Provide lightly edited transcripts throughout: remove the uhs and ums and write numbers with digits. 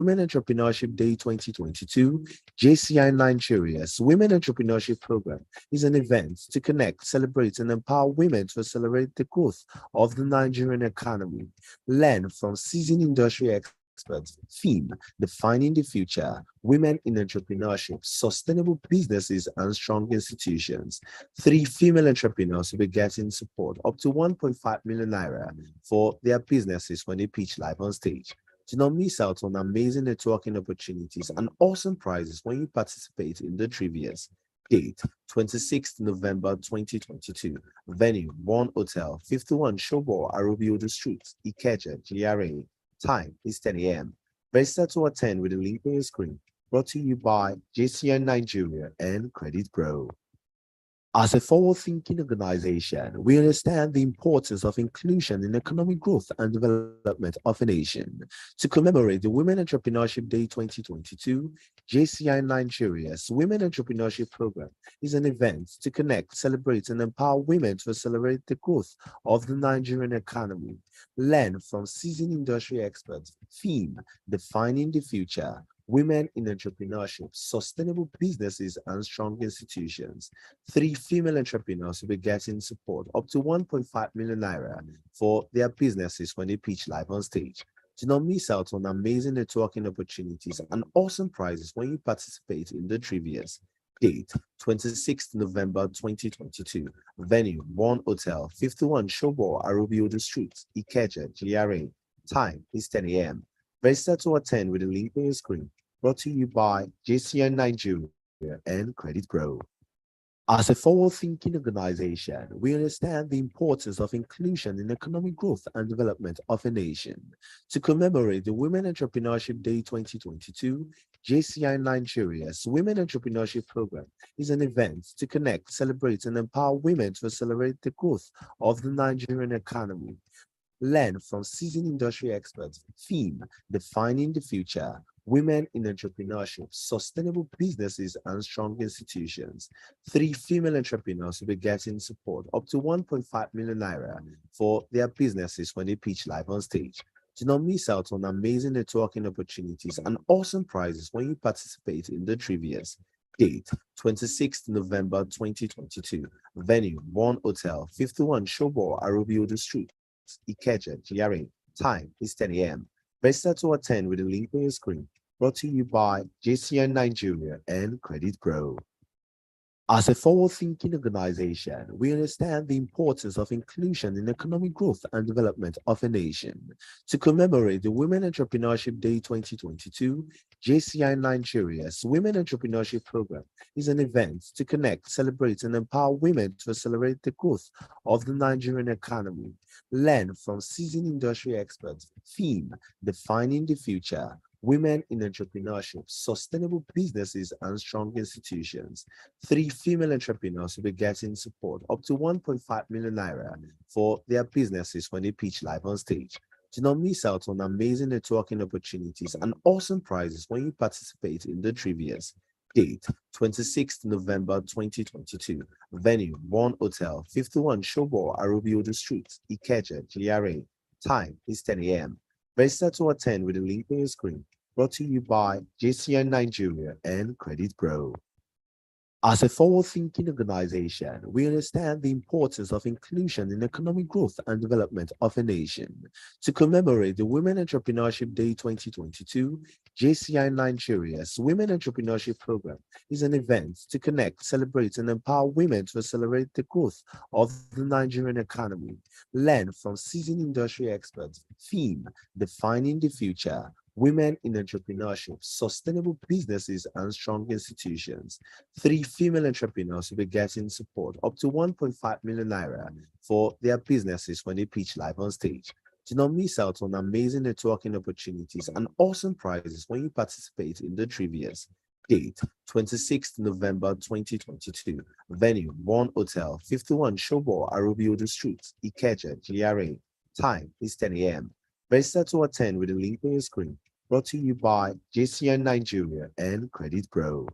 Women Entrepreneurship Day 2022, JCI Nigeria's Women Entrepreneurship Program is an event to connect, celebrate, and empower women to accelerate the growth of the Nigerian economy. Learn from seasoned industry experts. Theme: Defining the Future, Women in Entrepreneurship, Sustainable Businesses, and Strong Institutions. Three female entrepreneurs will be getting support up to 1.5 million naira for their businesses when they pitch live on stage. Do not miss out on amazing networking opportunities and awesome prizes when you participate in the trivias. Date: 26th November 2022. Venue: One Hotel, 51 Showball, Arubiodo Street, Ikeja, GRA. Time is 10 a.m. Register to attend with the link on your screen. Brought to you by JCN Nigeria and Credit Grow. As a forward-thinking organization, we understand the importance of inclusion in economic growth and development of a nation. To commemorate the Women Entrepreneurship Day 2022, JCI Nigeria's Women Entrepreneurship Program is an event to connect, celebrate, and empower women to accelerate the growth of the Nigerian economy. Learn from seasoned industry experts. Theme: Defining the Future, Women in Entrepreneurship, Sustainable Businesses, and Strong Institutions. Three female entrepreneurs will be getting support up to 1.5 million naira for their businesses when they pitch live on stage. Do not miss out on amazing networking opportunities and awesome prizes when you participate in the trivias. Date: 26th November 2022. Venue: One Hotel, 51 Showball, Arubiodo Street, Ikeja, GRA. Time is 10 a.m. Register to attend with the link on your screen. Brought to you by JCN Nigeria and Credit Grow. As a forward-thinking organization, we understand the importance of inclusion in economic growth and development of a nation. To commemorate the Women Entrepreneurship Day 2022, JCI Nigeria's Women Entrepreneurship Program is an event to connect, celebrate, and empower women to accelerate the growth of the Nigerian economy. Learn from seasoned industry experts. Theme: Defining the Future, Women in Entrepreneurship, Sustainable Businesses, and Strong Institutions. Three female entrepreneurs will be getting support up to 1.5 million naira for their businesses when they pitch live on stage. Do not miss out on amazing networking opportunities and awesome prizes when you participate in the trivias. Date: 26th November 2022. Venue: One Hotel, 51 Showball, Arubiodo Street, Ikeja, GRA. Time is 10 a.m. Register to attend with the link on your screen. Brought to you by JCN Nigeria and Credit Grow. As a forward-thinking organization, we understand the importance of inclusion in economic growth and development of a nation. To commemorate the Women Entrepreneurship Day 2022, JCI Nigeria's Women Entrepreneurship Program is an event to connect, celebrate, and empower women to accelerate the growth of the Nigerian economy. Learn from seasoned industry experts. Theme: Defining the Future, Women in Entrepreneurship, Sustainable Businesses, and Strong Institutions. Three female entrepreneurs will be getting support up to 1.5 million naira for their businesses when they pitch live on stage. Do not miss out on amazing networking opportunities and awesome prizes when you participate in the trivias. Date: 26th November 2022. Venue: One Hotel, 51 Showball, Arubiodo Street, Ikeja, GRA. Time is 10 a.m. Register to attend with the link on your screen. Brought to you by JCN Nigeria and Credit Grow. As a forward-thinking organization, we understand the importance of inclusion in economic growth and development of a nation. To commemorate the Women Entrepreneurship Day 2022, JCI Nigeria's Women Entrepreneurship Program is an event to connect, celebrate, and empower women to accelerate the growth of the Nigerian economy. Learn from seasoned industry experts. Theme: Defining the Future, Women in Entrepreneurship, Sustainable Businesses, and Strong Institutions. Three female entrepreneurs will be getting support up to 1.5 million naira for their businesses when they pitch live on stage. Do not miss out on amazing networking opportunities and awesome prizes when you participate in the trivias. Date: 26th November 2022. Venue: One Hotel, 51 Showball, Arubiodo Street, Ikeja, GRA. Time is 10 a.m. Register to attend with the link on your screen. Brought to you by JCN Nigeria and Credit Grow.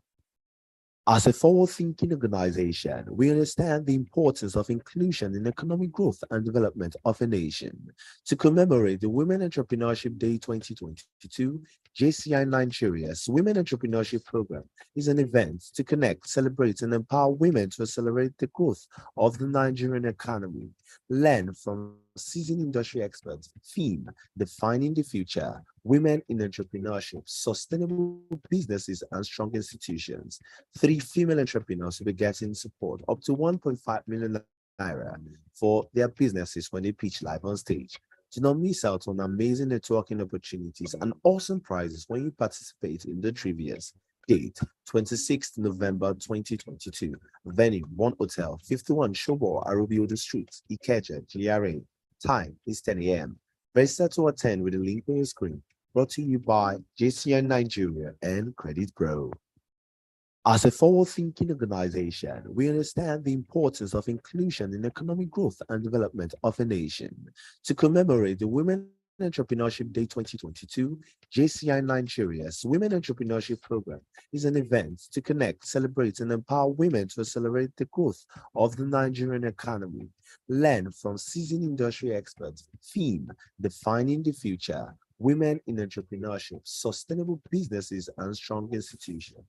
As a forward-thinking organization, we understand the importance of inclusion in economic growth and development of a nation. To commemorate the Women Entrepreneurship Day 2022, JCI Nigeria's Women Entrepreneurship Program is an event to connect, celebrate, and empower women to accelerate the growth of the Nigerian economy. Learn from seasoned industry experts. Theme: Defining the Future. Women in Entrepreneurship, Sustainable Businesses, and Strong Institutions. Three female entrepreneurs will be getting support up to 1.5 million naira for their businesses when they pitch live on stage. Do not miss out on amazing networking opportunities and awesome prizes when you participate in the trivias. Date: 26th November 2022. Venue: One Hotel, 51 Shobo Arubiodo Street, Ikeja, GRA. Time is 10 a.m. Register to attend with the link on your screen. Brought to you by JCN Nigeria and Credit Grow. As a forward-thinking organization, we understand the importance of inclusion in economic growth and development of a nation. To commemorate the Women Entrepreneurship Day 2022, JCI Nigeria's Women Entrepreneurship Program is an event to connect, celebrate, and empower women to accelerate the growth of the Nigerian economy. Learn from seasoned industry experts. Theme: Defining the Future. Women in Entrepreneurship, Sustainable Businesses, and Strong Institutions.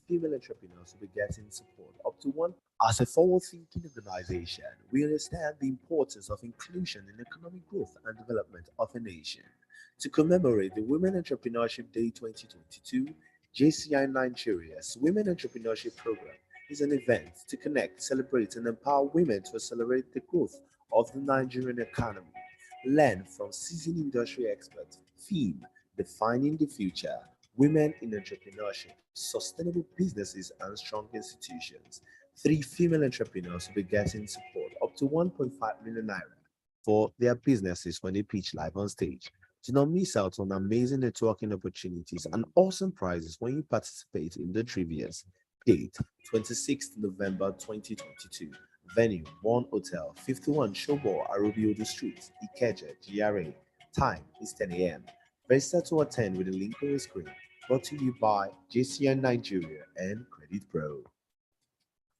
Female entrepreneurs will be getting support up to one. As a forward-thinking organization, we understand the importance of inclusion in economic growth and development of a nation. To commemorate the Women Entrepreneurship Day 2022, JCI Nigeria's Women Entrepreneurship Program is an event to connect, celebrate, and empower women to accelerate the growth of the Nigerian economy. Learn from seasoned industry experts. Theme: Defining the Future. Women in Entrepreneurship, Sustainable Businesses, and Strong Institutions. Three female entrepreneurs will be getting support up to 1.5 million naira for their businesses when they pitch live on stage. Do not miss out on amazing networking opportunities and awesome prizes when you participate in the trivias. Date 26th November 2022. Venue 1 Hotel 51 Showball Arubiodu Street, Ikeja, GRA. Time is 10 a.m. Register to attend with the link on the screen. Brought to you by JCN Nigeria and Credit Pro.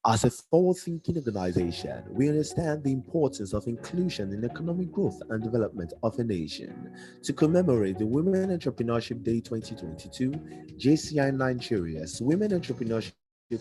As a forward-thinking organization, we understand the importance of inclusion in economic growth and development of a nation. To commemorate the Women Entrepreneurship Day 2022, JCI Nigeria's Women Entrepreneurship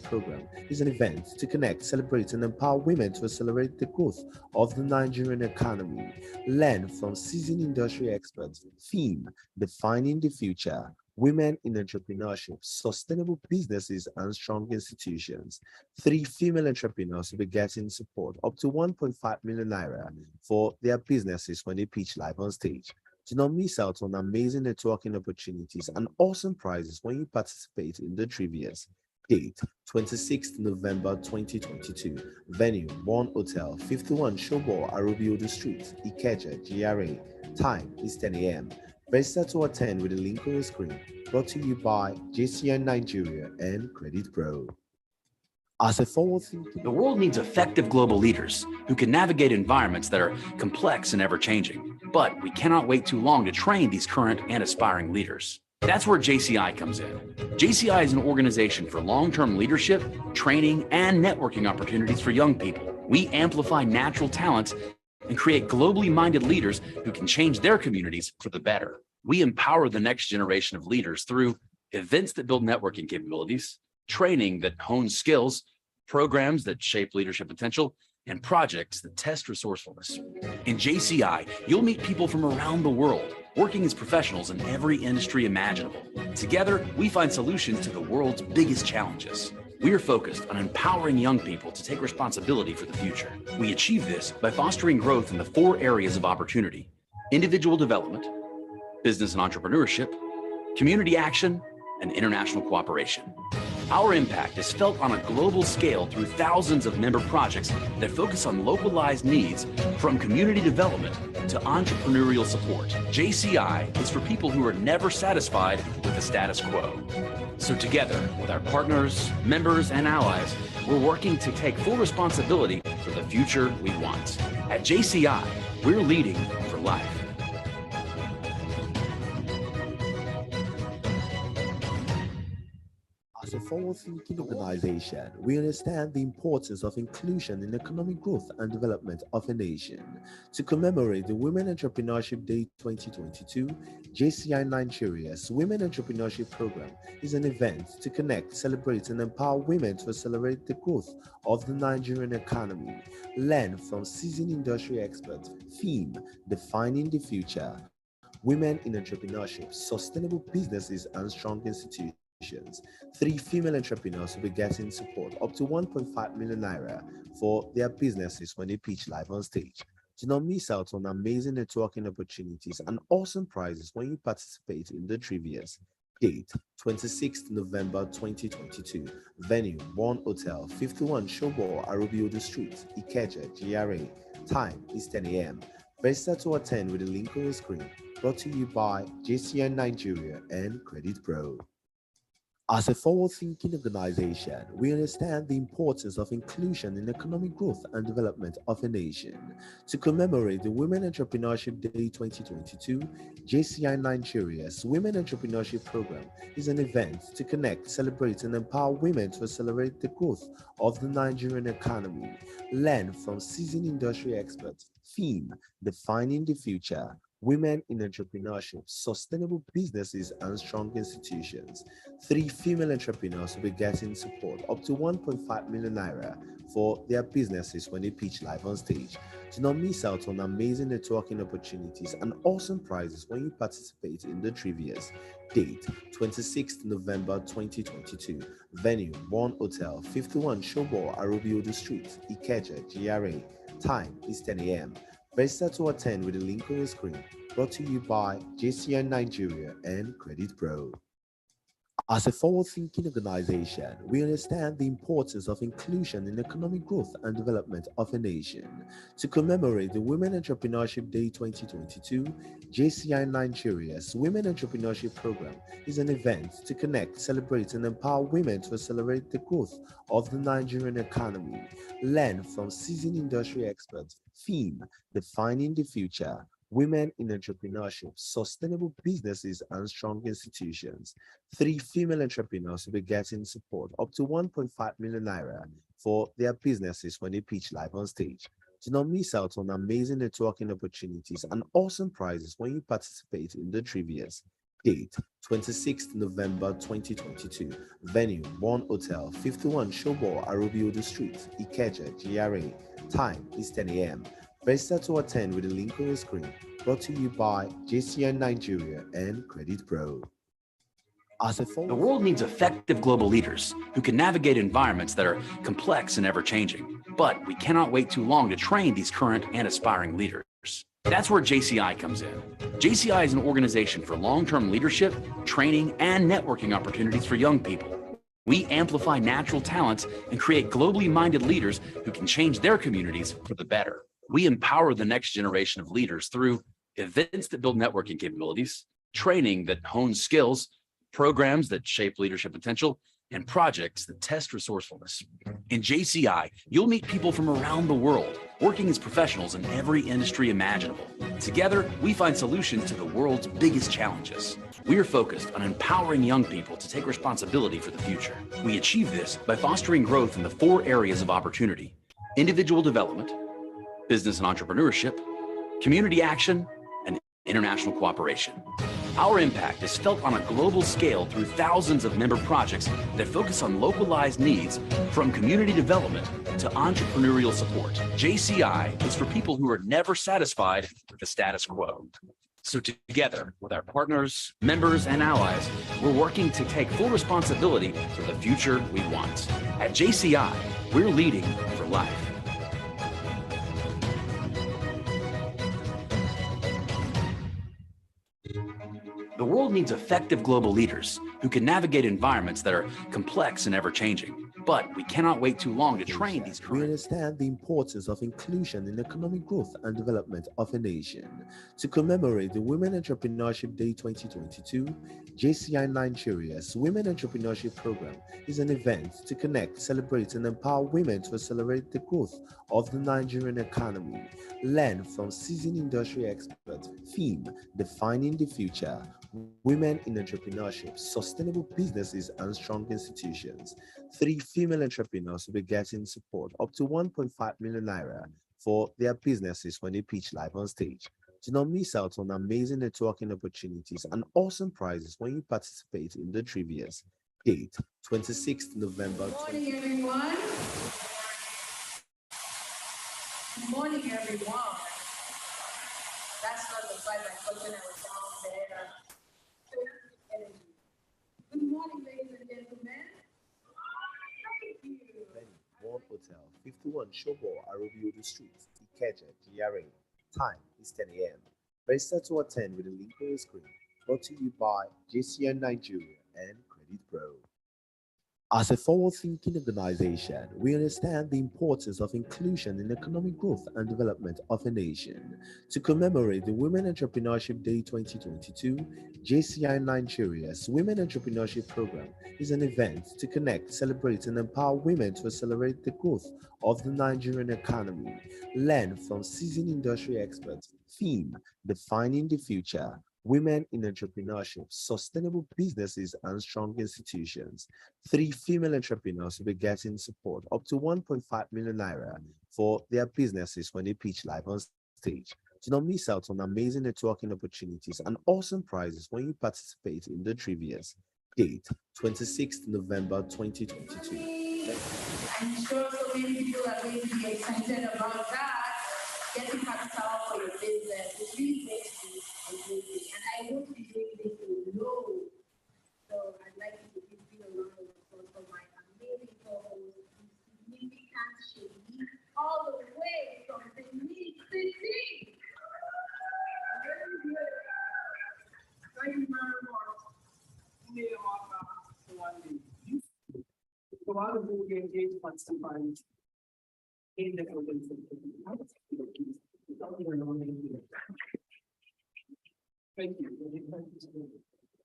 Program is an event to connect, celebrate, and empower women to accelerate the growth of the Nigerian economy. Learn from seasoned industry experts. Theme: Defining the Future. Women in entrepreneurship, sustainable businesses, and strong institutions. 3 female entrepreneurs will be getting support up to 1.5 million naira for their businesses when they pitch live on stage. Do not miss out on amazing networking opportunities and awesome prizes when you participate in the trivias. Date 26th November 2022. Venue 1 Hotel 51 Showball Arubiodu Street, Ikeja, GRA. Time is 10 a.m. Register to attend with the link on your screen. Brought to you by JCN Nigeria and Credit Pro. As a forward-thinking, the world needs effective global leaders who can navigate environments that are complex and ever-changing. But we cannot wait too long to train these current and aspiring leaders. That's where JCI comes in. JCI is an organization for long-term leadership, training, and networking opportunities for young people. We amplify natural talents and create globally minded leaders who can change their communities for the better. We empower the next generation of leaders through events that build networking capabilities, training that hones skills, programs that shape leadership potential, and projects that test resourcefulness. In JCI, you'll meet people from around the world, working as professionals in every industry imaginable. Together, we find solutions to the world's biggest challenges. We are focused on empowering young people to take responsibility for the future. We achieve this by fostering growth in the 4 areas of opportunity: individual development, business and entrepreneurship, community action, and international cooperation. Our impact is felt on a global scale through thousands of member projects that focus on localized needs, from community development to entrepreneurial support. JCI is for people who are never satisfied with the status quo. So together, with our partners, members, and allies, we're working to take full responsibility for the future we want. At JCI, we're leading for life. As a forward-thinking organization, we understand the importance of inclusion in economic growth and development of a nation. To commemorate the Women Entrepreneurship Day 2022, JCI Nigeria's Women Entrepreneurship Program is an event to connect, celebrate, and empower women to accelerate the growth of the Nigerian economy. Learn from seasoned industry experts. Theme: Defining the Future. Women in entrepreneurship, sustainable businesses, and strong institutions. 3 female entrepreneurs will be getting support up to 1.5 million naira for their businesses when they pitch live on stage. Do not miss out on amazing networking opportunities and awesome prizes when you participate in the trivias. Date 26th November 2022. Venue 1 Hotel 51 Showball Arubiodu Street, Ikeja, GRA. Time is 10 a.m. Register to attend with the link on your screen. Brought to you by JCN Nigeria and Credit Pro. As a forward-thinking organization, we understand the importance of inclusion in economic growth and development of a nation. To commemorate the Women Entrepreneurship Day 2022, JCI Nigeria's Women Entrepreneurship Program is an event to connect, celebrate, and empower women to accelerate the growth of the Nigerian economy. Learn from seasoned industry experts. Theme: Defining the Future. Women in entrepreneurship, sustainable businesses, and strong institutions. 3 female entrepreneurs will be getting support up to 1.5 million naira for their businesses when they pitch live on stage. Do not miss out on amazing networking opportunities and awesome prizes when you participate in the trivias. Date 26th November 2022. Venue 1 Hotel 51 Showball Arubiodu Street, Ikeja, GRA. Time is 10 a.m. Register to attend with the link on your screen. Brought to you by JCN Nigeria and Credit Pro. As a forward-thinking organization, we understand the importance of inclusion in economic growth and development of a nation. To commemorate the Women Entrepreneurship Day 2022, JCI Nigeria's Women Entrepreneurship Program is an event to connect, celebrate, and empower women to accelerate the growth of the Nigerian economy. Learn from seasoned industry experts. Theme: Defining the Future. Women in entrepreneurship, sustainable businesses, and strong institutions. Three female entrepreneurs will be getting support up to 1.5 million naira for their businesses when they pitch live on stage. Do not miss out on amazing networking opportunities and awesome prizes when you participate in the trivias. Date: 26th November 2022. Venue: One Hotel, 51 Showball Arobiodo Street, Ikeja, GRA. Time is 10 a.m. Register to attend with the link on your screen. Brought to you by JCN Nigeria and Credit Pro. The world needs effective global leaders who can navigate environments that are complex and ever-changing. But we cannot wait too long to train these current and aspiring leaders. That's where JCI comes in. JCI is an organization for long-term leadership, training, and networking opportunities for young people. We amplify natural talents and create globally minded leaders who can change their communities for the better. We empower the next generation of leaders through events that build networking capabilities, training that hones skills, programs that shape leadership potential, and projects that test resourcefulness. In JCI, you'll meet people from around the world, working as professionals in every industry imaginable. Together, we find solutions to the world's biggest challenges. We are focused on empowering young people to take responsibility for the future. We achieve this by fostering growth in the 4 areas of opportunity: individual development, business and entrepreneurship, community action, and international cooperation. Our impact is felt on a global scale through thousands of member projects that focus on localized needs, from community development to entrepreneurial support. JCI is for people who are never satisfied with the status quo. So together, with our partners, members, and allies, we're working to take full responsibility for the future we want. At JCI, we're leading for life. The world needs effective global leaders who can navigate environments that are complex and ever-changing. But we cannot wait too long to train these We understand the importance of inclusion in economic growth and development of a nation. To commemorate the Women Entrepreneurship Day 2022, JCI Nigeria's Women Entrepreneurship Program is an event to connect, celebrate, and empower women to accelerate the growth of the Nigerian economy. Learn from seasoned industry experts. Theme: Defining the Future. Women in entrepreneurship, sustainable businesses, and strong institutions. Three female entrepreneurs will be getting support up to 1.5 million naira for their businesses when they pitch live on stage. Do not miss out on amazing networking opportunities and awesome prizes when you participate in the trivias. Date: 26th November. Good morning, everyone. Good morning, everyone. That's not the vibe I thought when I was down there. Good morning, ladies and gentlemen. Thank you. One Hotel, 51 Showball Arobiodo Street, Ikeja, GRA. Time is 10 a.m. Register to attend with the link on your screen. Brought to you by JCN Nigeria and Credit Pro. As a forward-thinking organization, we understand the importance of inclusion in economic growth and development of a nation. To commemorate the Women Entrepreneurship Day 2022, JCI Nigeria's Women Entrepreneurship Program is an event to connect, celebrate, and empower women to accelerate the growth of the Nigerian economy. Learn from seasoned industry experts. Theme: Defining the Future. Women in entrepreneurship, sustainable businesses, and strong institutions. Three female entrepreneurs will be getting support up to 1.5 million naira for their businesses when they pitch live on stage. Do not miss out on amazing networking opportunities and awesome prizes when you participate in the trivias. Date: 26th November 2022. I'm sure so many people are going to be excited about that. Getting capital for your business. It really makes you amazing. And I won't be doing this alone. So I'd like you to give me a round of applause for my amazing co-host, significant Shady, all the way from the Benin City. Very good. Thank you very much. how do we engage participants in the conversation? Thank you.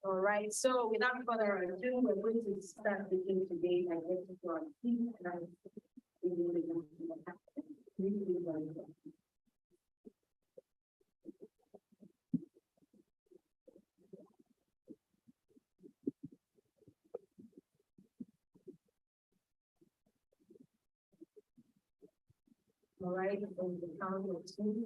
All right, so without further ado, we're going to start the game today and get to our team. All right, from the count of two.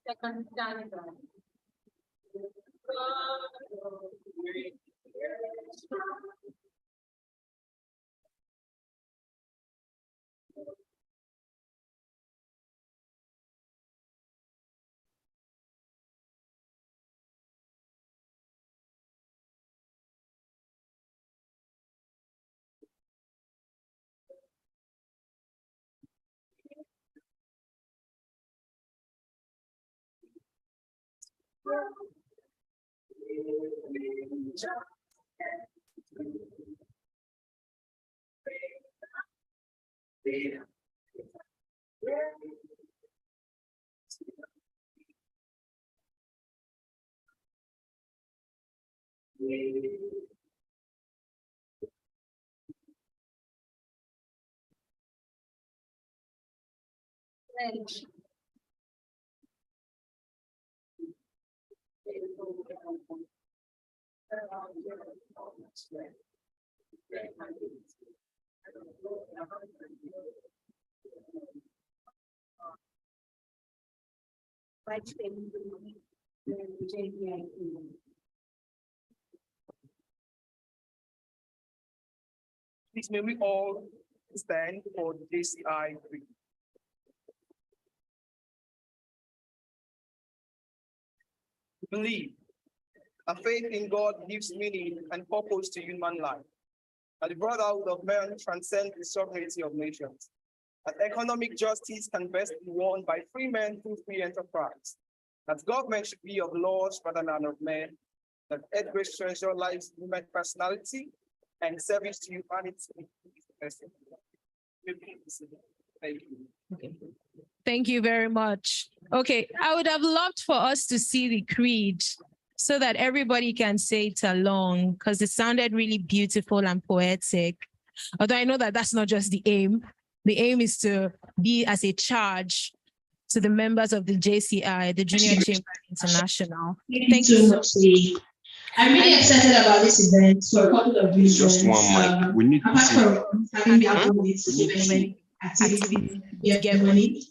Second diagram. Please may we all stand for the JCI creed. Believe. A faith in God gives meaning and purpose to human life. That the brotherhood of men transcends the sovereignty of nations. That economic justice can best be won by free men through free enterprise. That government should be of laws rather than of men. That earth-based treasure lies in human personality and service to humanity. Thank you. Okay. Thank you very much. Okay, I would have loved for us to see the creed so that everybody can say it along, because it sounded really beautiful and poetic. Although I know that that's not just the aim. The aim is to be as a charge to the members of the JCI, the Junior Chamber International. Thank you so much. I'm really excited about this event for a couple of reasons. Just one mic. We need to apart see. from having the ability Activities get money.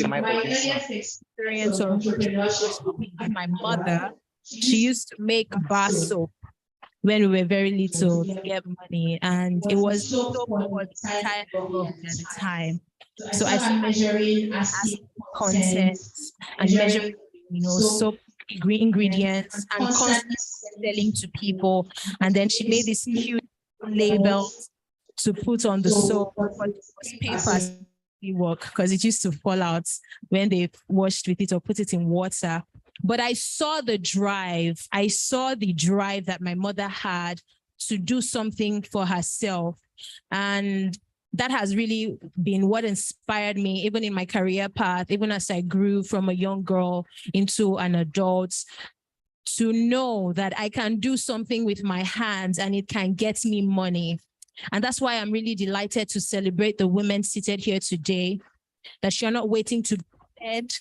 My earliest experience of entrepreneurship with my mother, she used to make bar soap. when we were very little to get money, and it was so so for poor the time at the time. So I started measuring Asking acid content and measuring, soap ingredients and constantly selling to people. And then she made this cute label to put on the soap, but it was paper work because it used to fall out when they washed with it or put it in water. But I saw the drive. I saw the drive that my mother had to do something for herself. And that has really been what inspired me, even in my career path, even as I grew from a young girl into an adult, to know that I can do something with my hands and it can get me money. And that's why I'm really delighted to celebrate the women seated here today, that you're not waiting to be fed,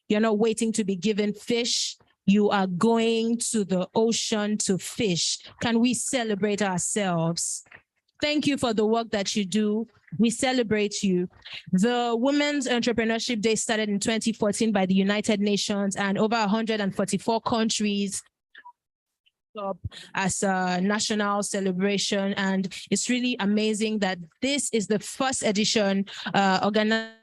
you're not waiting to be given fish, you are going to the ocean to fish. Can we celebrate ourselves? Thank you for the work that you do. We celebrate you. The Women's Entrepreneurship Day started in 2014 by the United Nations, and over 144 countries up as a national celebration. And it's really amazing that this is the first edition organized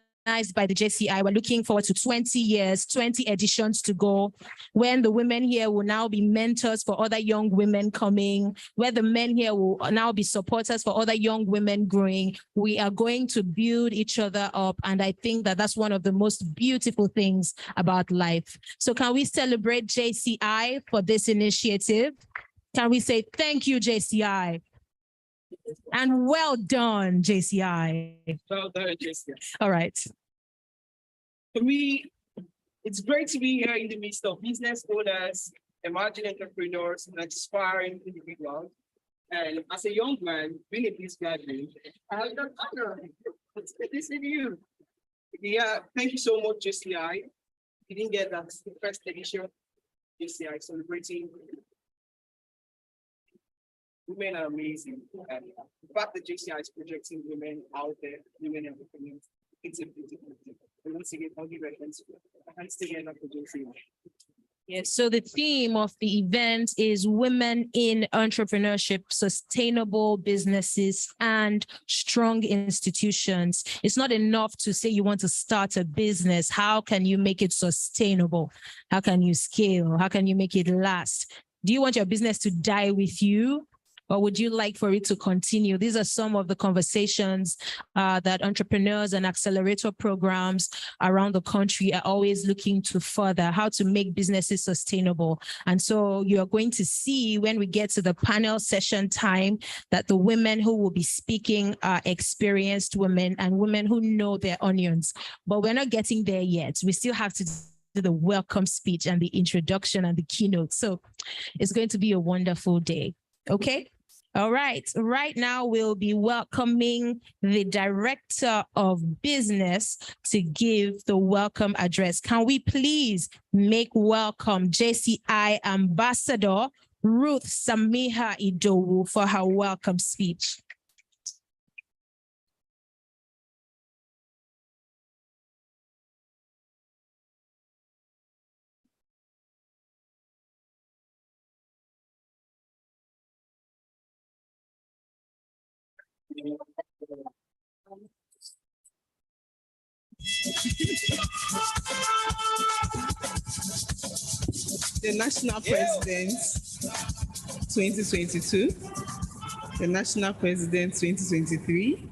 by the JCI. We're looking forward to 20 years, 20 editions to go, when the women here will now be mentors for other young women coming, where the men here will now be supporters for other young women growing. We are going to build each other up. And I think that that's one of the most beautiful things about life. So can we celebrate JCI for this initiative? Can we say thank you, JCI? And well done, JCI. Well done, JCI. All right. For me, it's great to be here in the midst of business owners, emerging entrepreneurs, and aspiring individuals. And as a young man, being in this gathering, I have the honor to listen to you. Yeah, thank you so much, JCI. You didn't get that first edition, JCI celebrating. Women are amazing. And the fact that JCI is projecting women out there, women entrepreneurs, it's a beautiful thing. And once again, I'll give reference. Thanks again for JCI. Yes, so the theme of the event is Women in Entrepreneurship, Sustainable Businesses and Strong Institutions. It's not enough to say you want to start a business. How can you make it sustainable? How can you scale? How can you make it last? Do you want your business to die with you? Or would you like for it to continue? These are some of the conversations that entrepreneurs and accelerator programs around the country are always looking to further, how to make businesses sustainable. And so you're going to see when we get to the panel session time that the women who will be speaking are experienced women and women who know their onions. But we're not getting there yet. We still have to do the welcome speech and the introduction and the keynote. So it's going to be a wonderful day. Okay. All right. Right now, we'll be welcoming the Director of Business to give the welcome address. Can we please make welcome JCI Ambassador Ruth Samiha Idowu for her welcome speech. The National President 2022, the National President 2023,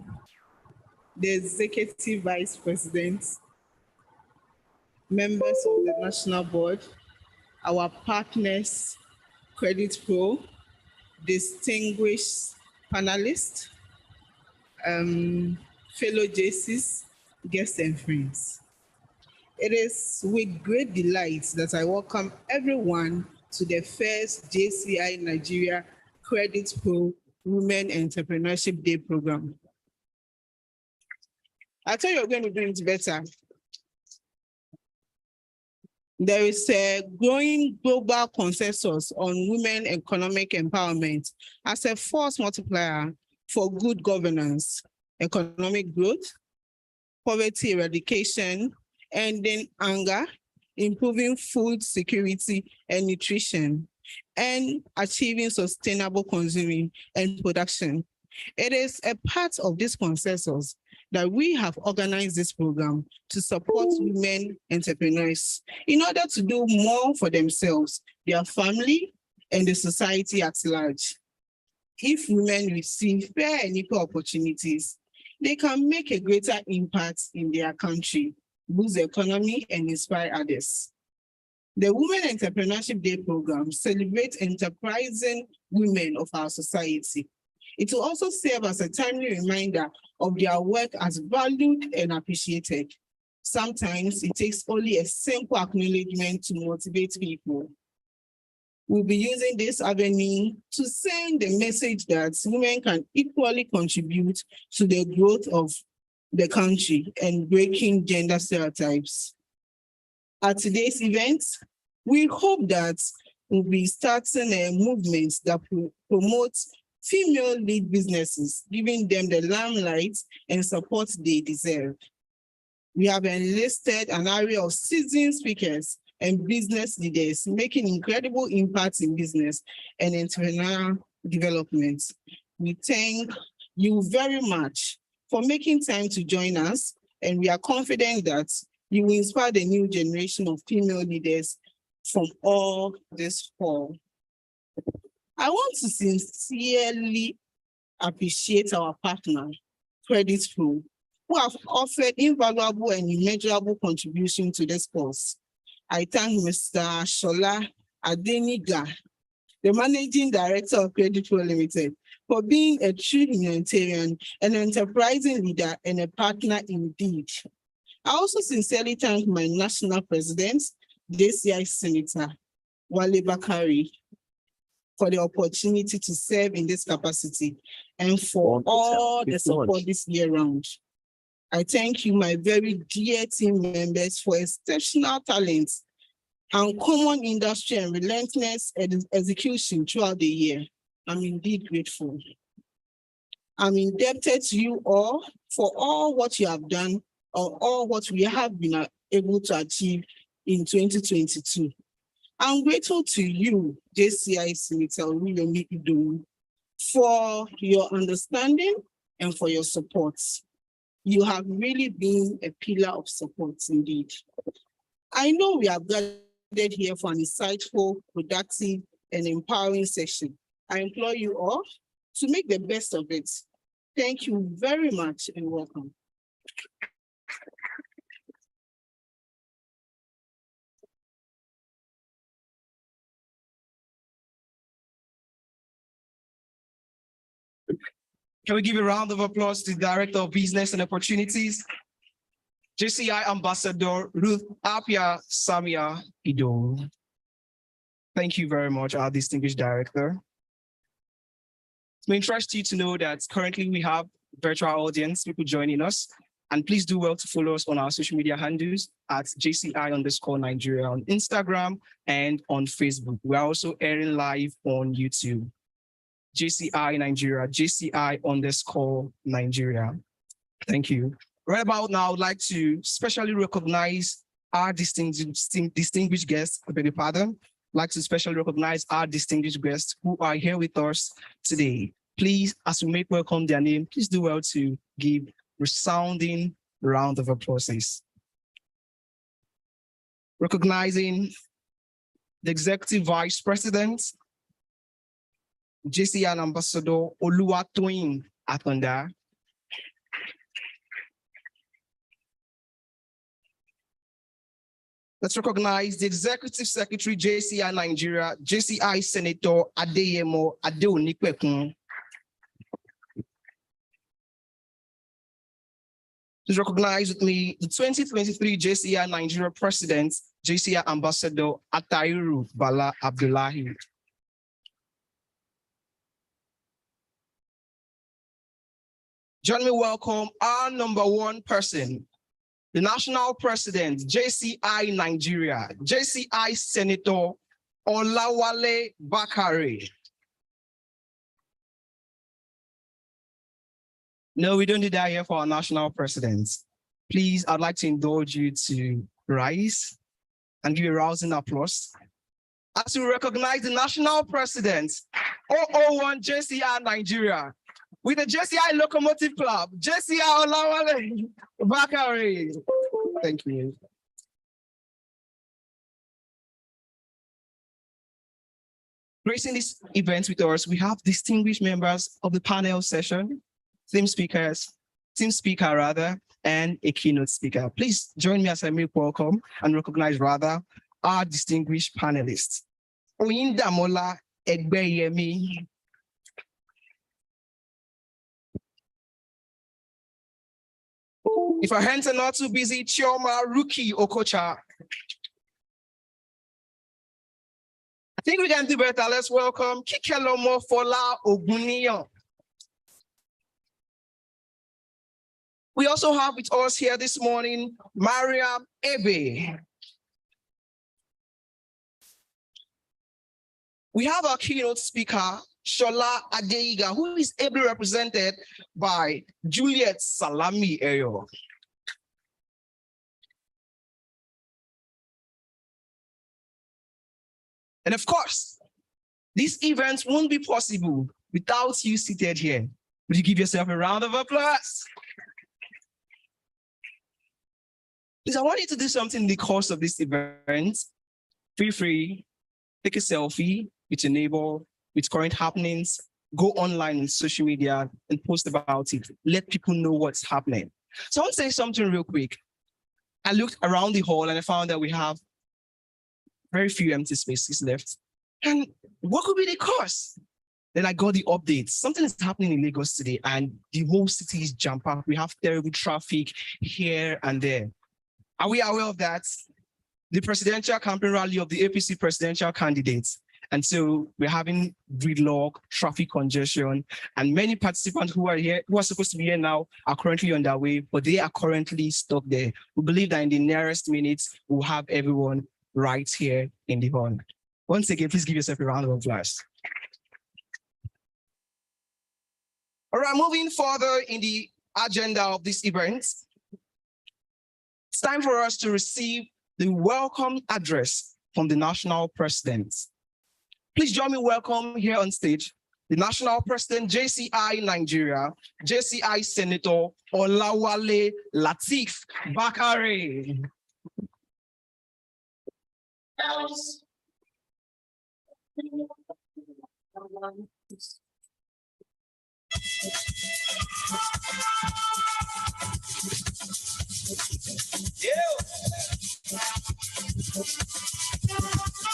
the Executive Vice President, members of the National Board, our partners, Credit Pro, distinguished panelists, fellow JCs, guests and friends. It is with great delight that I welcome everyone to the first JCI Nigeria Credit Pro Women Entrepreneurship Day program. I thought you were going to do it better. There is a growing global consensus on women economic empowerment as a force multiplier for good governance, economic growth, poverty eradication, ending hunger, improving food security and nutrition, and achieving sustainable consuming and production. It is a part of this consensus that we have organized this program to support women entrepreneurs in order to do more for themselves, their family, and the society at large. If women receive fair and equal opportunities, they can make a greater impact in their country, boost the economy, and inspire others. The Women Entrepreneurship Day program celebrates enterprising women of our society. It will also serve as a timely reminder of their work as valued and appreciated. Sometimes it takes only a simple acknowledgement to motivate people. We'll be using this avenue to send the message that women can equally contribute to the growth of the country and breaking gender stereotypes. At today's event, we hope that we'll be starting a movement that promotes female-led businesses, giving them the limelight and support they deserve. We have enlisted an array of seasoned speakers and business leaders making incredible impacts in business and entrepreneurial development. We thank you very much for making time to join us, and we are confident that you will inspire the new generation of female leaders from all this fall. I want to sincerely appreciate our partner, Credit Flow, who have offered invaluable and immeasurable contribution to this course. I thank Mr. Shola Adeniga, the Managing Director of Credit Flow Limited, for being a true humanitarian, an enterprising leader, and a partner indeed. I also sincerely thank my national president, JCI Senator Wale Bakari, for the opportunity to serve in this capacity and for all the support this year round. I thank you, my very dear team members, for exceptional talents and common industry and relentless execution throughout the year. I'm indeed grateful. I'm indebted to you all for all what you have done or all what we have been able to achieve in 2022. I'm grateful to you, JCI Senator Oluyomi Idowu, for your understanding and for your support. You have really been a pillar of support indeed. I know we have gathered here for an insightful, productive, and empowering session. I implore you all to make the best of it. Thank you very much and welcome. Can we give a round of applause to the Director of Business and Opportunities, JCI Ambassador Ruth Apia Samia Idowu. Thank you very much, our distinguished director. We interest you to know that currently we have virtual audience, people joining us, and please do well to follow us on our social media handles at JCI_Nigeria on Instagram and on Facebook. We're also airing live on YouTube. JCI Nigeria, JCI_Nigeria. Thank you. Right about now, I would like to specially recognize our distinguished guests. I beg your pardon. I'd like to specially recognize our distinguished guests who are here with us today. Please, as we make welcome their name, please do well to give resounding round of applause. Recognizing the Executive Vice President, JCI Ambassador Oluwatoyin Akanda. Let's recognize the Executive Secretary, JCI Nigeria, JCI Senator Adeyemo Adeonipekun. Please recognize with me the 2023 JCI Nigeria President, JCI Ambassador Atairu Bala Abdullahi. Join me welcome our #1 person, the National President, JCI Nigeria, JCI Senator Olawale Bakare. No, we don't do that here for our National President. Please, I'd like to indulge you to rise and give a rousing applause. as we recognize the national president, 001 JCI Nigeria, with the JCI Locomotive Club, JCI Olawale Bakari. Thank you. Gracing this event with us, we have distinguished members of the panel session, team speaker rather, and a keynote speaker. Please join me as I make welcome and recognize rather our distinguished panelists. Oyindamola Egbeyemi. If our hands are not too busy, Chioma Ruki Okocha. I think we can do better. Let's welcome Kikelomo Fola Oguniyan. We also have with us here this morning, Mariam Ebe. We have our keynote speaker, Shola Adeiga, who is ably represented by Juliet Salami Eyo. And of course, these events won't be possible without you seated here. Would you give yourself a round of applause? Please, I want you to do something in the course of this event. Feel free, take a selfie with your neighbor, with current happenings, go online on social media and post about it. Let people know what's happening. So I want to say something real quick. I looked around the hall and I found that we have very few empty spaces left. And what could be the cause? Then I got the updates. Something is happening in Lagos today and the whole city is jam-packed. We have terrible traffic here and there. Are we aware of that? The presidential campaign rally of the APC presidential candidates. And so we're having gridlock, traffic congestion, and many participants who are here, who are supposed to be here now, are currently on their way, but they are currently stuck there. We believe that in the nearest minutes, we'll have everyone right here in the hall. Once again, please give yourself a round of applause. All right, moving further in the agenda of this event, it's time for us to receive the welcome address from the national president. Please join me welcome here on stage, the national president, JCI Nigeria, JCI Senator Olawale Lateef Bakare.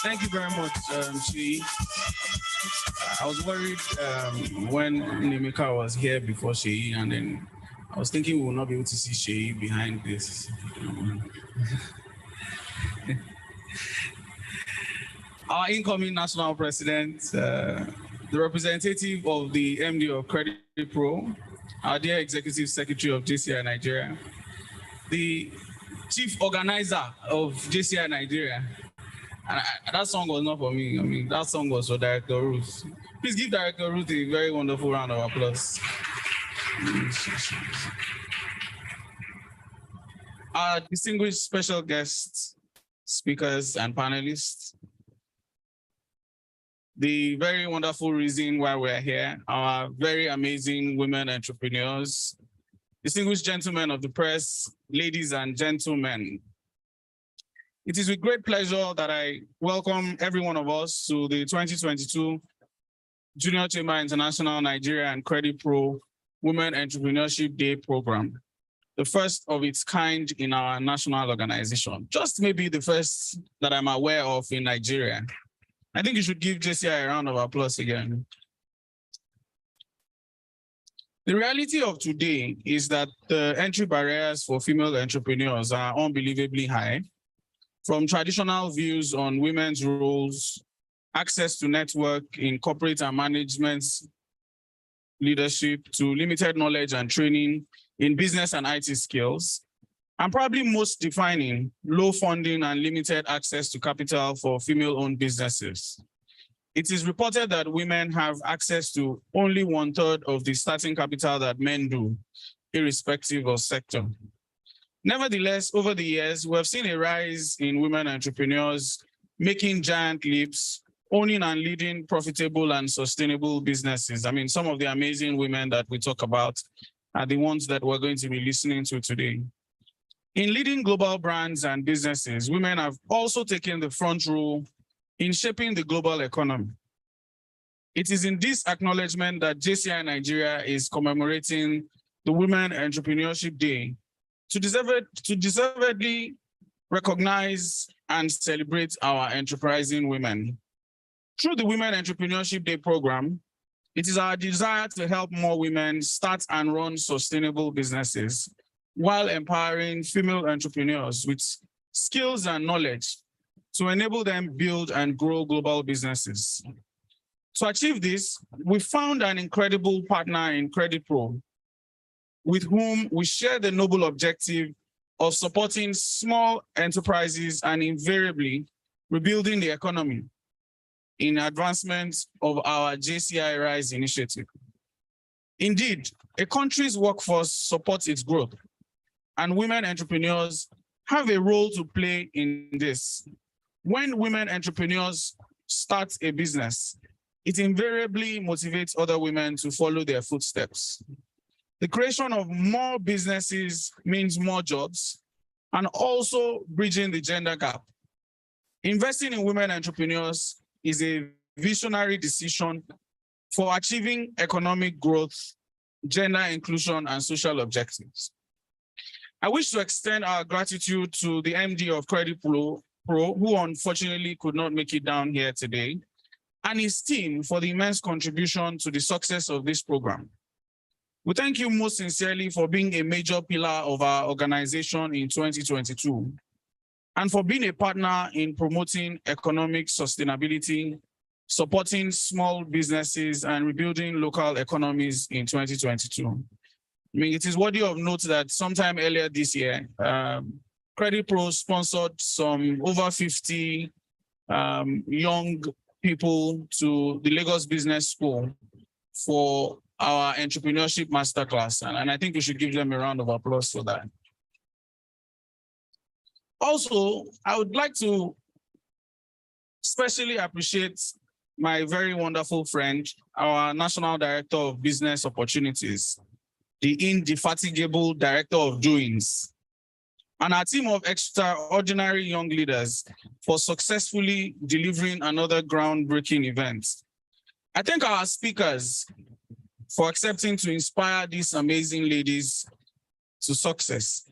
Thank you very much, Shi. I was worried when Nemeka was here before Shi, and then I was thinking we will not be able to see Shi behind this. Our incoming national president, the representative of the MD of Credit Pro, our dear executive secretary of JCI Nigeria, the chief organizer of JCI Nigeria. And that song was not for me. I mean, that song was for Director Ruth. Please give Director Ruth a very wonderful round of applause. Our distinguished special guests, speakers, and panelists, the very wonderful reason why we're here, our very amazing women entrepreneurs, distinguished gentlemen of the press, ladies and gentlemen. It is with great pleasure that I welcome every one of us to the 2022 Junior Chamber International Nigeria and Credit Pro Women Entrepreneurship Day program, the first of its kind in our national organization. Just maybe the first that I'm aware of in Nigeria. I think you should give JCI a round of applause again. The reality of today is that the entry barriers for female entrepreneurs are unbelievably high. From traditional views on women's roles, access to network in corporate and management leadership, to limited knowledge and training in business and IT skills, and probably most defining, low funding and limited access to capital for female-owned businesses. It is reported that women have access to only 1/3 of the starting capital that men do, irrespective of sector. Nevertheless, over the years, we have seen a rise in women entrepreneurs making giant leaps, owning and leading profitable and sustainable businesses. I mean, some of the amazing women that we talk about are the ones that we're going to be listening to today. In leading global brands and businesses, women have also taken the front role in shaping the global economy. It is in this acknowledgement that JCI Nigeria is commemorating the Women Entrepreneurship Day to deservedly recognize and celebrate our enterprising women. Through the Women Entrepreneurship Day program, it is our desire to help more women start and run sustainable businesses while empowering female entrepreneurs with skills and knowledge to enable them build and grow global businesses. To achieve this, we found an incredible partner in Credit Pro, with whom we share the noble objective of supporting small enterprises and invariably rebuilding the economy in advancement of our JCI Rise initiative. Indeed, a country's workforce supports its growth, and women entrepreneurs have a role to play in this. When women entrepreneurs start a business, it invariably motivates other women to follow their footsteps. The creation of more businesses means more jobs and also bridging the gender gap. Investing in women entrepreneurs is a visionary decision for achieving economic growth, gender inclusion, and social objectives. I wish to extend our gratitude to the MD of Credit Pro, who unfortunately could not make it down here today, and his team for the immense contribution to the success of this program. We thank you most sincerely for being a major pillar of our organization in 2022 and for being a partner in promoting economic sustainability, supporting small businesses, and rebuilding local economies in 2022. I mean, it is worthy of note that sometime earlier this year, Credit Pro sponsored some over 50 young people to the Lagos Business School for our entrepreneurship masterclass. And I think we should give them a round of applause for that. Also, I would like to especially appreciate my very wonderful friend, our National Director of Business Opportunities, the indefatigable Director of Doings, and our team of extraordinary young leaders for successfully delivering another groundbreaking event. I thank our speakers for accepting to inspire these amazing ladies to success.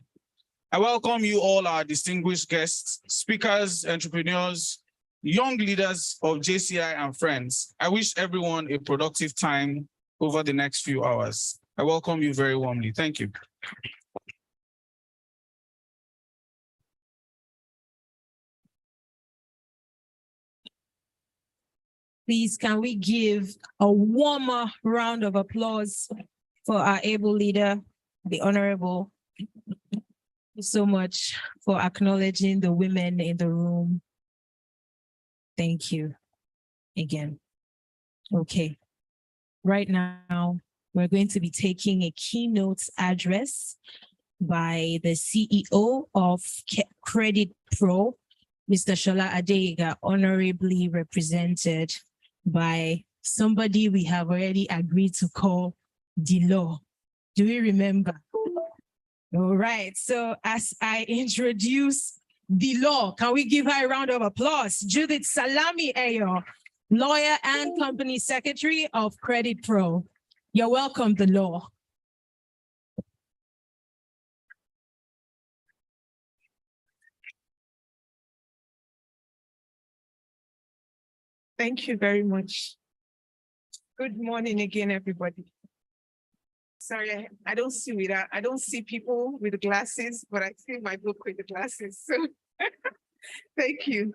I welcome you all, our distinguished guests, speakers, entrepreneurs, young leaders of JCI and friends. I wish everyone a productive time over the next few hours. I welcome you very warmly. Thank you. Please, can we give a warmer round of applause for our able leader, the Honorable? Thank you so much for acknowledging the women in the room. Thank you again. Okay, right now, we're going to be taking a keynote address by the CEO of Credit Pro, Mr. Shola Adeyega, honorably represented by somebody we have already agreed to call the law. Do we remember? All right, so as I introduce the law, can we give her a round of applause? Judith Salami Ayo, lawyer and company secretary of Credit Pro. You're welcome, the law. Thank you very much. Good morning again, everybody. Sorry, I don't see people with glasses, but I see my book with the glasses. So thank you.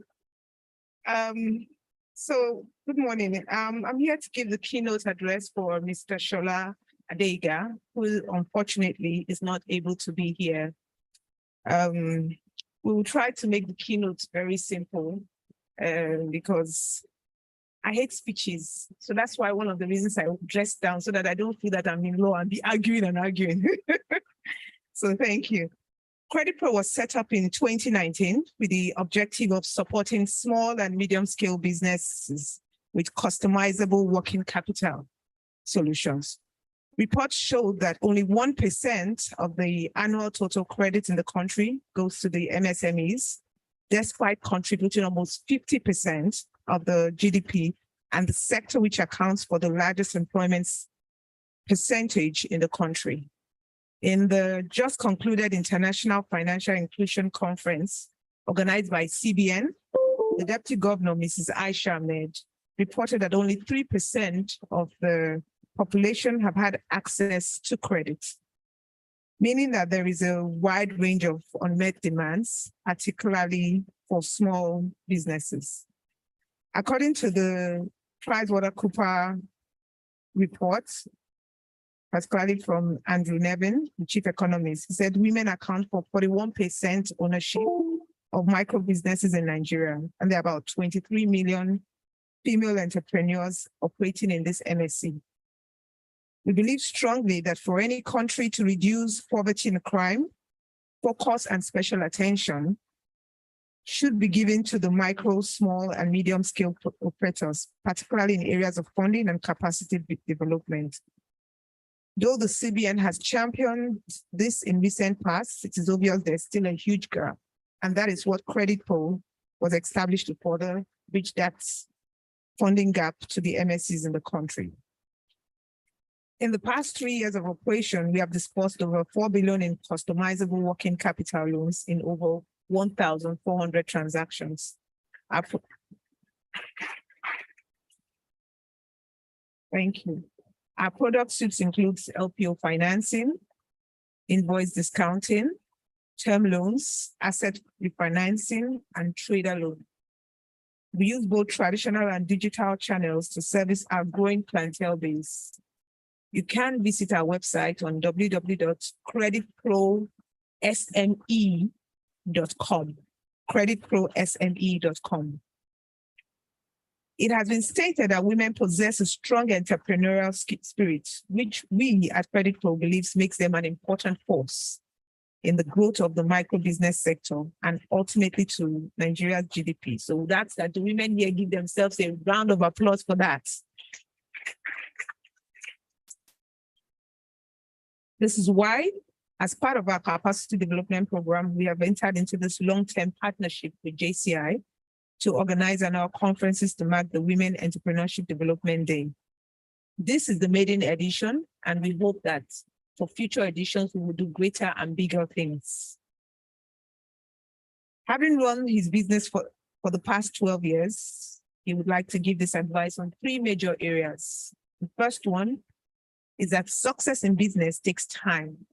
So good morning. I'm here to give the keynote address for Mr. Shola Adeyega, who unfortunately is not able to be here. We will try to make the keynote very simple because I hate speeches. So that's why one of the reasons I dress down so that I don't feel that I'm in law and be arguing and arguing. So thank you. Credit Pro was set up in 2019 with the objective of supporting small and medium-scale businesses with customizable working capital solutions. Reports showed that only 1% of the annual total credit in the country goes to the MSMEs, despite contributing almost 50% of the GDP and the sector which accounts for the largest employment percentage in the country. In the just concluded International Financial Inclusion Conference organized by CBN, the Deputy Governor, Mrs. Aisha Ahmed, reported that only 3% of the population have had access to credit, meaning that there is a wide range of unmet demands, particularly for small businesses. According to the PricewaterhouseCoopers report, particularly from Andrew Nevin, the chief economist, he said women account for 41% ownership of micro businesses in Nigeria, and there are about 23 million female entrepreneurs operating in this MSC. We believe strongly that for any country to reduce poverty and crime, focus and special attention should be given to the micro, small, and medium-scale operators, particularly in areas of funding and capacity development. Though the CBN has championed this in recent past, it is obvious there's still a huge gap, and that is what Credit Pro was established to further bridge that funding gap to the MSCs in the country. In the past 3 years of operation, we have disbursed over 4 billion in customizable working capital loans in over 1,400 transactions. Thank you. Our product suites includes LPO financing, invoice discounting, term loans, asset refinancing, and trader loan. We use both traditional and digital channels to service our growing clientele base. You can visit our website on www.creditprosme.com, creditprosme.com. It has been stated that women possess a strong entrepreneurial spirit, which we at Credit Pro believes makes them an important force in the growth of the micro business sector and ultimately to Nigeria's GDP. So that's that the women here give themselves a round of applause for that. This is why, as part of our capacity development program, we have entered into this long-term partnership with JCI to organize annual conferences to mark the Women Entrepreneurship Development Day. This is the maiden edition, and we hope that for future editions, we will do greater and bigger things. Having run his business for the past 12 years, he would like to give this advice on 3 major areas. The first one is that success in business takes time.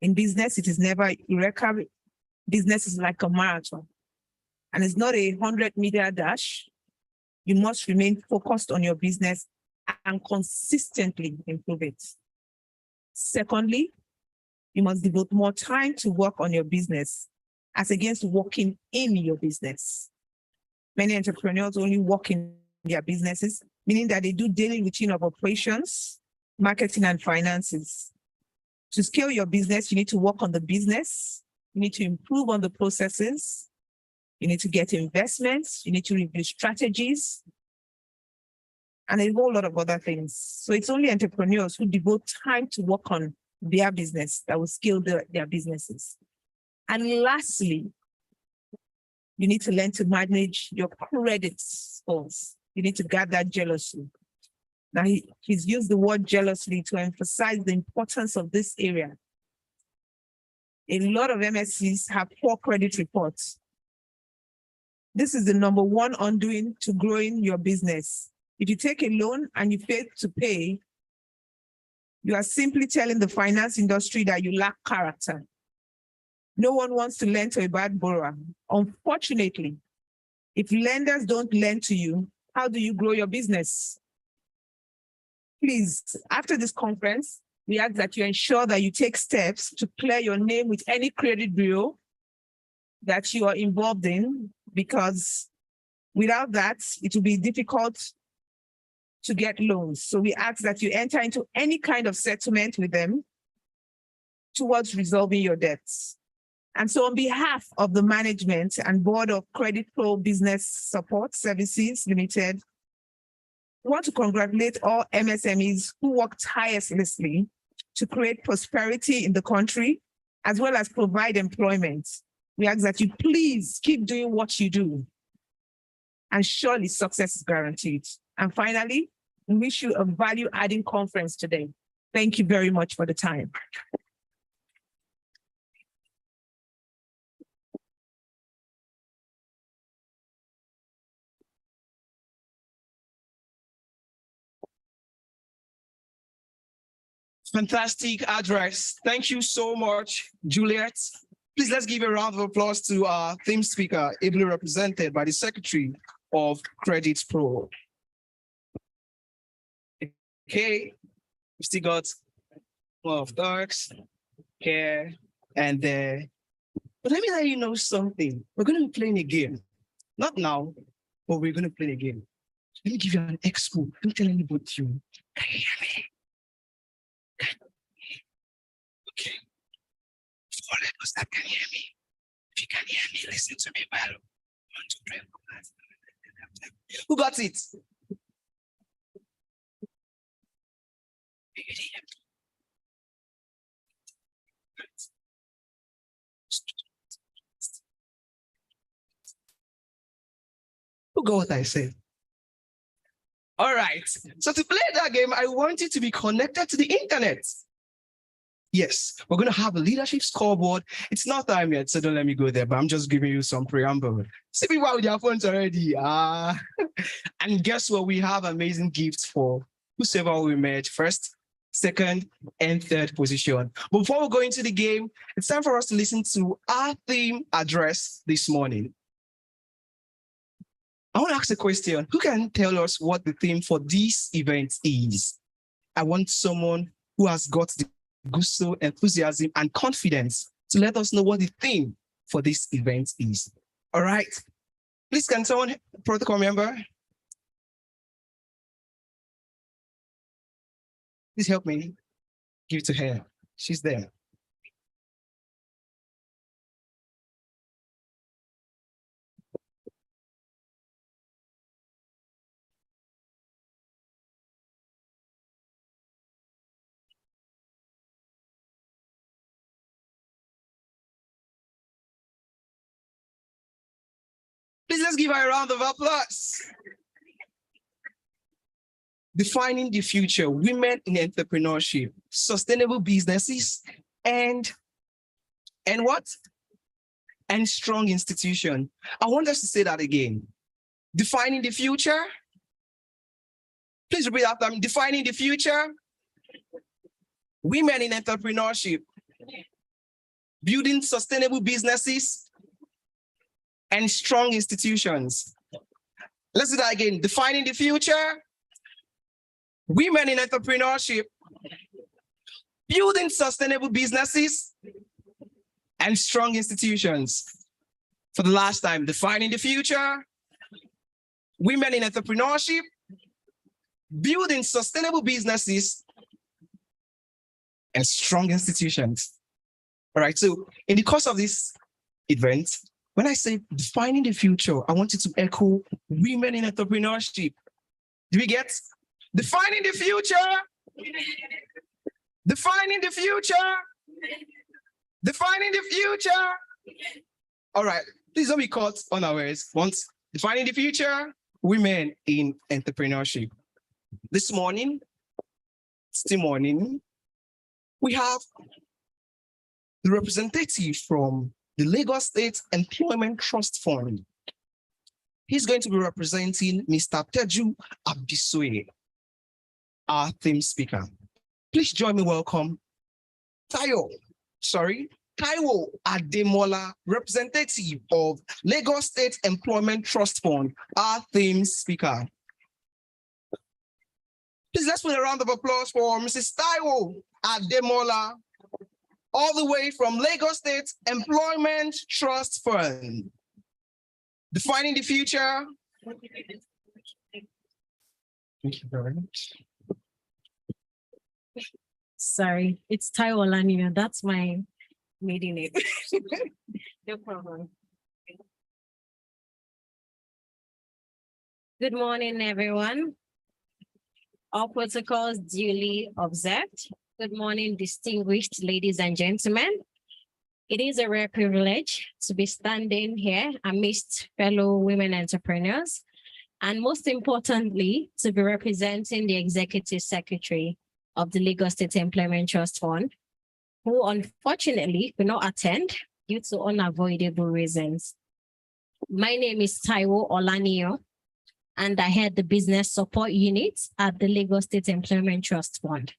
In business, it is never irrecoverable. Business is like a marathon, and it's not a 100-meter dash. You must remain focused on your business and consistently improve it. Secondly, you must devote more time to work on your business as against working in your business. Many entrepreneurs only work in their businesses, meaning that they do daily routine of operations, marketing, and finances. To scale your business, you need to work on the business. You need to improve on the processes. You need to get investments. You need to review strategies and a whole lot of other things. So it's only entrepreneurs who devote time to work on their business that will scale their businesses. And lastly, you need to learn to manage your credit scores. You need to guard that jealously. Now, he's used the word jealously to emphasize the importance of this area. A lot of MSCs have poor credit reports. This is the number one undoing to growing your business. If you take a loan and you fail to pay, you are simply telling the finance industry that you lack character. No one wants to lend to a bad borrower. Unfortunately, if lenders don't lend to you, how do you grow your business? Please, after this conference, we ask that you ensure that you take steps to clear your name with any credit bureau that you are involved in, because without that, it will be difficult to get loans. So we ask that you enter into any kind of settlement with them towards resolving your debts. And so on behalf of the management and board of Credit Pro Business Support Services Limited, I want to congratulate all MSMEs who work tirelessly to create prosperity in the country, as well as provide employment. We ask that you please keep doing what you do, and surely success is guaranteed. And finally, we wish you a value-adding conference today. Thank you very much for the time. Fantastic address. Thank you so much, Juliet. Please let's give a round of applause to our theme speaker, ably represented by the Secretary of Credit Pro. Okay, we still got more of darks here and there. But let me let you know something. We're going to be playing a game. Not now, but we're going to play a game. Let me give you an expo. Don't tell anybody you. Can you hear me? Okay. For all those that can hear me, if you can hear me, listen to me well. 1, 2, 3, 4. Who got it? Who got what I said? All right. So to play that game, I want you to be connected to the internet. Yes, we're going to have a leadership scoreboard. It's not time yet, so don't let me go there, but I'm just giving you some preamble. See people with your phones already. And guess what? We have amazing gifts for whosoever we met first, second, and third position. Before we go into the game, it's time for us to listen to our theme address this morning. I want to ask a question. Who can tell us what the theme for this event is? I want someone who has got the gusto, enthusiasm, and confidence to let us know what the theme for this event is. All right. Please, can someone, protocol member, please help me give it to her. She's there. Please, let's give her a round of applause. Defining the future, women in entrepreneurship, sustainable businesses, and what? And strong institution. I want us to say that again. Defining the future. Please repeat after me. Defining the future, women in entrepreneurship, building sustainable businesses, and strong institutions. Let's do that again. Defining the future, women in entrepreneurship, building sustainable businesses, and strong institutions. For the last time, defining the future, women in entrepreneurship, building sustainable businesses, and strong institutions. All right, so in the course of this event, when I say defining the future, I want you to echo women in entrepreneurship. Do we get? Defining the future. Defining the future. Defining the future. All right, please don't be caught unawares. Once defining the future, women in entrepreneurship. This morning, still morning, we have the representative from the Lagos State Employment Trust Fund. He's going to be representing Mr. Teju Abisoye, our theme speaker. Please join me welcome Taiwo Ademola, representative of Lagos State Employment Trust Fund, our theme speaker. Please let's put a round of applause for Mrs. Taiwo Ademola, all the way from Lagos State Employment Trust Fund. Defining the future. Thank you very much. Sorry, it's Taiwo Laniya. That's my meeting it. No problem. Good morning, everyone. All protocols duly observed. Good morning, distinguished ladies and gentlemen. It is a rare privilege to be standing here amidst fellow women entrepreneurs, and most importantly, to be representing the Executive Secretary of the Lagos State Employment Trust Fund, who unfortunately could not attend due to unavoidable reasons. My name is Taiwo Olanio, and I head the Business Support Unit at the Lagos State Employment Trust Fund.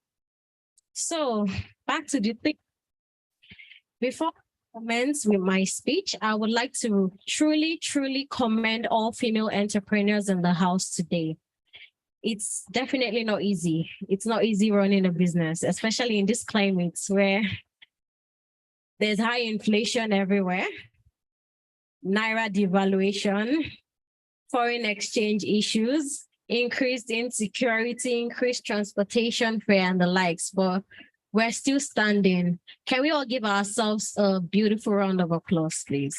So back to the thing. Before I commence with my speech, I would like to truly commend all female entrepreneurs in the house today. It's definitely not easy. It's not easy running a business, especially in this climate where there's high inflation everywhere, Naira devaluation, foreign exchange issues, increased insecurity, increased transportation fare and the likes, but we're still standing. Can we all give ourselves a beautiful round of applause, please?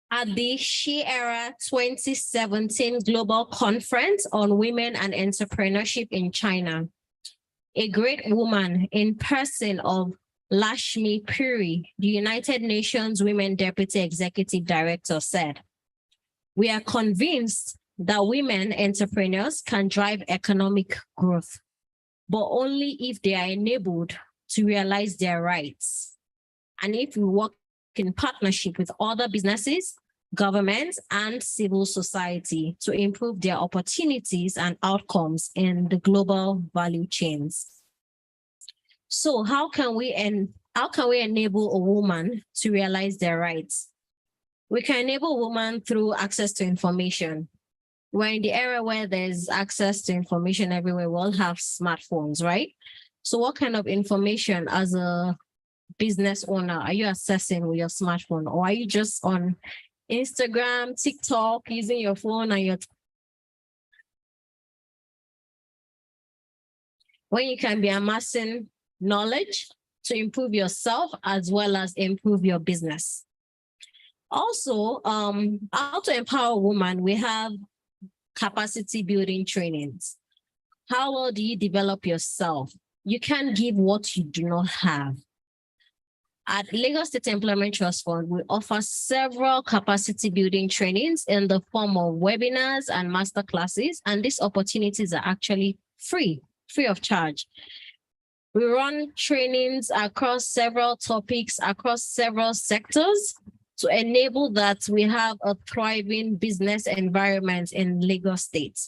At the She Era 2017 Global Conference on Women and Entrepreneurship in China, a great woman in person of Lashmi Puri, the United Nations Women Deputy Executive Director, said, "We are convinced that women entrepreneurs can drive economic growth, but only if they are enabled to realize their rights. And if we work in partnership with other businesses, governments, and civil society to improve their opportunities and outcomes in the global value chains." So how can we enable a woman to realize their rights? We can enable women through access to information. We're in the era where there's access to information everywhere. We all have smartphones, right? So what kind of information as a business owner are you accessing with your smartphone? Or are you just on Instagram, TikTok, using your phone and your... When you can be amassing knowledge to improve yourself as well as improve your business. Also, how to empower a woman, we have capacity building trainings. How well do you develop yourself? You can't give what you do not have. At Lagos State Employment Trust Fund, we offer several capacity building trainings in the form of webinars and masterclasses, and these opportunities are actually free of charge. We run trainings across several topics, across several sectors to enable that we have a thriving business environment in Lagos State.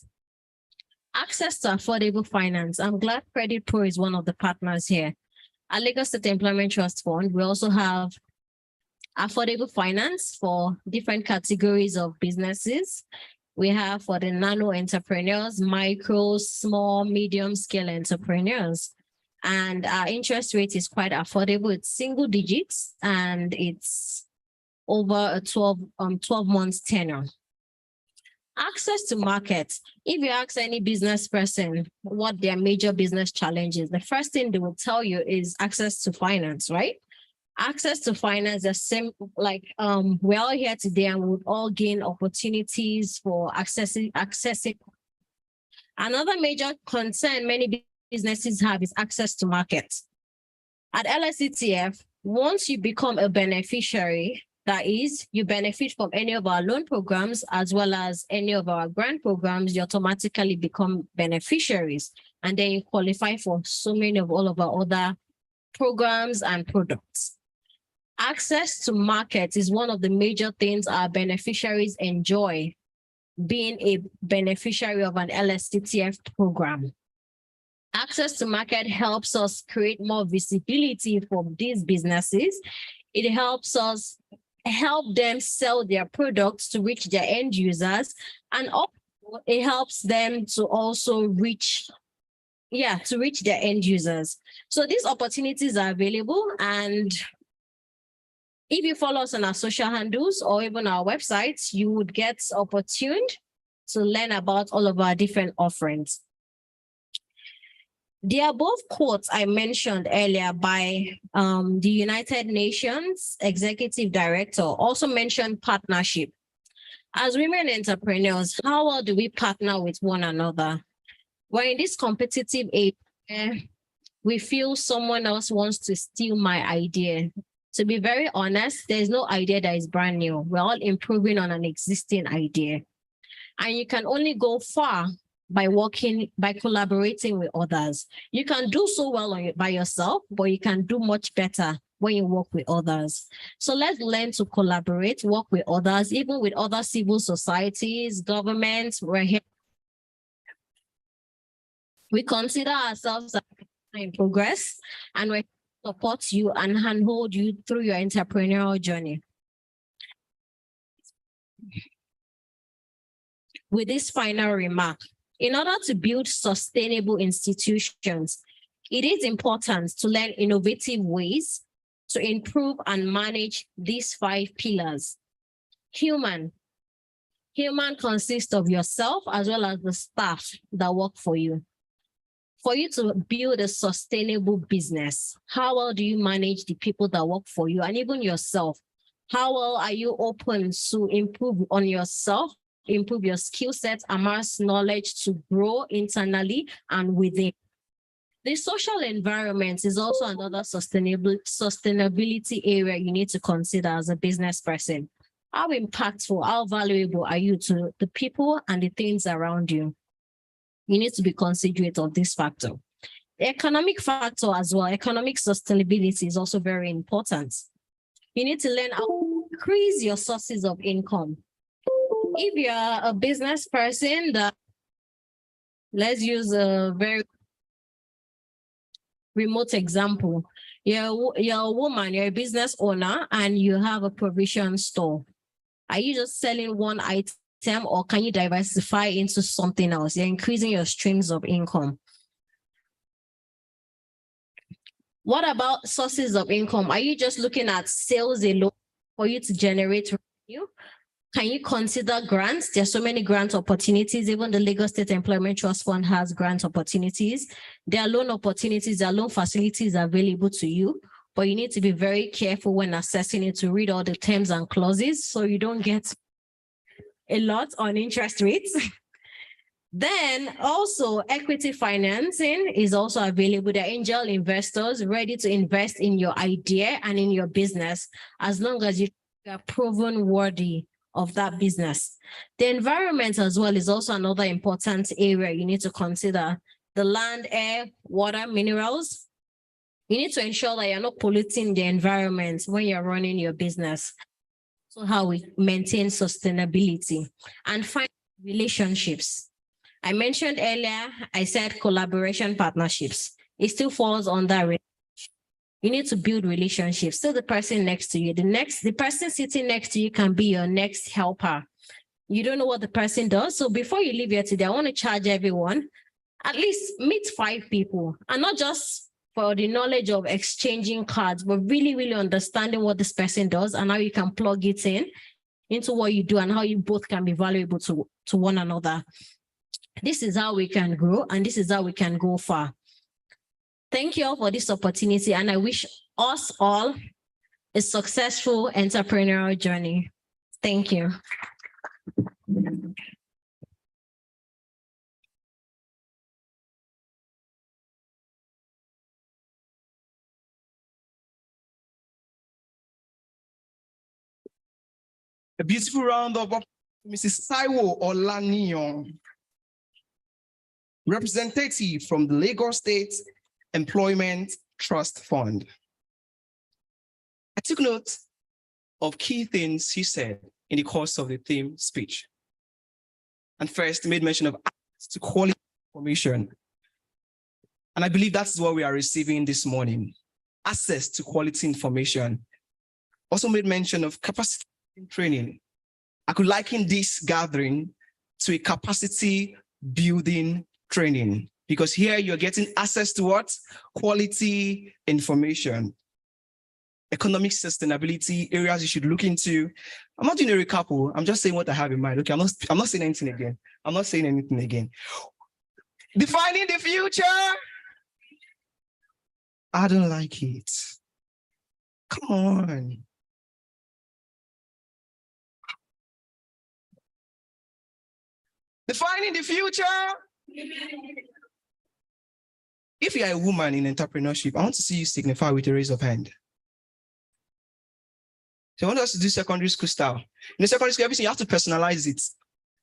Access to affordable finance. I'm glad Credit Pro is one of the partners here. At Lagos State Employment Trust Fund, we also have affordable finance for different categories of businesses. We have for the nano entrepreneurs, micro, small, medium scale entrepreneurs. And our interest rate is quite affordable. It's single digits and it's over a 12 months tenure. Access to markets. If you ask any business person what their major business challenge is, the first thing they will tell you is access to finance, right? Access to finance is simple, like we're all here today and we would all gain opportunities for accessing. Another major concern many businesses have is access to markets. At LSETF, once you become a beneficiary, that is, you benefit from any of our loan programs as well as any of our grant programs, you automatically become beneficiaries. And then you qualify for so many of all of our other programs and products. Access to markets is one of the major things our beneficiaries enjoy being a beneficiary of an LSTTF program. Access to market helps us create more visibility for these businesses. It helps us help them sell their products to reach their end users, and also it helps them to also reach their end users. So these opportunities are available, and if you follow us on our social handles or even our websites, you would get opportuned to learn about all of our different offerings. The above quotes I mentioned earlier by the United Nations Executive Director also mentioned partnership. As women entrepreneurs, how well do we partner with one another? We're in this competitive age where we feel someone else wants to steal my idea. To be very honest, there's no idea that is brand new. We're all improving on an existing idea. And you can only go far by collaborating with others. You can do so well by yourself, but you can do much better when you work with others. So let's learn to collaborate, work with others, even with other civil societies, governments. We're here. We consider ourselves in progress, and we support you and handhold you through your entrepreneurial journey. With this final remark, in order to build sustainable institutions, it is important to learn innovative ways to improve and manage these 5 pillars. Human consists of yourself as well as the staff that work for you. For you to build a sustainable business, how well do you manage the people that work for you and even yourself? How well are you open to improve on yourself, improve your skill sets, amass knowledge to grow internally and within? The social environment is also another sustainability area you need to consider as a business person. How impactful, how valuable are you to the people and the things around you? You need to be considerate of this factor. The economic factor as well, economic sustainability is also very important. You need to learn how to increase your sources of income. If you're a business person that, let's use a very remote example. You're a woman, you're a business owner, and you have a provision store. Are you just selling one item, or can you diversify into something else? You're increasing your streams of income. What about sources of income? Are you just looking at sales alone for you to generate revenue? Can you consider grants? There's so many grant opportunities. Even the Lagos State Employment Trust Fund has grant opportunities. There are loan opportunities, there are loan facilities available to you, but you need to be very careful when assessing it to read all the terms and clauses so you don't get a lot on interest rates. Then also equity financing is also available. There are angel investors ready to invest in your idea and in your business as long as you are proven worthy of that business. The environment as well is also another important area you need to consider. The land, air, water, minerals. You need to ensure that you're not polluting the environment when you're running your business. So how we maintain sustainability. And finally, relationships. I mentioned earlier, I said collaboration partnerships. It still falls on that. You need to build relationships. So the person next to you, the person sitting next to you can be your next helper. You don't know what the person does. So before you leave here today, I want to charge everyone, at least meet 5 people, and not just for the knowledge of exchanging cards, but really, really understanding what this person does and how you can plug it into what you do and how you both can be valuable to one another. This is how we can grow, and this is how we can go far. Thank you all for this opportunity, and I wish us all a successful entrepreneurial journey. Thank you. A beautiful round of applause to Mrs. Taiwo Olaniyan, representative from the Lagos State Employment Trust Fund. I took note of key things he said in the course of the theme speech. And first, he made mention of access to quality information. And I believe that's what we are receiving this morning, access to quality information. Also made mention of capacity training. I could liken this gathering to a capacity building training, because here you're getting access to what? Quality information. Economic sustainability, areas you should look into. I'm not doing a recap, I'm just saying what I have in mind. Okay, I'm not saying anything again. I'm not saying anything again. Defining the future. I don't like it. Come on. Defining the future. If you are a woman in entrepreneurship, I want to see you signify with a raise of hand. So I want us to do secondary school style. In the secondary school, everything you have to personalize it.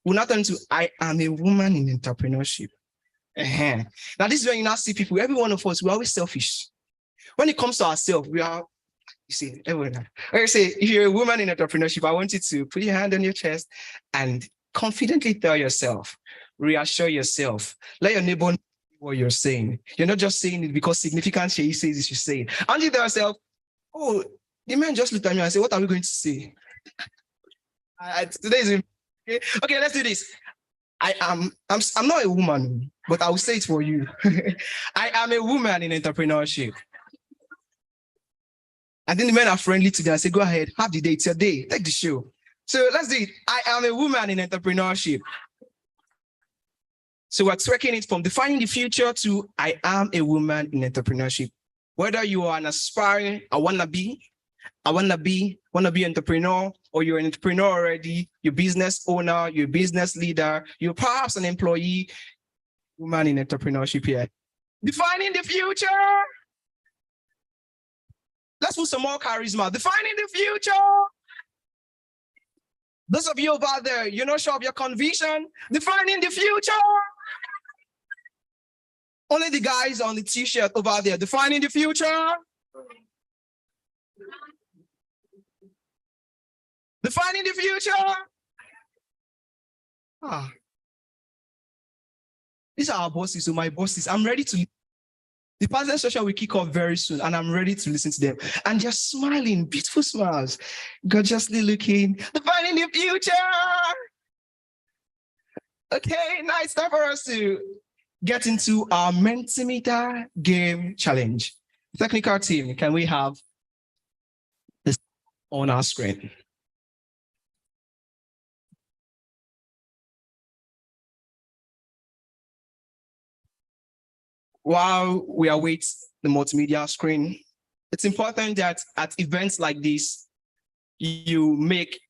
We'll not turn to I am a woman in entrepreneurship. Now, this is when you now see people, every one of us, we're always selfish. When it comes to ourselves, we are, you see, everyone. I say, if you're a woman in entrepreneurship, I want you to put your hand on your chest and confidently tell yourself, reassure yourself, let your neighbor know what you're saying. You're not just saying it because significant Shay says it, you say it. And you tell yourself, oh, the man just looked at me and said, what are we going to say? Today is okay, let's do this. I'm not a woman, but I will say it for you. I am a woman in entrepreneurship. And then the men are friendly to me and say, go ahead, have the day, it's your day, take the show. So let's do it. I am a woman in entrepreneurship. So we're tracking it from defining the future to I am a woman in entrepreneurship. Whether you are an aspiring, I wanna be entrepreneur, or you're an entrepreneur already, you're business owner, you're a business leader, you're perhaps an employee, woman in entrepreneurship here. Defining the future. Let's put some more charisma. Defining the future. Those of you over there, you're not sure of your conviction. Defining the future. Only the guys on the t-shirt over there. Defining the future. Defining the future. These are our bosses, so my bosses. I'm ready to. The pastor session will kick off very soon, and I'm ready to listen to them. And they're smiling, beautiful smiles, gorgeously looking, defining the future. Okay, now it's time for us to get into our Mentimeter game challenge. Technical team, can we have this on our screen? While we await the multimedia screen, it's important that at events like this, you make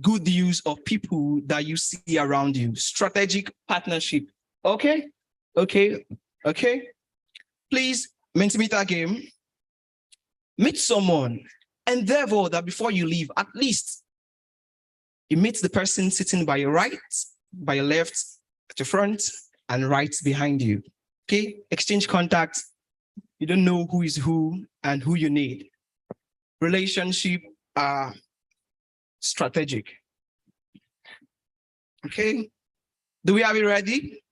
good use of people that you see around you. Strategic partnership. Okay? Okay? Okay? Please, Mentimeter game, meet someone. Endeavor that before you leave, at least you meet the person sitting by your right, by your left, at your front, and right behind you. Okay, exchange contacts. You don't know who is who and who you need. Relationship are strategic. Okay, do we have it ready?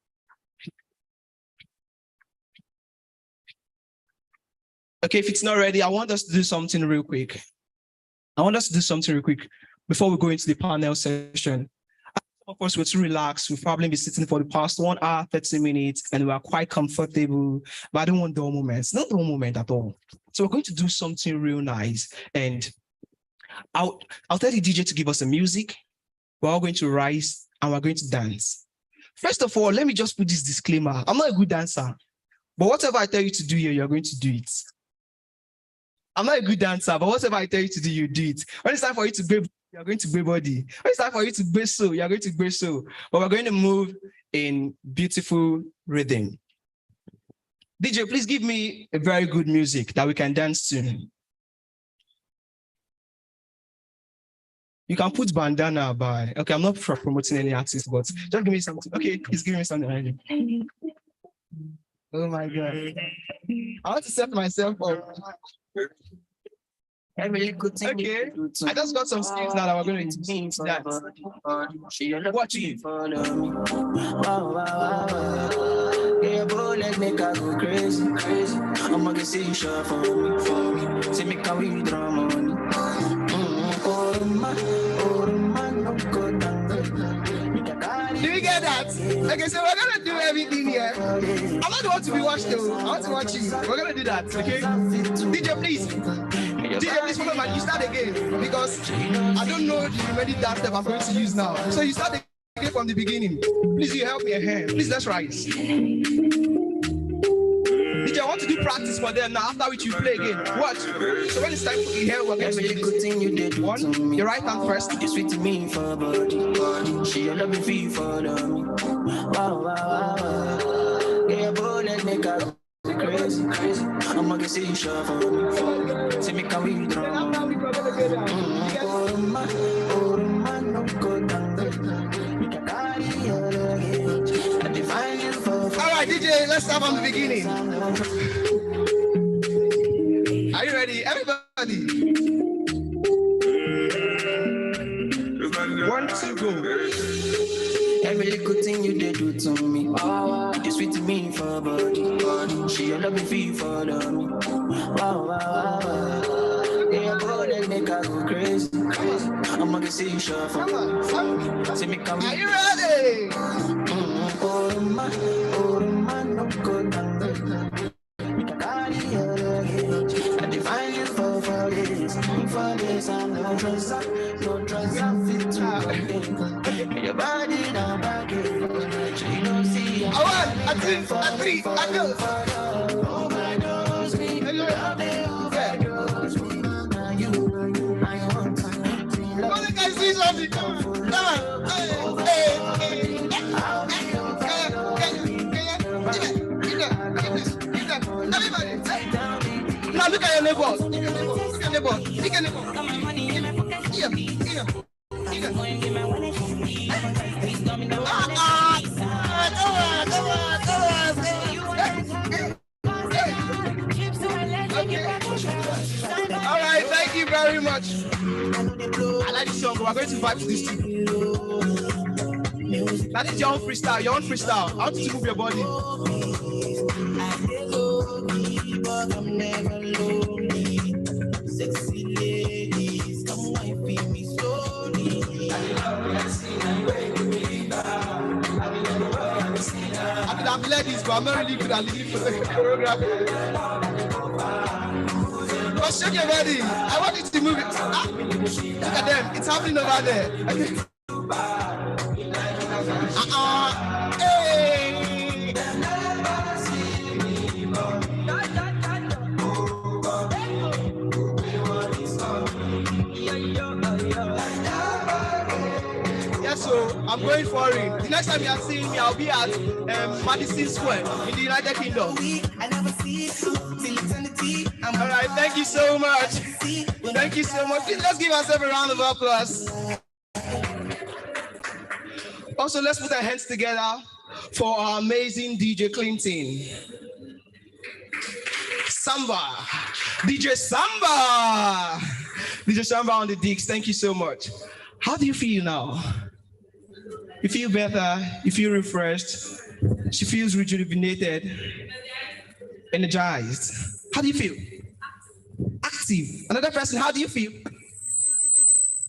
Okay, if it's not ready, I want us to do something real quick. Before we go into the panel session. Of course, we're too relaxed. We'll probably be sitting for the past 1 hour, 30 minutes, and we are quite comfortable, but I don't want dull moments, not dull moment at all. So we're going to do something real nice. And I'll tell the DJ to give us the music. We're all going to rise and we're going to dance. First of all, let me just put this disclaimer. I'm not a good dancer, but whatever I tell you to do here, you're going to do it. I'm not a good dancer, but whatever I tell you to do, you do it. When it's time for you to grab, you're going to grab body. When it's time for you to grab so, you're going to grab so. But we're going to move in beautiful rhythm. DJ, please give me a very good music that we can dance to. You can put bandana by. Okay, I'm not promoting any artist, but just give me something. Okay, please give me something. Oh my God. I want to set myself up. Okay, I just got some skills now that we're going to introduce that. Watch it. Yeah, boy, let's make her go crazy. I'm gonna see you short for me. See me can we draw money. Do you get that? Okay, so we're gonna do everything here. I'm not the one to be watched though. I want to watch you. We're gonna do that, okay? DJ, please. DJ, please follow my. You start again because I don't know the remaining dance step I'm going to use now. So you start again from the beginning. Please, you help me a hand. Please, let's rise. DJ, I want to do practice for them now, after which you play again. Watch. So when it's time to be here, we're going to do this. One, your right hand first. It's sweet to me for body. She love me feel for me. Wow, wow, wow. Yeah, boy, let's make her crazy, crazy. I'm gonna see you sure for me. See me can we draw. Oh, man, no good. All right, DJ, let's start from the beginning. Are you ready? Everybody. 1, 2, go. Every little thing you did do to me. It's sweet to me for body. She love me feel for me. Wow, wow, wow. Yeah, boy, let's make her go crazy, crazy. I'm gonna see you sure for me. See me come. Are you ready? Oh, man, no good. I define you for this. For this, I'm no trust. No trust, I'm fit to your body down back. You don't see. I three, I go. Oh, my nose, me. What can I see something? Come on. Hey. Now look at your neighbors. Look at your neighbors. Look at your neighbors. All right, thank you very much. I like this song. We're going to vibe to this too. That is your own freestyle. Your own freestyle. I want you to move your body. I'm never lonely. Sexy ladies, come wipe me slowly. I'm ladies, but I'm not really good at leading for the choreography. But shake your body. I want you to move it. Look at them. It's happening over there. Okay. Hey. So I'm going foreign. The next time you are seeing me, I'll be at Madison Square in the United Kingdom. All right, thank you so much. Thank you so much. Let's give ourselves a round of applause. Also, let's put our hands together for our amazing DJ Clinton. Samba. DJ Samba. DJ Samba on the digs. Thank you so much. How do you feel now? You feel better, you feel refreshed, she feels rejuvenated, energized. How do you feel? Active. Another person, how do you feel?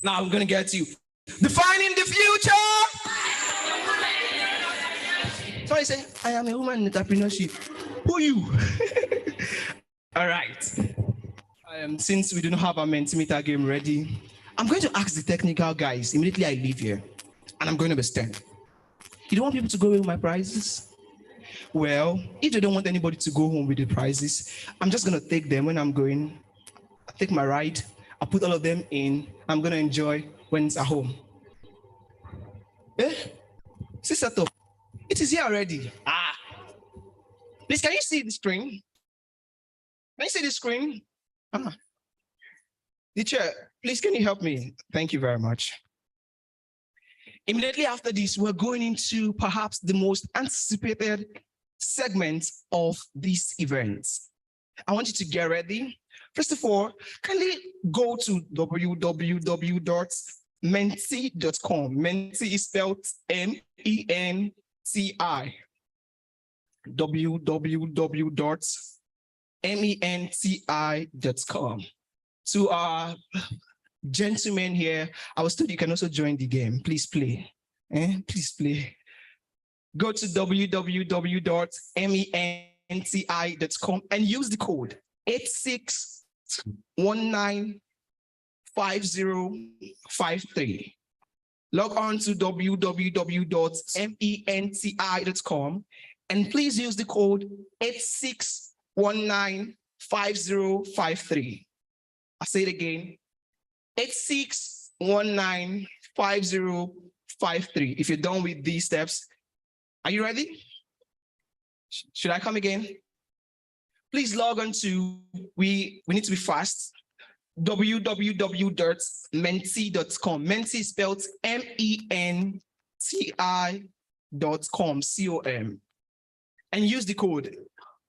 Now I'm gonna get you. Defining the future! So I say, I am a woman in entrepreneurship. Who are you? All right. Since we do not have our Mentimeter game ready, I'm going to ask the technical guys immediately I leave here. And I'm going to be stern. You don't want people to go away with my prizes? Well, if they don't want anybody to go home with the prizes, I'm just going to take them when I'm going. I'll take my ride. I'll put all of them in. I'm going to enjoy when it's at home. See setup. It is here already. Please, can you see the screen? Can you see the screen? The chair, please, can you help me? Thank you very much. Immediately after this, we're going into perhaps the most anticipated segment of this event. I want you to get ready. First of all, kindly go to www.menti.com. Menti is spelled M-E-N-T-I. www.menti.com. To our gentlemen here, I was told you can also join the game. Please play. Please play. Go to www.menti.com and use the code 86195053. Log on to www.menti.com and please use the code 86195053. I'll say it again. 86195053. If you're done with these steps, are you ready? Should I come again? Please log on to, we need to be fast, www.menti.com. Menti is spelled MENTI.com, C-O-M. And use the code.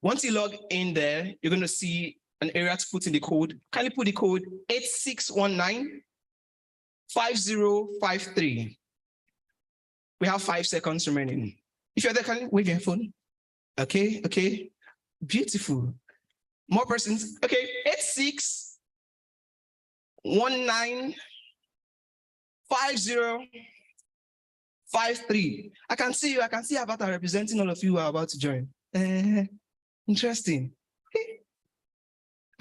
Once you log in there, you're going to see an area to put in the code. Kindly put the code 86195053. We have 5 seconds remaining. If you're there, can you wave your phone? Okay, okay. Beautiful. More persons. Okay, 86195053. I can see you. I can see Avatar representing all of you who are about to join. Interesting.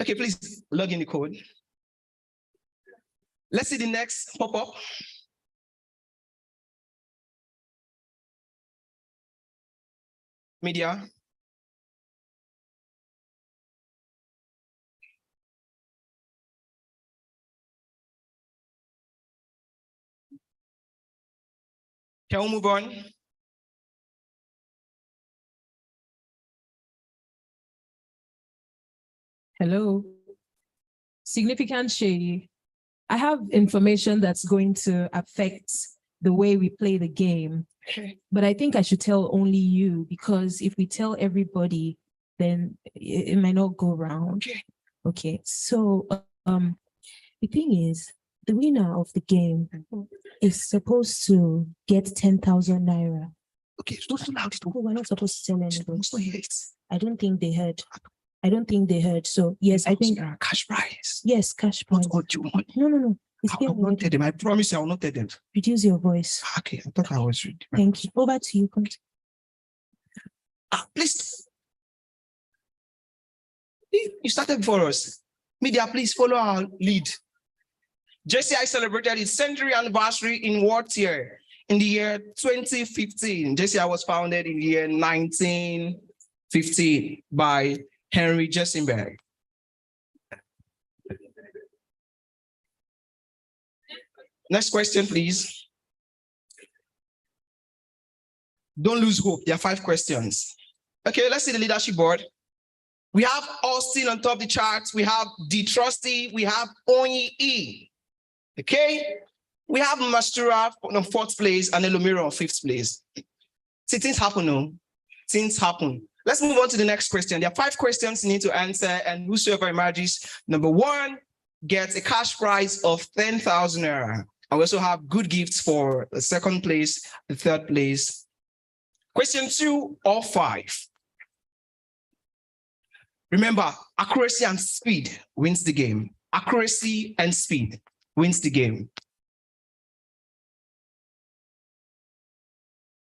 Okay, please log in the code. Let's see the next pop-up. Media. Can we move on? Hello. Significant Shady. I have information that's going to affect the way we play the game. But I think I should tell only you, because if we tell everybody, then it might not go round. Okay. So the thing is, the winner of the game is supposed to get 10,000 naira. Okay, don't so loud. Oh, we're not supposed to tell anybody. I don't think they heard. I don't think they heard. So yes, I think cash prize. Yes, cash prize. What you want? No. I will not tell them. I promise you, I will not tell them. Reduce your voice. Okay, I thought I was ready. Thank you. Over to you. Please. You started before us. Media, please follow our lead. JCI celebrated its centenary anniversary in what year? In the year 2015. JCI was founded in the year 1915 by Henry Jessenberg. Next question, please. Don't lose hope. There are 5 questions. Okay, let's see the leadership board. We have Austin on top of the charts. We have D Trusty. We have Onyi E. Okay, we have Mastura on 4th place and Elomiro on 5th place. See, things happen, no? Things happen. Let's move on to the next question. There are 5 questions you need to answer, and whosoever emerges, number 1, gets a cash prize of 10,000 naira. And we also have good gifts for the 2nd place, the 3rd place. Question 2 or 5. Remember, accuracy and speed wins the game. Accuracy and speed wins the game.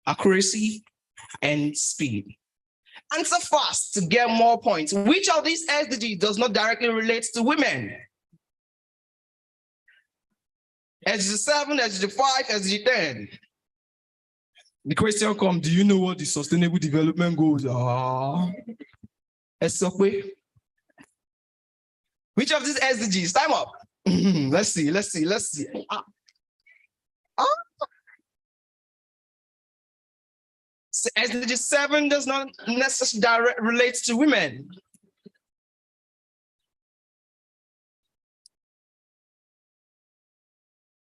Accuracy and speed. Answer fast to get more points. Which of these SDGs does not directly relate to women? SDG 7, SDG 5, SDG 10. The question comes, do you know what the Sustainable Development Goals are? Which of these SDGs? Time up. Let's see. SDG 7 does not necessarily relate to women.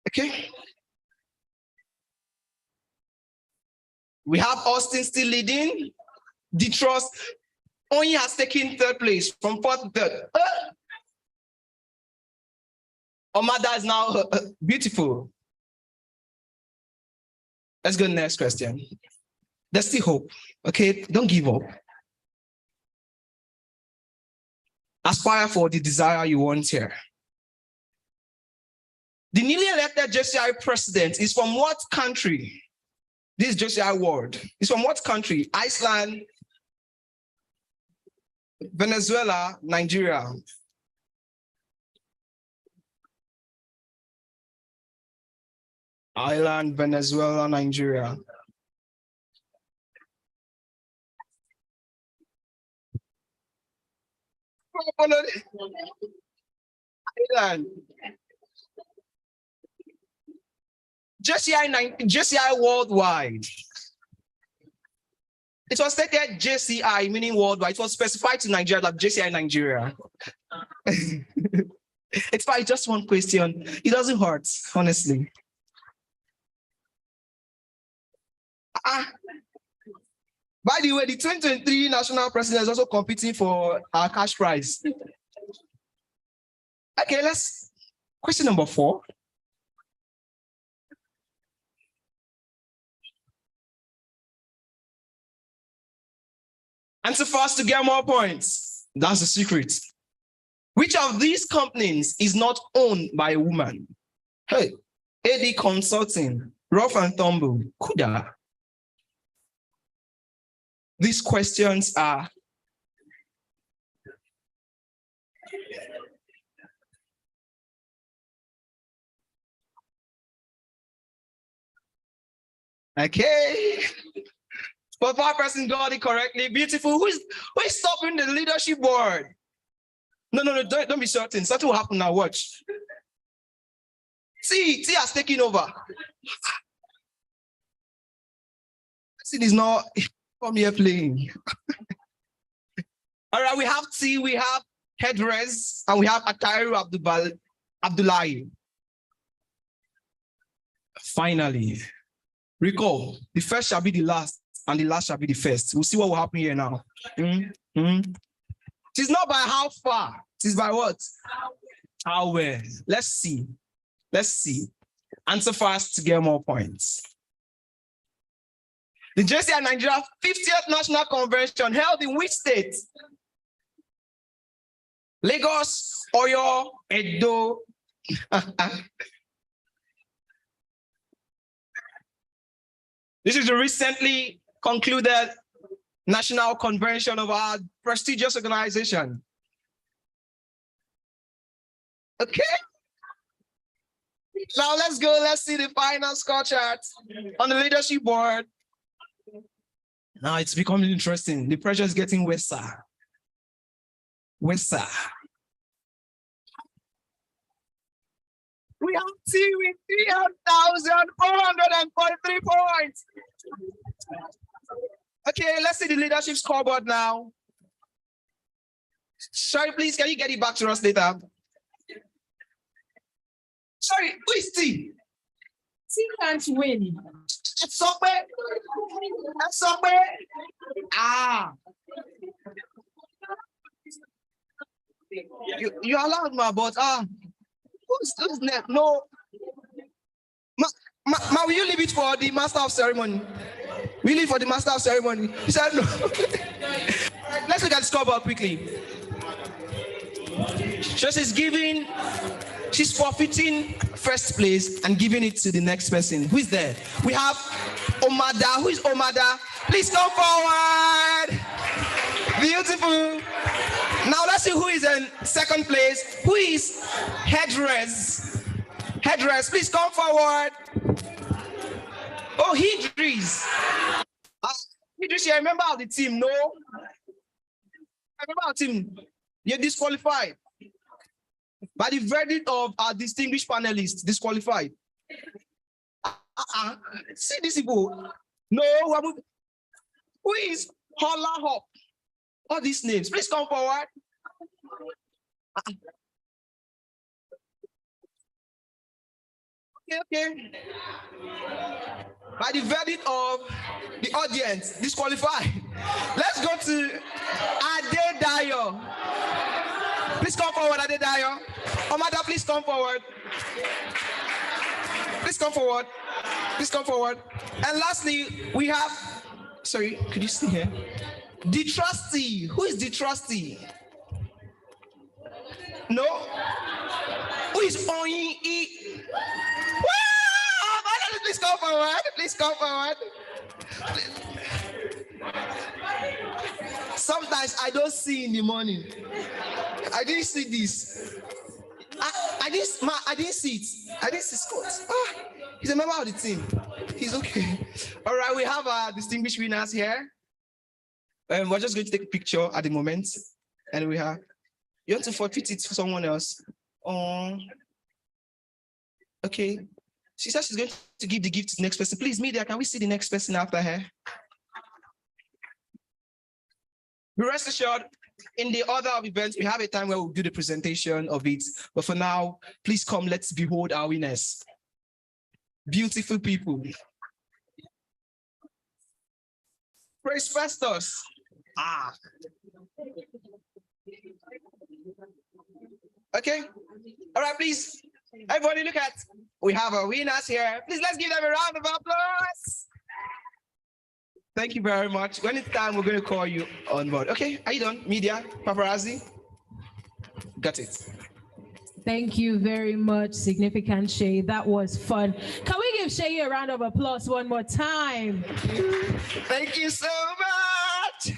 Okay. We have Austin still leading. The Trust only has taken 3rd place from 4th to 3rd. Omada is now beautiful. Let's go to the next question. There's still hope. Okay, don't give up. Aspire for the desire you want here. The newly elected JCI president is from what country? This JCI word is from what country? Iceland, Venezuela, Nigeria. Ireland, Venezuela, Nigeria. JCI worldwide. It was stated JCI, meaning worldwide. It was specified to Nigeria, like JCI Nigeria. It's fine, just one question. It doesn't hurt, honestly. By the way, the 2023 national president is also competing for our cash prize. Okay, question number 4. Answer fast to get more points. That's the secret. Which of these companies is not owned by a woman? Hey, AD Consulting, Rough and Tumble, Kuda. These questions are okay. But 5% got it correctly. Beautiful. Who is stopping the leadership board? No, don't be certain. Something will happen now. Watch. T has taken over. It is not from here playing. All right, we have T, we have Headrest, and we have Atairu Abdullahi. Finally, recall, the first shall be the last, and the last shall be the first. We'll see what will happen here now. It is not by how far, it is by what? How well. Let's see. Answer fast to get more points. The JCI Nigeria 50th National Convention held in which state? Lagos, Oyo, Edo. This is the recently concluded National Convention of our prestigious organization. Okay. Now let's go. Let's see the final score chart on the leadership board. Now it's becoming interesting. The pressure is getting worse. We have T with 3,443 points. Okay, let's see the leadership scoreboard now. Sorry, please, can you get it back to us later? Sorry, who is T? T can't win. That's somewhere. You allowed my but who's next? No. Will you leave it for the master of ceremony? We leave for the master of ceremony. He said no. Let's look at the scoreboard quickly. So she's forfeiting first place and giving it to the next person. Who is there? We have Omada. Who is Omada? Please come forward. Beautiful. Now let's see who is in second place. Who is Headrest? Please come forward. Oh, Idris. Idris, you remember the team? No? I remember our team. You're disqualified. By the verdict of our distinguished panelists, disqualified. See these people. No, who is Holla Hop? All these names. Please come forward. Okay. By the verdict of the audience, disqualified. Let's go to Adedayo. Please come forward, Adedayo. Omada, please come forward. Please come forward. And lastly, we have, sorry, could you see here? The trustee. Who is the trustee? No? Who is Oyin E? Please come forward. Sometimes I don't see in the morning. I didn't see this. I didn't see it. I didn't see Scott. He's a member of the team. He's okay. All right, we have our distinguished winners here. We're just going to take a picture at the moment. And we have You want to forfeit it for someone else? Okay. She said she's going to give the gift to the next person. Please, media, can we see the next person after her? Rest assured, in the other events, we have a time where we'll do the presentation of it. But for now, please come, let's behold our winners. Beautiful people. Praise Festus. Okay. All right, please. Everybody look at, we have our winners here. Please, let's give them a round of applause. Thank you very much. When it's time, we're going to call you on board. Okay, are you done? Media, paparazzi? Got it. Thank you very much, Significant Shay. That was fun. Can we give Shay a round of applause one more time? Thank you so much.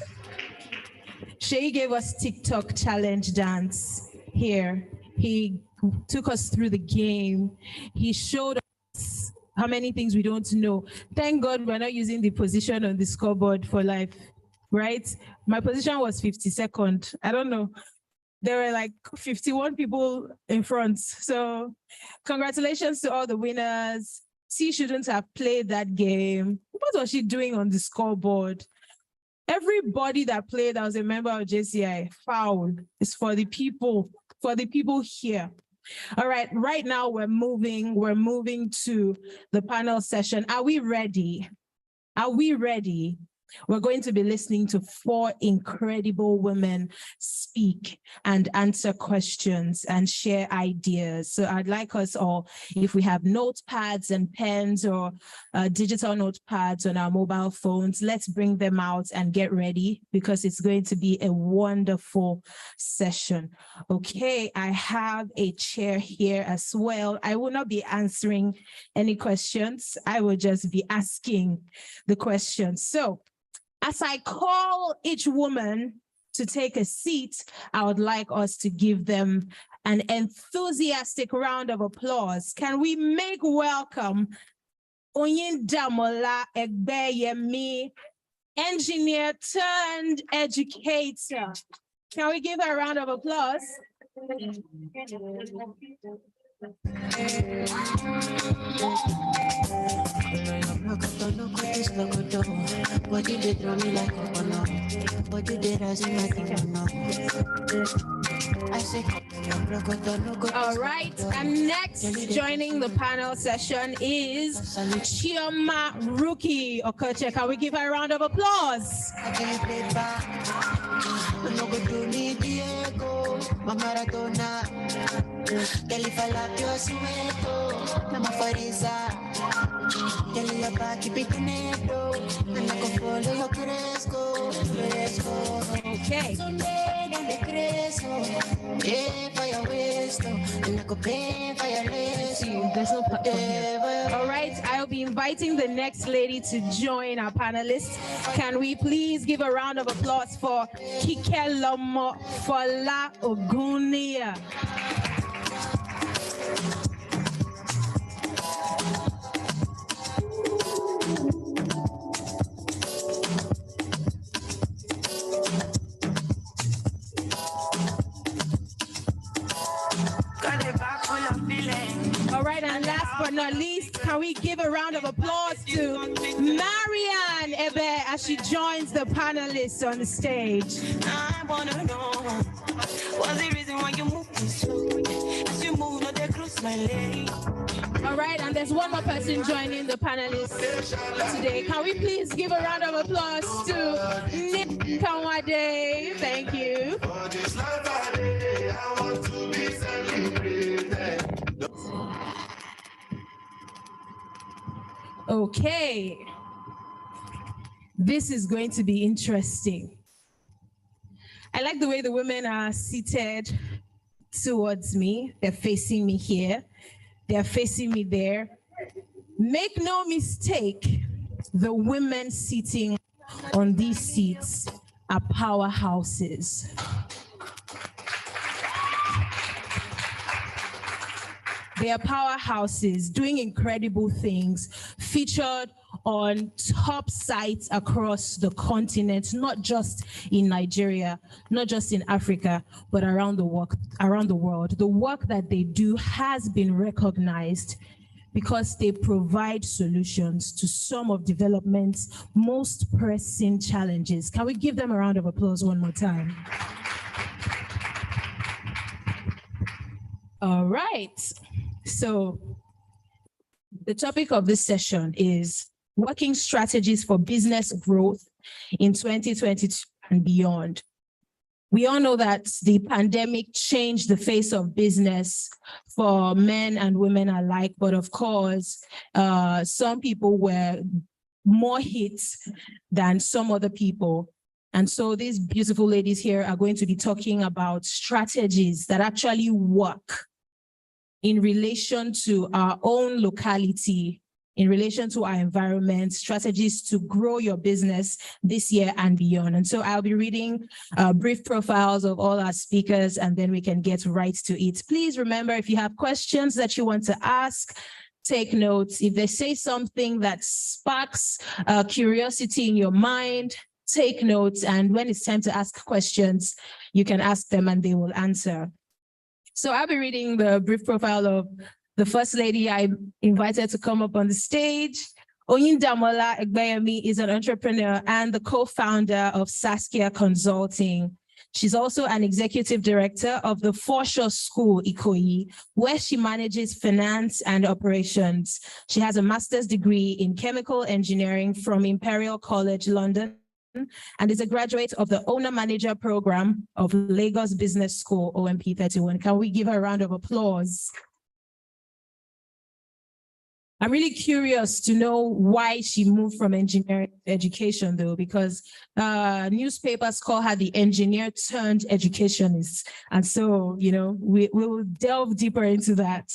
Shay gave us TikTok challenge dance here. He took us through the game. He showed us how many things we don't know. Thank God we're not using the position on the scoreboard for life, right? My position was 52nd. I don't know. There were like 51 people in front. So congratulations to all the winners. She shouldn't have played that game. What was she doing on the scoreboard? Everybody that played that was a member of JCI, foul. It's for the people here. All right, right now we're moving to the panel session. Are we ready? Are we ready? We're going to be listening to 4 incredible women speak and answer questions and share ideas. So I'd like us all, if we have notepads and pens or digital notepads on our mobile phones, let's bring them out and get ready because it's going to be a wonderful session. Okay, I have a chair here as well. I will not be answering any questions. I will just be asking the questions. So, as I call each woman to take a seat, I would like us to give them an enthusiastic round of applause. Can we make welcome Oyindamola Egbeyemi, engineer turned educator. Can we give her a round of applause? All right, and next joining the panel session is Chioma Ruki Okoche. Can we give her a round of applause? Okay. All right, I'll be inviting the next lady to join our panelists. Can we please give a round of applause for Kikelomo Fola Ogunia? All right, and last but not least, can we give a round of applause to Marianne Ebe as she joins the panelists on the stage. I wanna know what's the reason why you move this slow? As you move, no, they cross my lane. All right, and there's one more person joining the panelists today. Can we please give a round of applause to Nick Kanwade? Thank you. Okay, this is going to be interesting. I like the way the women are seated towards me. They're facing me here. They're facing me there. Make no mistake, the women sitting on these seats are powerhouses. They are powerhouses doing incredible things, featured on top sites across the continent, not just in Nigeria, not just in Africa, but around the world. The work that they do has been recognized because they provide solutions to some of development's most pressing challenges. Can we give them a round of applause one more time? All right. So the topic of this session is working strategies for business growth in 2022 and beyond. We all know that the pandemic changed the face of business for men and women alike, but of course, some people were more hit than some other people. And so these beautiful ladies here are going to be talking about strategies that actually work in relation to our own locality, in relation to our environment, strategies to grow your business this year and beyond. And so I'll be reading brief profiles of all our speakers, and then we can get right to it. Please remember, if you have questions that you want to ask, take notes. If they say something that sparks curiosity in your mind, take notes. And when it's time to ask questions, you can ask them and they will answer. So I'll be reading the brief profile of the first lady I invited to come up on the stage. Oyindamola Egbeyemi is an entrepreneur and the co-founder of Saskia Consulting. She's also an executive director of the Foreshore School, Ikoyi, where she manages finance and operations. She has a master's degree in chemical engineering from Imperial College London and is a graduate of the Owner-Manager Program of Lagos Business School, OMP 31. Can we give her a round of applause? I'm really curious to know why she moved from engineering education, though, because newspapers call her the engineer turned educationist. And so, you know, we will delve deeper into that.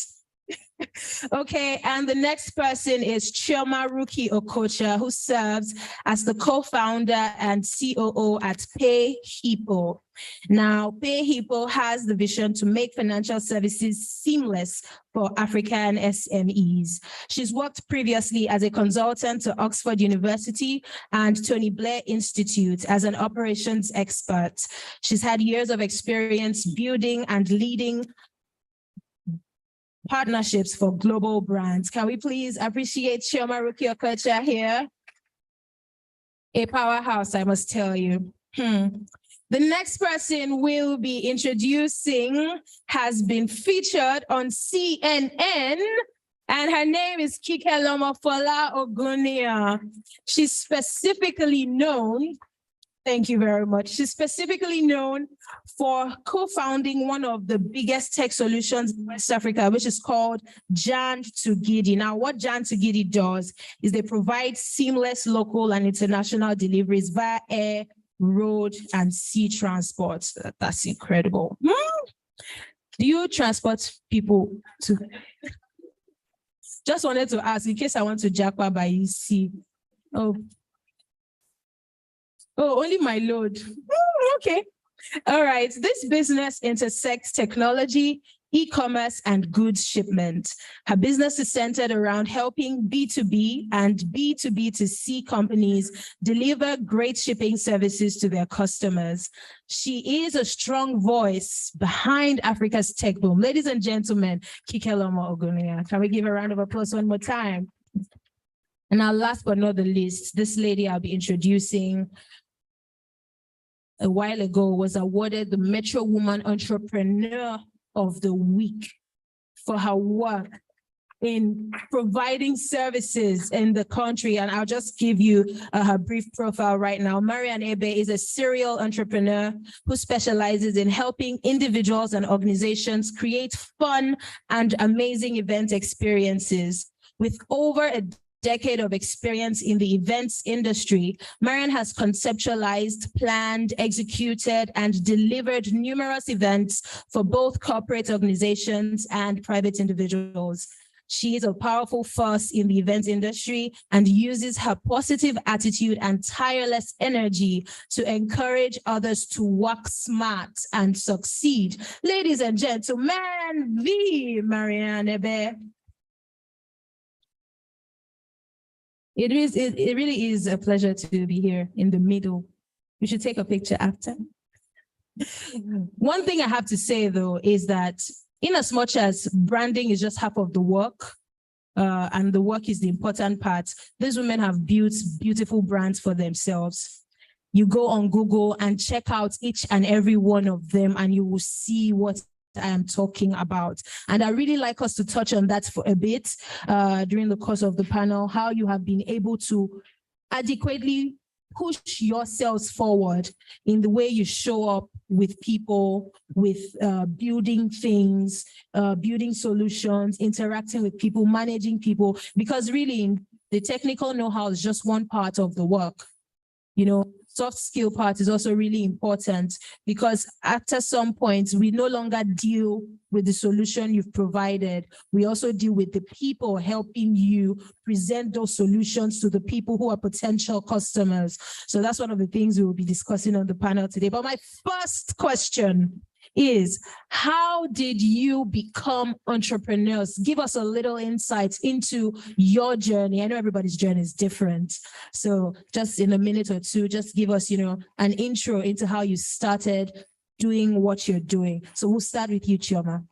Okay, and the next person is Chioma Ruki Okocha, who serves as the co-founder and COO at Pay Hippo. Now, Pay Hippo has the vision to make financial services seamless for African SMEs. She's worked previously as a consultant to Oxford University and Tony Blair Institute as an operations expert. She's had years of experience building and leading partnerships for global brands. Can we please appreciate Chioma Ruki Okocha here? A powerhouse, I must tell you. The next person we'll be introducing has been featured on CNN, and her name is Kikelomofola Ogunia. She's specifically known, thank you very much. She's specifically known for co-founding one of the biggest tech solutions in West Africa, which is called Jan to Gidi. Now, what Jan to Gidi does is they provide seamless local and international deliveries via air, road, and sea transport. That's incredible. Do you transport people to? Just wanted to ask, in case I want to jackpot by sea. Oh, only my load. Okay. All right. This business intersects technology, e-commerce, and goods shipment. Her business is centered around helping B2B and B2B2C companies deliver great shipping services to their customers. She is a strong voice behind Africa's tech boom. Ladies and gentlemen, Kikelomo Ogunia. Can we give a round of applause one more time? And now, last but not the least, this lady I'll be introducing a while ago was awarded the Metro Woman Entrepreneur of the Week for her work in providing services in the country. And I'll just give you her brief profile right now. Marian Ebe is a serial entrepreneur who specializes in helping individuals and organizations create fun and amazing event experiences. With over a decade of experience in the events industry, Marian has conceptualized, planned, executed, and delivered numerous events for both corporate organizations and private individuals. She is a powerful force in the events industry and uses her positive attitude and tireless energy to encourage others to work smart and succeed. Ladies and gentlemen, the Marian Ebe. It really is a pleasure to be here in the middle. We should take a picture after. One thing I have to say though is that in as much as branding is just half of the work, and the work is the important part, these women have built beautiful brands for themselves. You go on Google and check out each and every one of them and you will see what I am talking about. And I really like us to touch on that for a bit during the course of the panel, how you have been able to adequately push yourselves forward in the way you show up with people, with building things, building solutions, interacting with people, managing people, because really the technical know-how is just one part of the work. You know, soft skill part is also really important because after some point, we no longer deal with the solution you've provided. We also deal with the people helping you present those solutions to the people who are potential customers. So that's one of the things we will be discussing on the panel today. But my first question is, how did you become entrepreneurs? Give us a little insight into your journey. I know everybody's journey is different. So just in a minute or two, just give us, an intro into how you started doing what you're doing. So we'll start with you, Chioma.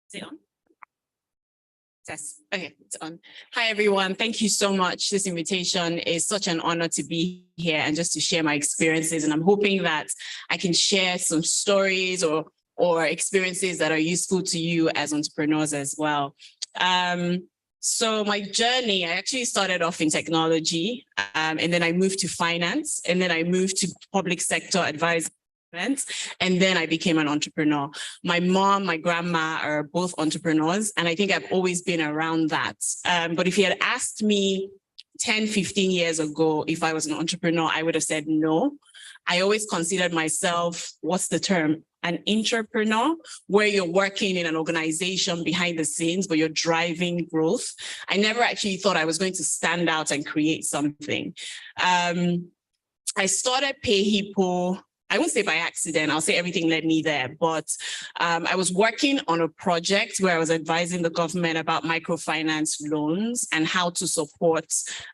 Is it on? Yes. Okay, it's on. Hi, everyone. Thank you so much. This invitation is such an honor to be here and just to share my experiences. And I'm hoping that I can share some stories or experiences that are useful to you as entrepreneurs as well. So my journey, I actually started off in technology, and then I moved to finance, and then I moved to public sector advisory. And then I became an entrepreneur. My mom, my grandma are both entrepreneurs, and I think I've always been around that. But if you had asked me 10, 15 years ago if I was an entrepreneur, I would have said no. I always considered myself, what's the term? An entrepreneur, where you're working in an organization behind the scenes, but you're driving growth. I never actually thought I was going to stand out and create something. I started PayHippo, I won't say by accident, I'll say everything led me there, but I was working on a project where I was advising the government about microfinance loans and how to support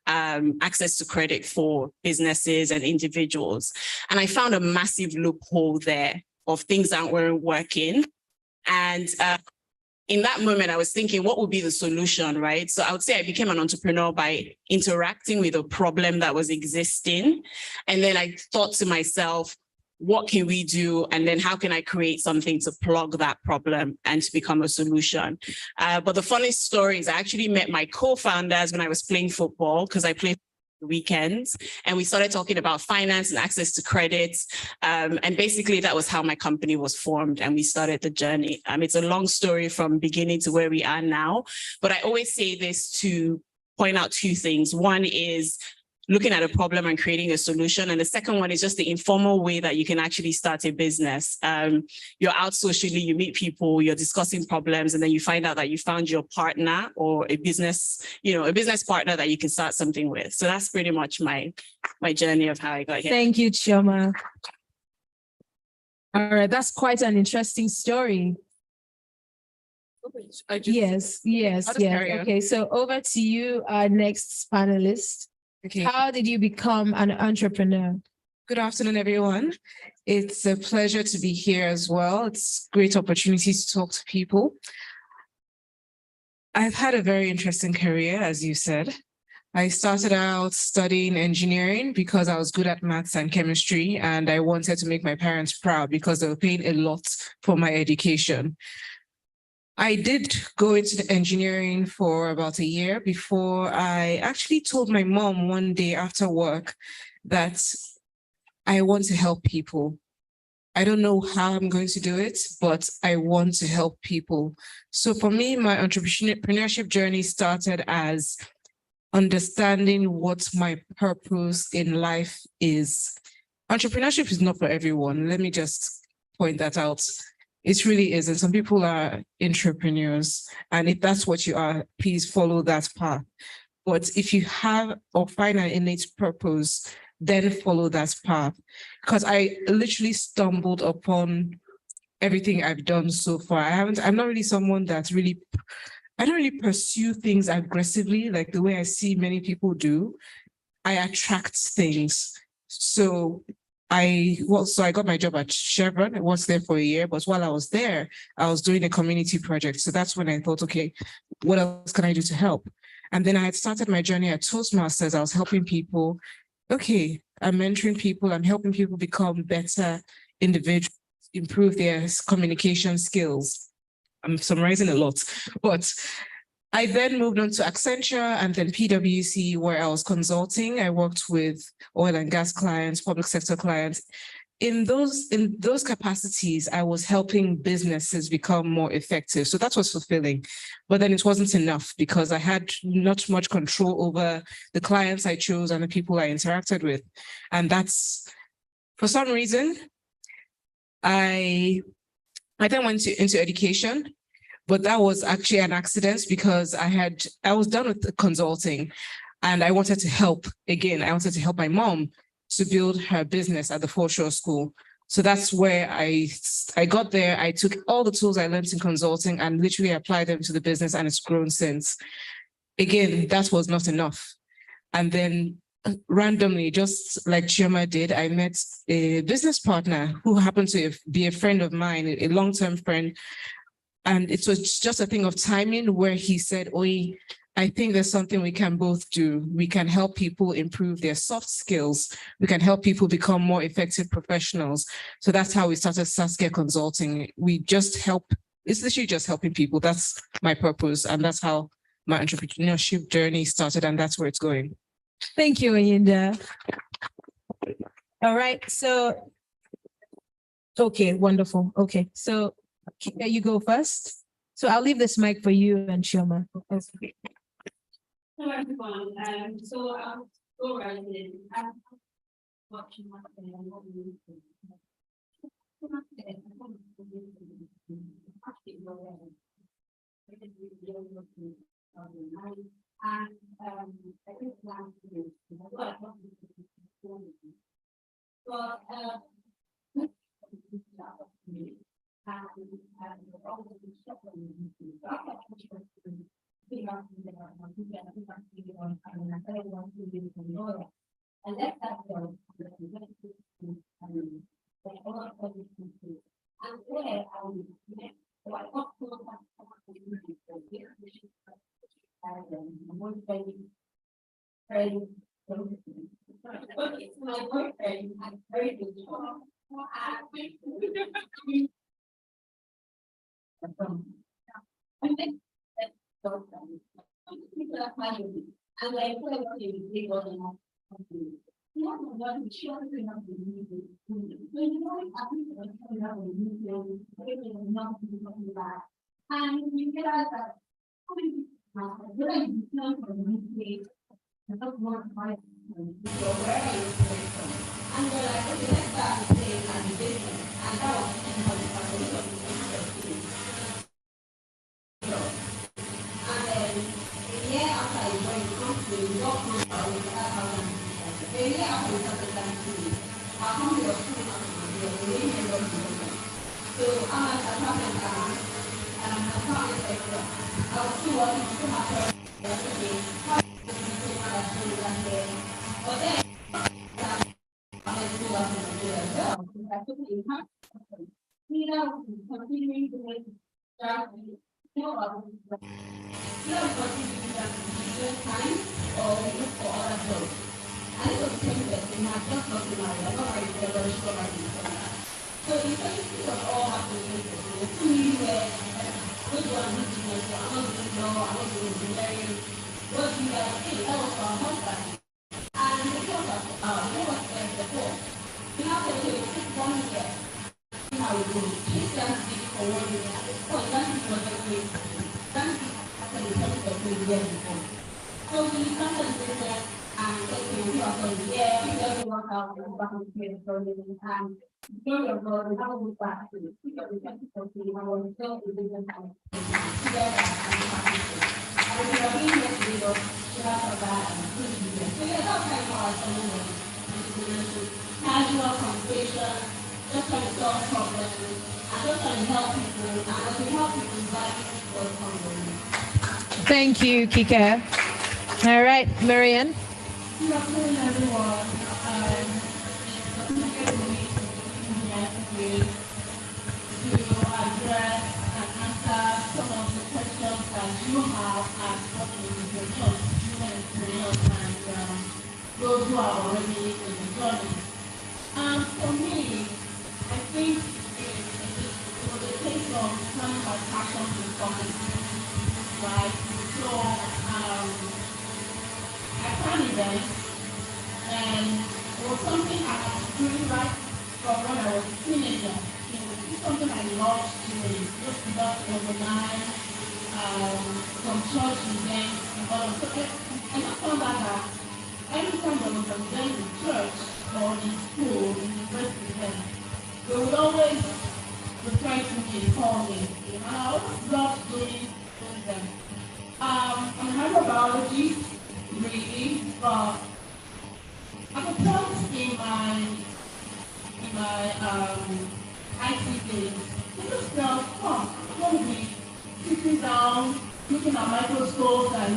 access to credit for businesses and individuals. And I found a massive loophole there of things that weren't working. And in that moment, I was thinking, what would be the solution, right? So I would say I became an entrepreneur by interacting with a problem that was existing. And then I thought to myself, what can we do? And then how can I create something to plug that problem and to become a solution? But the funniest story is I actually met my co-founders when I was playing football, because I played weekends, and we started talking about finance and access to credit. And basically that was how my company was formed, and we started the journey. It's a long story from beginning to where we are now, but I always say this to point out two things. One is looking at a problem and creating a solution. And the second one is just the informal way that you can actually start a business. You're out socially, you meet people, you're discussing problems, and then you find out that you found your partner or a business partner that you can start something with. So that's pretty much my journey of how I got here. Thank you, Chioma. All right, that's quite an interesting story. Yes. Okay, so over to you, our next panelist. Okay. How did you become an entrepreneur? Good afternoon, everyone. It's a pleasure to be here as well. It's a great opportunity to talk to people. I've had a very interesting career, as you said. I started out studying engineering because I was good at maths and chemistry, and I wanted to make my parents proud because they were paying a lot for my education. I did go into the engineering for about a year before I actually told my mom one day after work that I want to help people. I don't know how I'm going to do it, but I want to help people. So for me, my entrepreneurship journey started as understanding what my purpose in life is. Entrepreneurship is not for everyone. Let me just point that out. It really is. And some people are entrepreneurs. And if that's what you are, please follow that path. But if you have or find an innate purpose, then follow that path. Because I literally stumbled upon everything I've done so far. I'm not really someone that really I don't really pursue things aggressively like the way I see many people do. I attract things. So I got my job at Chevron. I was there for a year, but while I was there, I was doing a community project. So that's when I thought, okay, what else can I do to help? And then I had started my journey at Toastmasters. I was helping people. Okay, I'm mentoring people. I'm helping people become better individuals, improve their communication skills. I'm summarizing a lot, but I then moved on to Accenture and then PwC, where I was consulting. I worked with oil and gas clients, public sector clients. In those capacities, I was helping businesses become more effective. So that was fulfilling. But then it wasn't enough because I had not much control over the clients I chose and the people I interacted with. And that's, for some reason, I then went into education. But that was actually an accident because I was done with the consulting and I wanted to help. Again, I wanted to help my mom to build her business at the Foreshore School. So that's where I got there. I took all the tools I learned in consulting and literally applied them to the business, and it's grown since. Again, that was not enough. And then randomly, just like Chioma did, I met a business partner who happened to be a friend of mine, a long-term friend. And it was just a thing of timing where he said, "Oi, I think there's something we can both do. We can help people improve their soft skills. We can help people become more effective professionals." So that's how we started Saskia Consulting. We just help, it's literally just helping people. That's my purpose. And that's how my entrepreneurship journey started. And that's where it's going. Thank you, Oyinda. All right. So, okay, wonderful. Okay. So you go first. So I'll leave this mic for you and Chioma. Hello, everyone. So I'll go right in. I'm watching my my boyfriend had very good job. And I feel they were not and you realize that and we're like, okay, let's start the thing and the business. And that was and then a year after I joined the company, we got out with 5,000. A year after we started dancing, our company was coming out of the name of the so I'm an apartment and I'm an apartment sector. I was still working to my parents every day. But then continuing to make time or we look for other jobs. And it was the same person, I just got to marry, I'm not ready to go to so the things was all happening to me where good one is I'm not doing law, I'm not doing engineering, what do you guys think? That was our husband. And the thought of what was before. You know, they will take 1 year. How we do. She's just big for 1 year. So that is what they do. That is after the first of the year before. So we started the business and okay, we are going to it doesn't work out, we're back to the and during your goal, we have a week back to it. Because we can see how we're still in the business and together and practice. And we are being here to do that's bad and good business. So yeah, that's kind of hard for me. Casual conversation, just trying to solve problems, and just trying to help people, and as we help people, invite people to come. Thank you, Kike. All right, Marianne. Good afternoon, everyone. To address and answer some of the questions that you have asked entrepreneurs, women entrepreneurs, and those who are already in the journey. For me, I think it was a case of turning my passion to something, right? So I planned events, and it was something I was doing right from when I was a teenager. It's something I love doing, just love to organize some church events and all of that. And I found out that every time there was an event in church or in school, in university event, they would always refer to me and call me. And I always loved doing them. I'm a microbiologist, really, but at a point in my IT days, I just felt, I'm going to be sitting down, looking at microscopes, and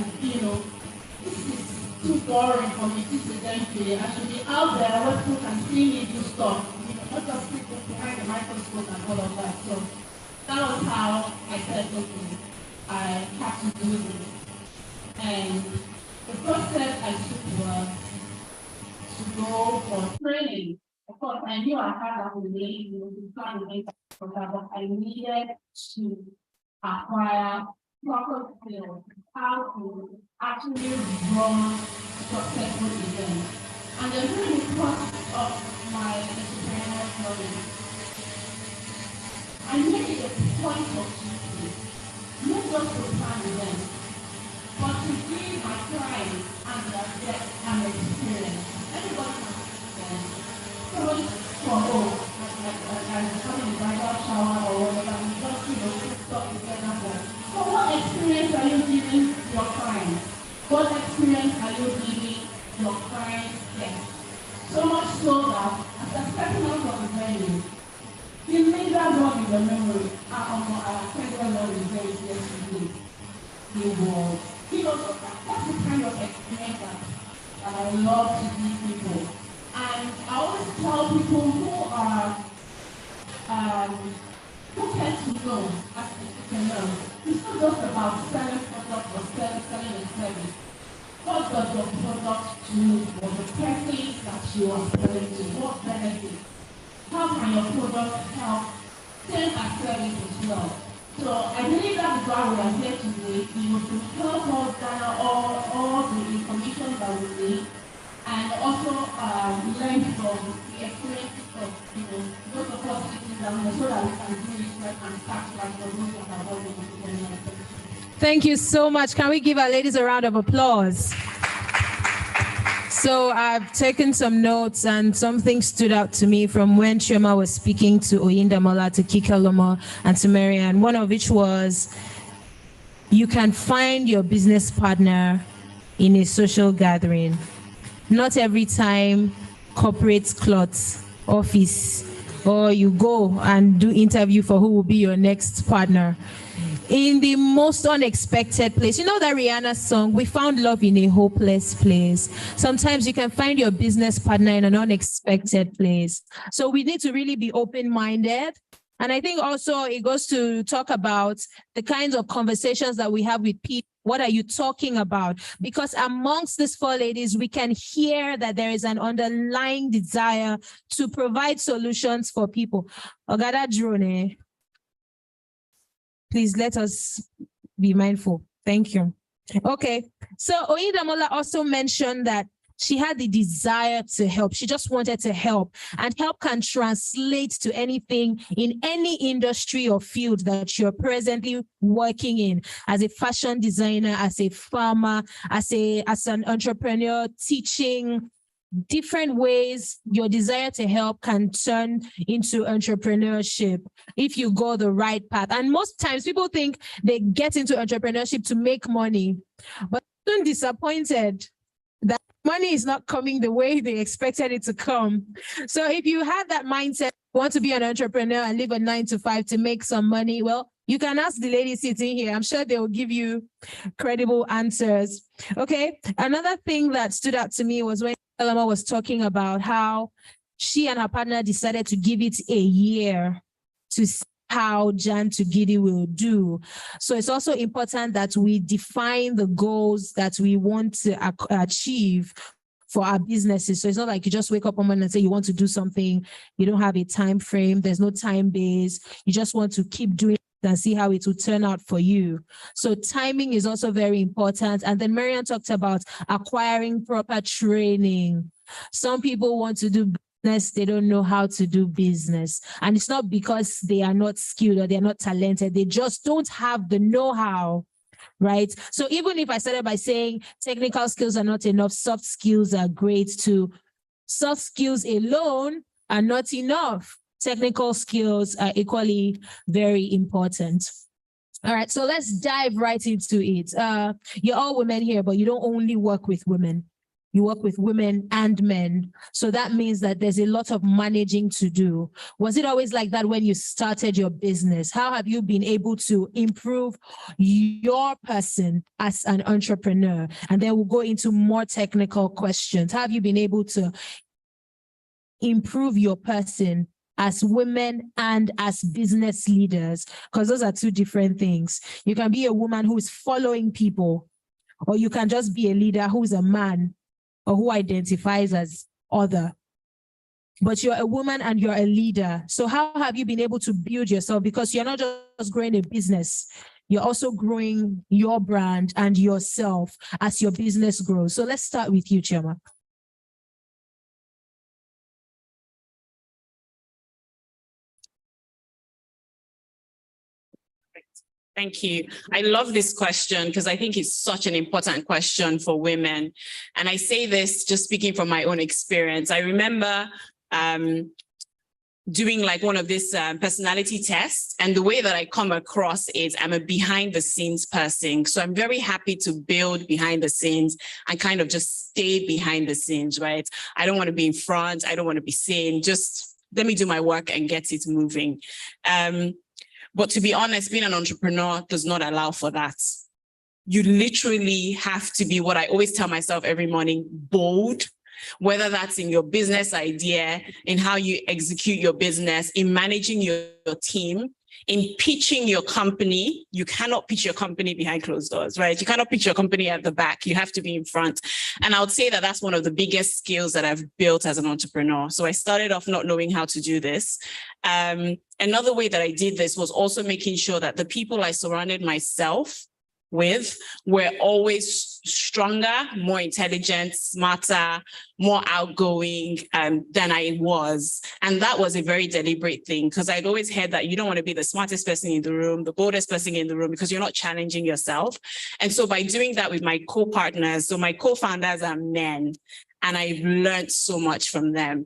this is too boring for me. This is empty. I should be out there where people can see me do stuff. Not just people behind the microscope and all of that. So that was how I said, okay, I have to do this. And the first step I took was to go for training. Of course, I knew I had that relate, to plan to make but I needed to acquire proper skills, how to actually run successful events. And then during the course of my entrepreneurial journey, I made it a point of duty, not just to plan events, but to give my clients and their guests an experience. Everybody can experience. Somebody from home, like having a bridal shower or whatever, you just put stuff together for. So what experience are you giving your clients? What experience are you giving your clients' guests? So much so that after stepping out of the venue, you linger on in the memory. I attended one event yesterday. So that's the kind of experience that I love to give people. And I always tell people who tend to know as entrepreneurs, it's not just about selling product or selling a service. What does your product do for the person that you are selling to? What benefits? How can your product help sales and service as well? So I believe that is why we are here today, to help us gather all the information that we need, and also learn from the experiences of those of us sitting down here, so that we can do research and start like the most of our body. Thank you so much. Can we give our ladies a round of applause? So I've taken some notes, and something stood out to me from when Chioma was speaking to Oyindamola, to Kikelomo, and to Marianne, one of which was, you can find your business partner in a social gathering. Not every time corporate cloths, office, or you go and do interview for who will be your next partner. In the most unexpected place. You know that Rihanna song, we found love in a hopeless place. Sometimes you can find your business partner in an unexpected place. So we need to really be open-minded. And I think also it goes to talk about the kinds of conversations that we have with people. What are you talking about? Because amongst these four ladies, we can hear that there is an underlying desire to provide solutions for people. Ogada Drone. Please let us be mindful. Thank you. Okay. So Oyindamola also mentioned that she had the desire to help. She just wanted to help, and help can translate to anything in any industry or field that you're presently working in, as a fashion designer, as a farmer, as an entrepreneur, teaching. Different ways your desire to help can turn into entrepreneurship if you go the right path. And most times people think they get into entrepreneurship to make money, but I'm disappointed that money is not coming the way they expected it to come. So if you have that mindset, want to be an entrepreneur and live a 9 to 5 to make some money, well, You can ask the lady sitting here. I'm sure they will give you credible answers. Okay. Another thing that stood out to me was when Elama was talking about how she and her partner decided to give it a year to see how Jan to Gidi will do. So it's also important that we define the goals that we want to achieve for our businesses. So it's not like you just wake up one morning and say you want to do something. You don't have a time frame. There's no time base. You just want to keep doing it and see how it will turn out for you. So timing is also very important. And then Marian talked about acquiring proper training. Some people want to do business, they don't know how to do business. And it's not because they are not skilled or they're not talented. They just don't have the know-how. Right. So even if I started by saying technical skills are not enough, soft skills are great too. Soft skills alone are not enough. Technical skills are equally very important. All right, so let's dive right into it. You're all women here, but you don't only work with women. You work with women and men. So that means that there's a lot of managing to do. Was it always like that when you started your business? How have you been able to improve your person as an entrepreneur? And then we'll go into more technical questions. How have you been able to improve your person as women and as business leaders? Because those are two different things. You can be a woman who is following people, or you can just be a leader who's a man or who identifies as other. But you're a woman and you're a leader. So how have you been able to build yourself? Because you're not just growing a business, you're also growing your brand and yourself as your business grows. So let's start with you, Chioma. Thank you. I love this question because I think it's such an important question for women. And I say this just speaking from my own experience. I remember doing like one of these personality tests, and the way that I come across is I'm a behind the scenes person. So I'm very happy to build behind the scenes and kind of just stay behind the scenes, right? I don't want to be in front. I don't want to be seen. Just let me do my work and get it moving. But to be honest, being an entrepreneur does not allow for that. You literally have to be, what I always tell myself every morning, bold, whether that's in your business idea, in how you execute your business, in managing your team, in pitching your company. You cannot pitch your company behind closed doors, right? You cannot pitch your company at the back. You have to be in front. And I would say that that's one of the biggest skills that I've built as an entrepreneur. So I started off not knowing how to do this. Another way that I did this was also making sure that the people I surrounded myself with were always stronger, more intelligent, smarter, more outgoing than I was. And that was a very deliberate thing, because I'd always heard that you don't want to be the smartest person in the room, the boldest person in the room, because you're not challenging yourself. And so by doing that with my co-partners, so my co-founders are men, and I've learned so much from them.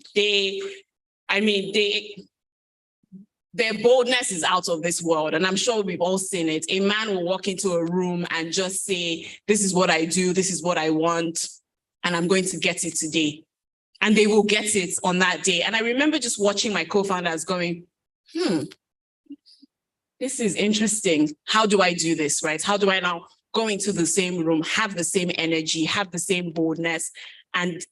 Their boldness is out of this world. And I'm sure we've all seen it. A man will walk into a room and just say, this is what I do, this is what I want, and I'm going to get it today. And they will get it on that day. And I remember just watching my co-founders going, this is interesting. How do I do this, right? How do I now go into the same room, have the same energy, have the same boldness, and,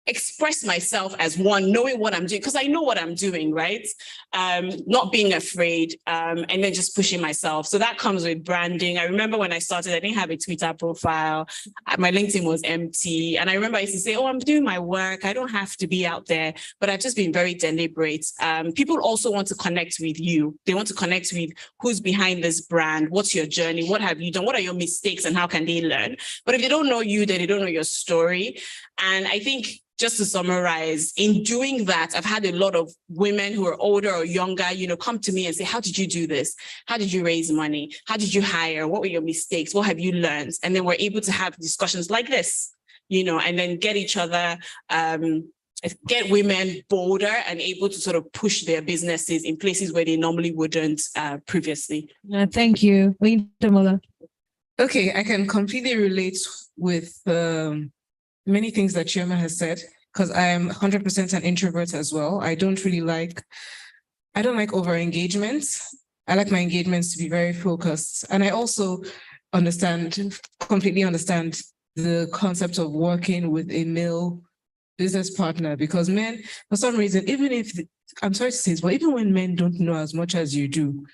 express myself as one, knowing what I'm doing, because I know what I'm doing, right? Not being afraid, and then just pushing myself. So that comes with branding. I remember when I started, I didn't have a Twitter profile. My LinkedIn was empty. And I remember I used to say, I'm doing my work. I don't have to be out there, but I've just been very deliberate. People also want to connect with you. They want to connect with who's behind this brand. What's your journey? What have you done? What are your mistakes and how can they learn? But if they don't know you, then they don't know your story. And I think, just to summarize, in doing that, I've had a lot of women who are older or younger, come to me and say, how did you do this? How did you raise money? How did you hire? What were your mistakes? What have you learned? And then we're able to have discussions like this, and then get each other, get women bolder and able to sort of push their businesses in places where they normally wouldn't previously. Thank you. Okay, I can completely relate with many things that Chioma has said, because I am 100% an introvert as well. I don't like over engagement. I like my engagements to be very focused. And I also completely understand the concept of working with a male business partner, because men, for some reason, I'm sorry to say this, but even when men don't know as much as you do,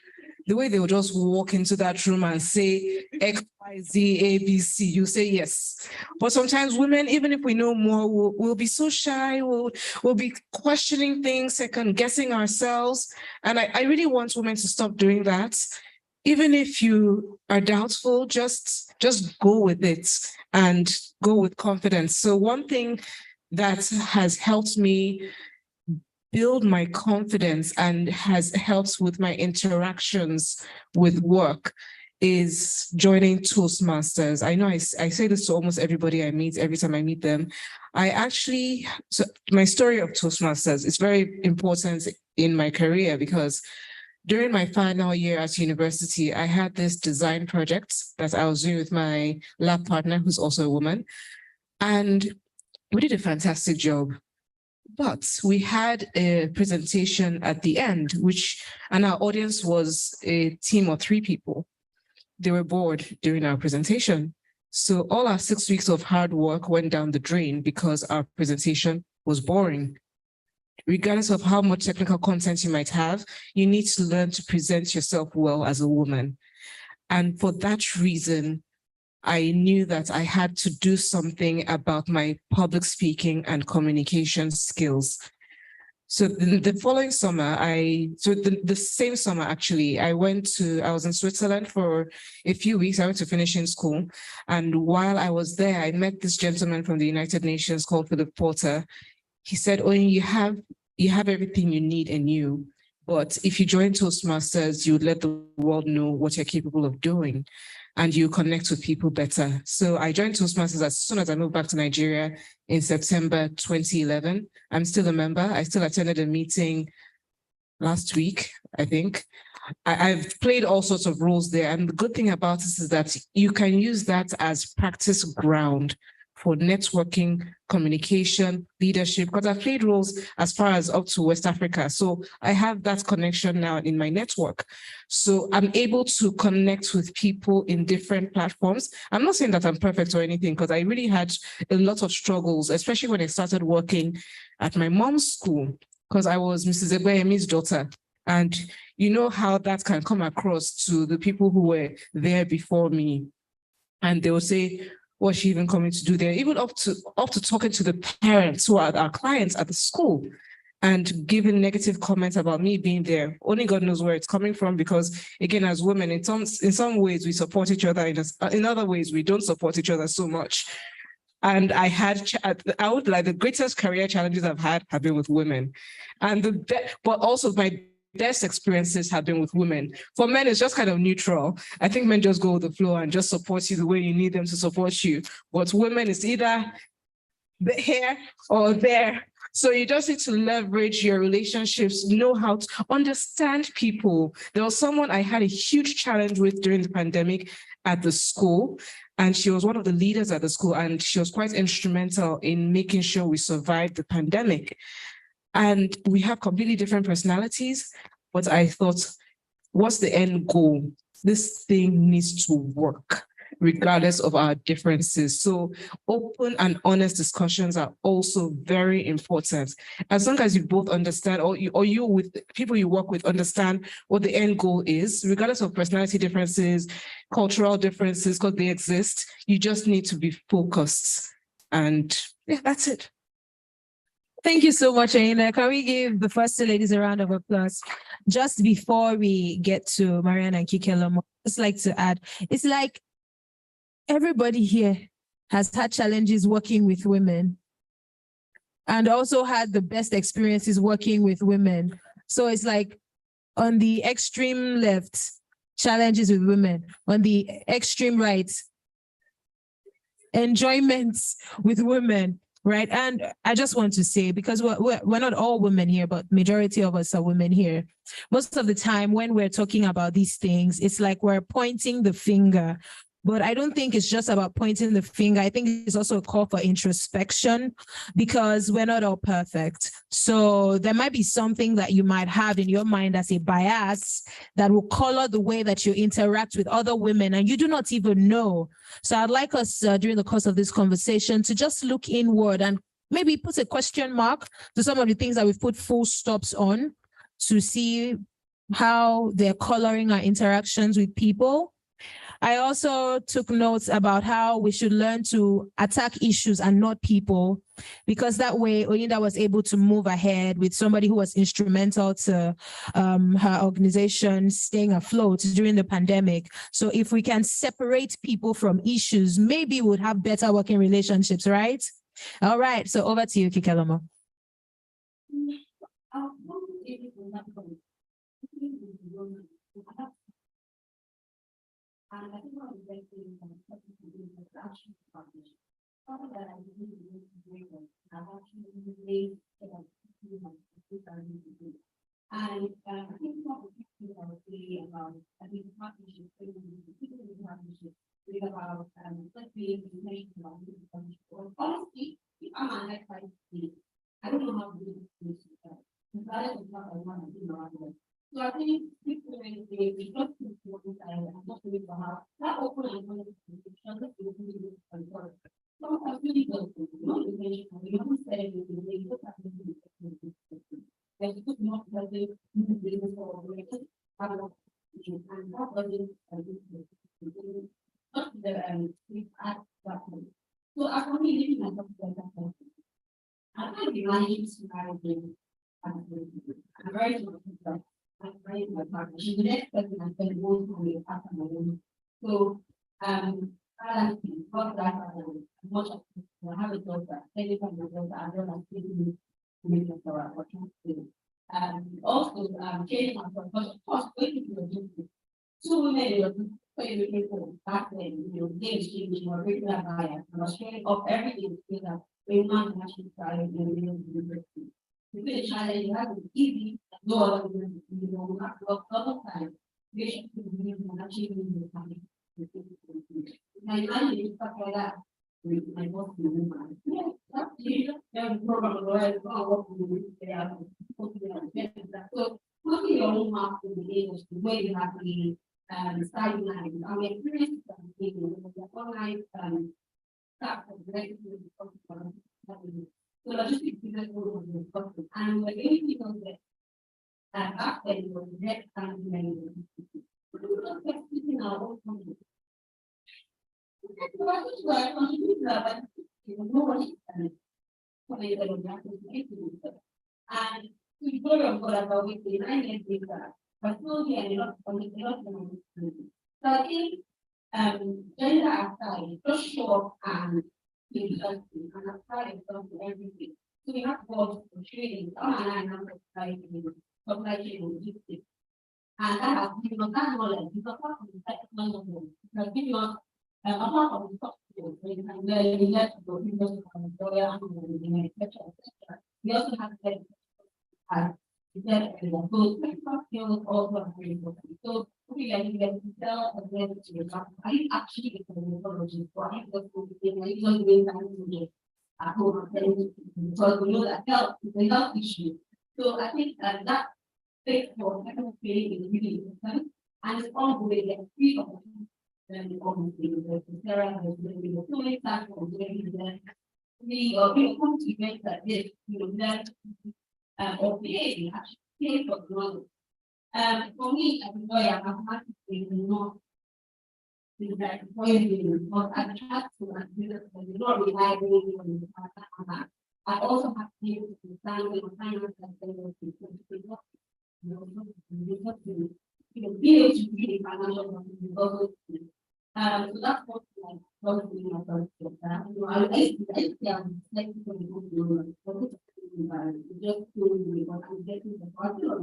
the way they will just walk into that room and say X, Y, Z, A, B, C, you say yes. But sometimes women, even if we know more, will be so shy, we'll be questioning things, second guessing ourselves. And I really want women to stop doing that. Even if you are doubtful, just go with it and go with confidence. So one thing that has helped me build my confidence and has helped with my interactions with work is joining Toastmasters. I know I say this to almost everybody I meet, every time I meet them. So my story of Toastmasters is very important in my career, because during my final year at university, I had this design project that I was doing with my lab partner, who's also a woman. And we did a fantastic job. But we had a presentation at the end, and our audience was a team of 3 people. They were bored during our presentation. So all our 6 weeks of hard work went down the drain because our presentation was boring. Regardless of how much technical content you might have, you need to learn to present yourself well as a woman. And for that reason, I knew that I had to do something about my public speaking and communication skills. So the following summer, the same summer actually, I was in Switzerland for a few weeks. I went to finishing school. And while I was there, I met this gentleman from the United Nations called Philip Porter. He said, "Oh, you have everything you need in you. But if you join Toastmasters, you would let the world know what you're capable of doing, and you connect with people better." So I joined Toastmasters as soon as I moved back to Nigeria in September 2011. I'm still a member. I still attended a meeting last week, I think. I've played all sorts of roles there. And the good thing about this is that you can use that as practice ground for networking, communication, leadership, because I've played roles as far as up to West Africa. So I have that connection now in my network. So I'm able to connect with people in different platforms. I'm not saying that I'm perfect or anything, because I really had a lot of struggles, especially when I started working at my mom's school, because I was Mrs. Egbeyemi's daughter. And you know how that can come across to the people who were there before me. And they will say, "What's she even coming to do there?" Even up to talking to the parents who are our clients at the school and giving negative comments about me being there. Only God knows where it's coming from, because again, as women, in some ways we support each other. In other ways, we don't support each other so much. And the greatest career challenges I've had have been with women. But also my best experiences have been with women. For men, it's just kind of neutral. I think men just go with the flow and just support you the way you need them to support you. But women, it's either here or there. So you just need to leverage your relationships, know how to understand people. There was someone I had a huge challenge with during the pandemic at the school, and she was one of the leaders at the school, and she was quite instrumental in making sure we survived the pandemic. And we have completely different personalities, but I thought, what's the end goal? This thing needs to work, regardless of our differences. So open and honest discussions are also very important. As long as you both understand, or you with people you work with understand what the end goal is, regardless of personality differences, cultural differences, because they exist, you just need to be focused. And yeah, that's it. Thank you so much, Aina. Can we give the first 2 ladies a round of applause? Just before we get to Marianne and Kikelomo, I'd just like to add, it's like everybody here has had challenges working with women and also had the best experiences working with women. So it's like on the extreme left, challenges with women. On the extreme right, enjoyments with women. Right. And I just want to say, because we're not all women here, but majority of us are women here. Most of the time when we're talking about these things, it's like we're pointing the finger But I don't think it's just about pointing the finger. I think it's also a call for introspection because we're not all perfect. So there might be something that you might have in your mind as a bias that will color the way that you interact with other women and you do not even know. So I'd like us during the course of this conversation to just look inward and maybe put a question mark to some of the things that we've put full stops on to see how they're coloring our interactions with people. I also took notes about how we should learn to attack issues and not people, because that way Oyinda was able to move ahead with somebody who was instrumental to her organization staying afloat during the pandemic. So if we can separate people from issues, maybe we'll have better working relationships, right? All right, so over to you, Kikeloma. And I think one of the best things is actually publish. Something that I believe is really great, I've actually made and I think one of the things I would say about, I think partnership, particularly partnership, is about, let's say, intentional partnership. Honestly, if I'm an expert, I don't know how to do this. That is what I want to do now. So I think people when they talk to people and not to about that open and honest communication, that's the only way to control. Sometimes really don't know intention, we don't say anything, they look at the there's good not present in the business or operation, and that wasn't not the act that way. So I can really living myself like that. I can't be managing to manage I'm very sure I'm very much partner. She's the next person I spend most time with after my own. So I like to talk that much I have a daughter, anytime my daughter, I don't like to make it for what to also changing my profession, of course, waiting for the two women were people back then, games changing or regular bias, and was showing up everything together. We want to actually try and university. The finish challenge you have to easy, no other you have to work a lot of time. You should be achieving the time. My mind is stuff like that. With my boss, yeah, that's the program where so putting your own mark in the English, the way you have the study line, our experience the online stuff so logistics business model was discussed, and we're going to know that after it was the next time we were speaking our own company. And we go on for about week 9 years later, but still here a lot of so I think gender aside, just show up and be healthy and apply itself to everything. So we have to go for training, supply chain logistics. And that has given us that knowledge because apart from the technical knowledge, it has given us apart from the soft skills, we can learn electrical, employer, and etc. We also have to so technical skills also are very important. So we are going to tell I actually get the methodology for I just doing time at home because we know that health is a health issue. So I think that space for technical training is really important, and it's all the way get free of Sarah has been so many platforms we come to events like this, learn or create actually pay for growth. For me, as a lawyer, mathematics is not that because I have to not rely on the I also have to be able to understand the finance and be able to be financial so that's what I love doing about just I'm getting the party or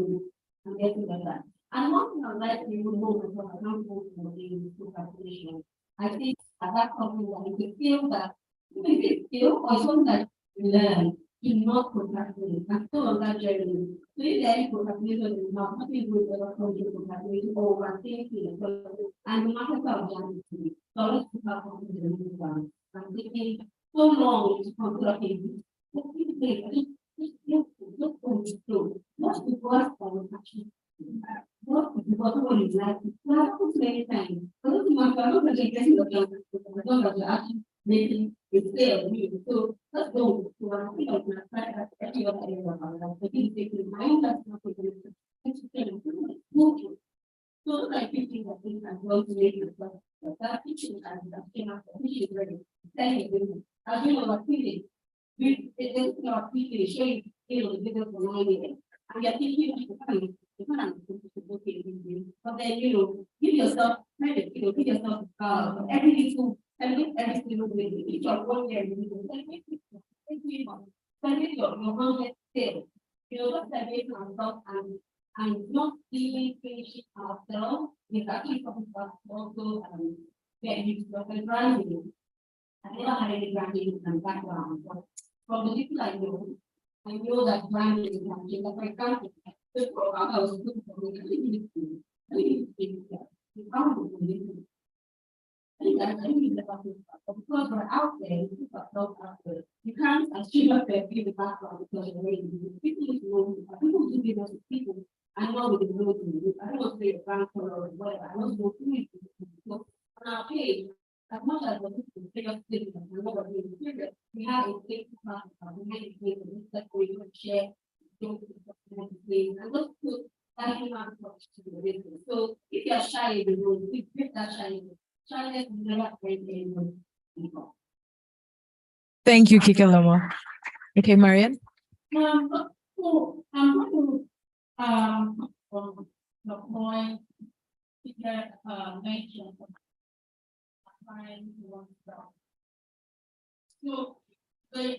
I'm getting that. And one thing I like to move because I don't go to the calculation. I think at that point that you can feel that you may feel or something that you learn in not procrastinating and still on that journey. So if there is procrastination is not, nothing good ever comes with procrastination or overthinking. And no matter how young it is, so let's put our confidence in the ground. I'm thinking so long to consider okay, let's keep it just go with flow. What's the worst that will actually what is the bottom is like? So I happen many times. So this is my I'm not going to get into the as long as you're actually making it clear of you. So let's go. So I think I'm going to try that every other area of our life. I think taking my own personal progression. So like teaching that things as well to make yourself. That teaching as that came out, teaching is ready. Thank you. As you know, our feeling. It's not feeling showing the video for 9 minutes. And you're thinking you can't but then give yourself credit, give yourself every single day. If you're 1 year, spending your 100 sales, just celebrating ourselves and not even finishing ourselves is actually something that also get used to branding. I never had any branding background, but from the people I know that branding is something that, for example, the program I was looking for, I think because we're out there, people are not out there. You can't achieve a the background because you're ready. People do business with people. I know with the road I don't want to say a bank or whatever. I want to go through it. So on our page, as much as the people figure things and we know what we're doing, we have a safety plan, we have a place that we can share, and just put that human touch to the business. So if you're shy in the road, we grip that shyness will never break anyone. Thank you, Kikelama. Okay, Marian. So I'm going to from the point that mentioned trying to work out. So the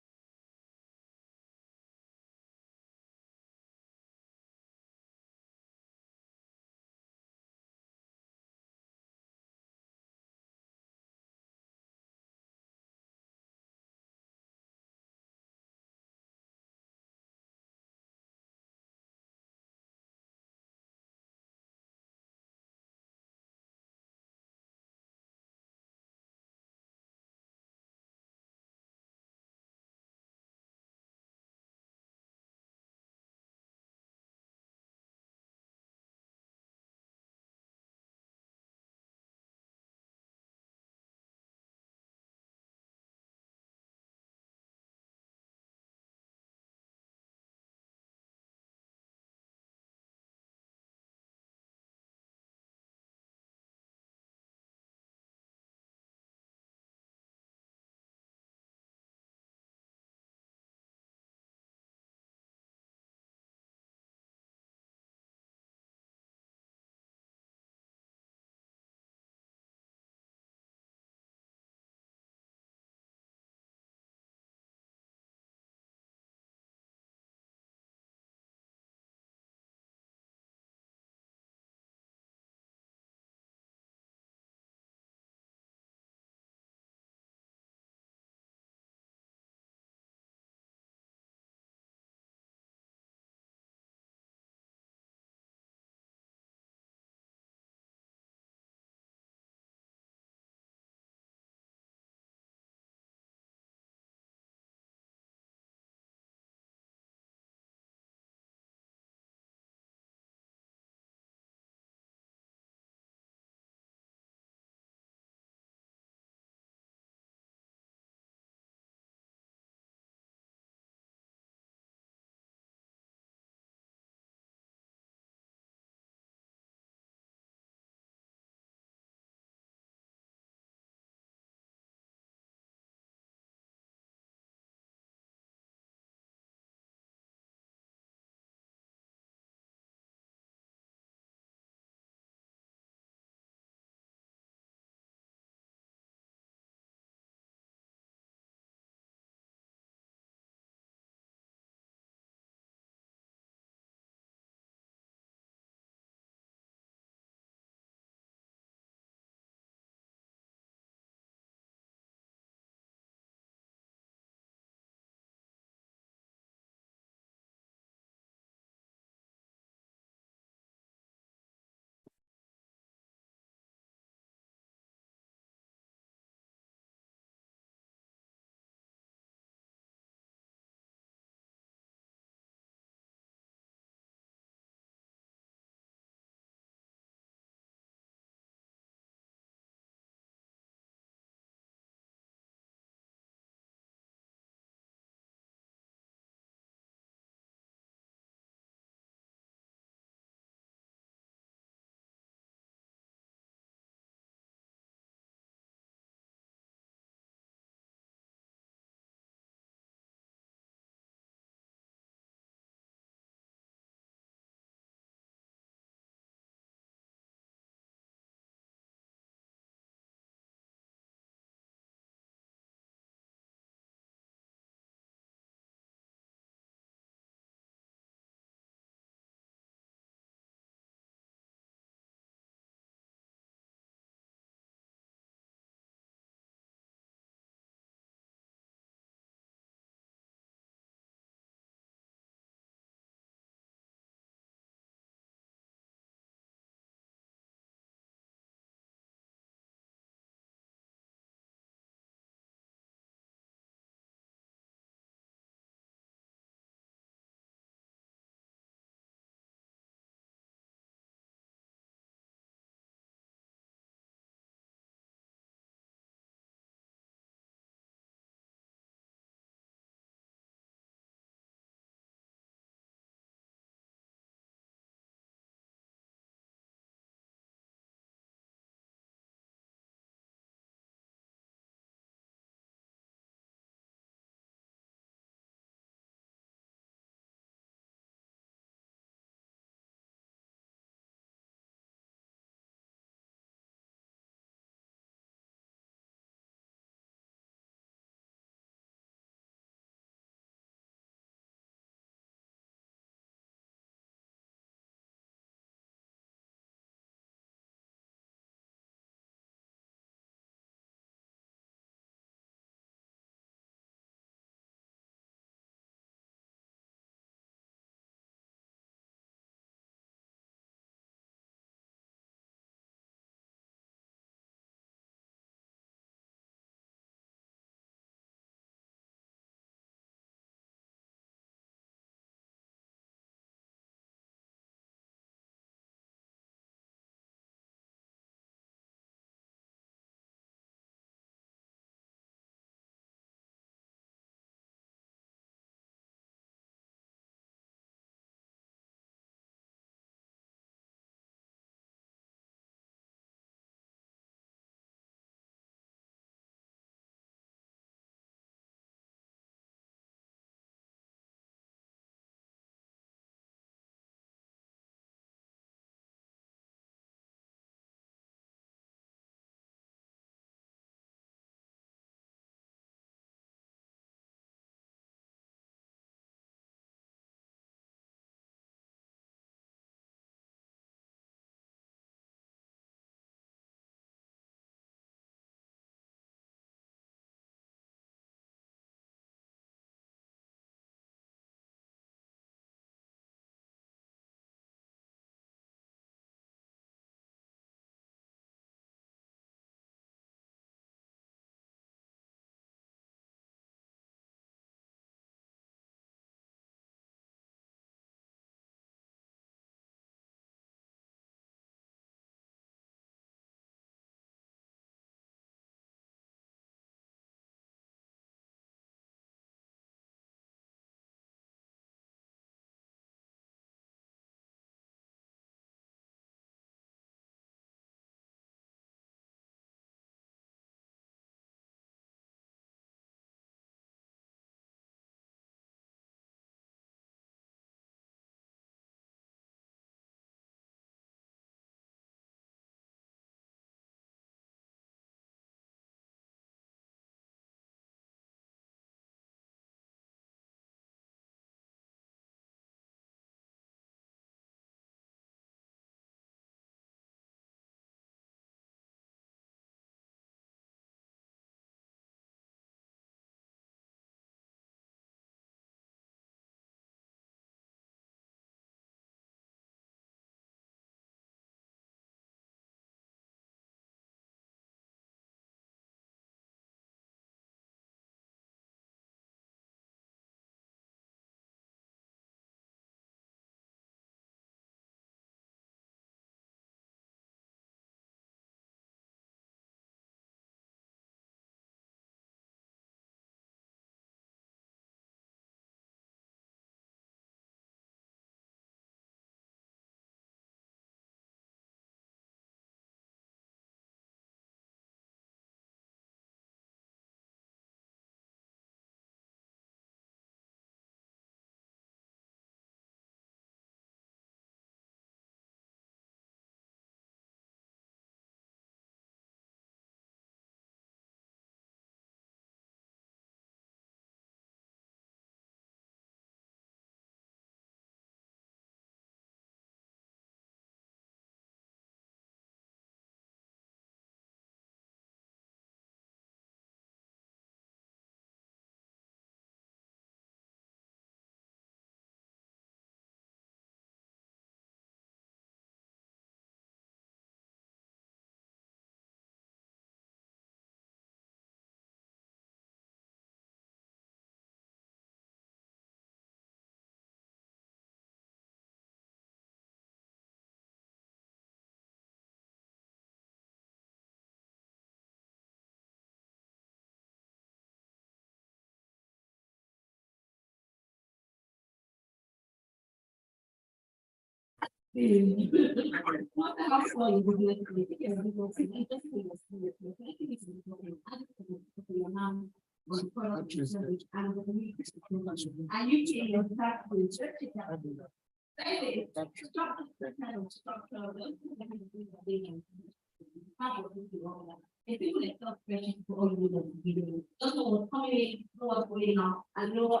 If people like tough questions for all you know, just know coming know what's going on, and know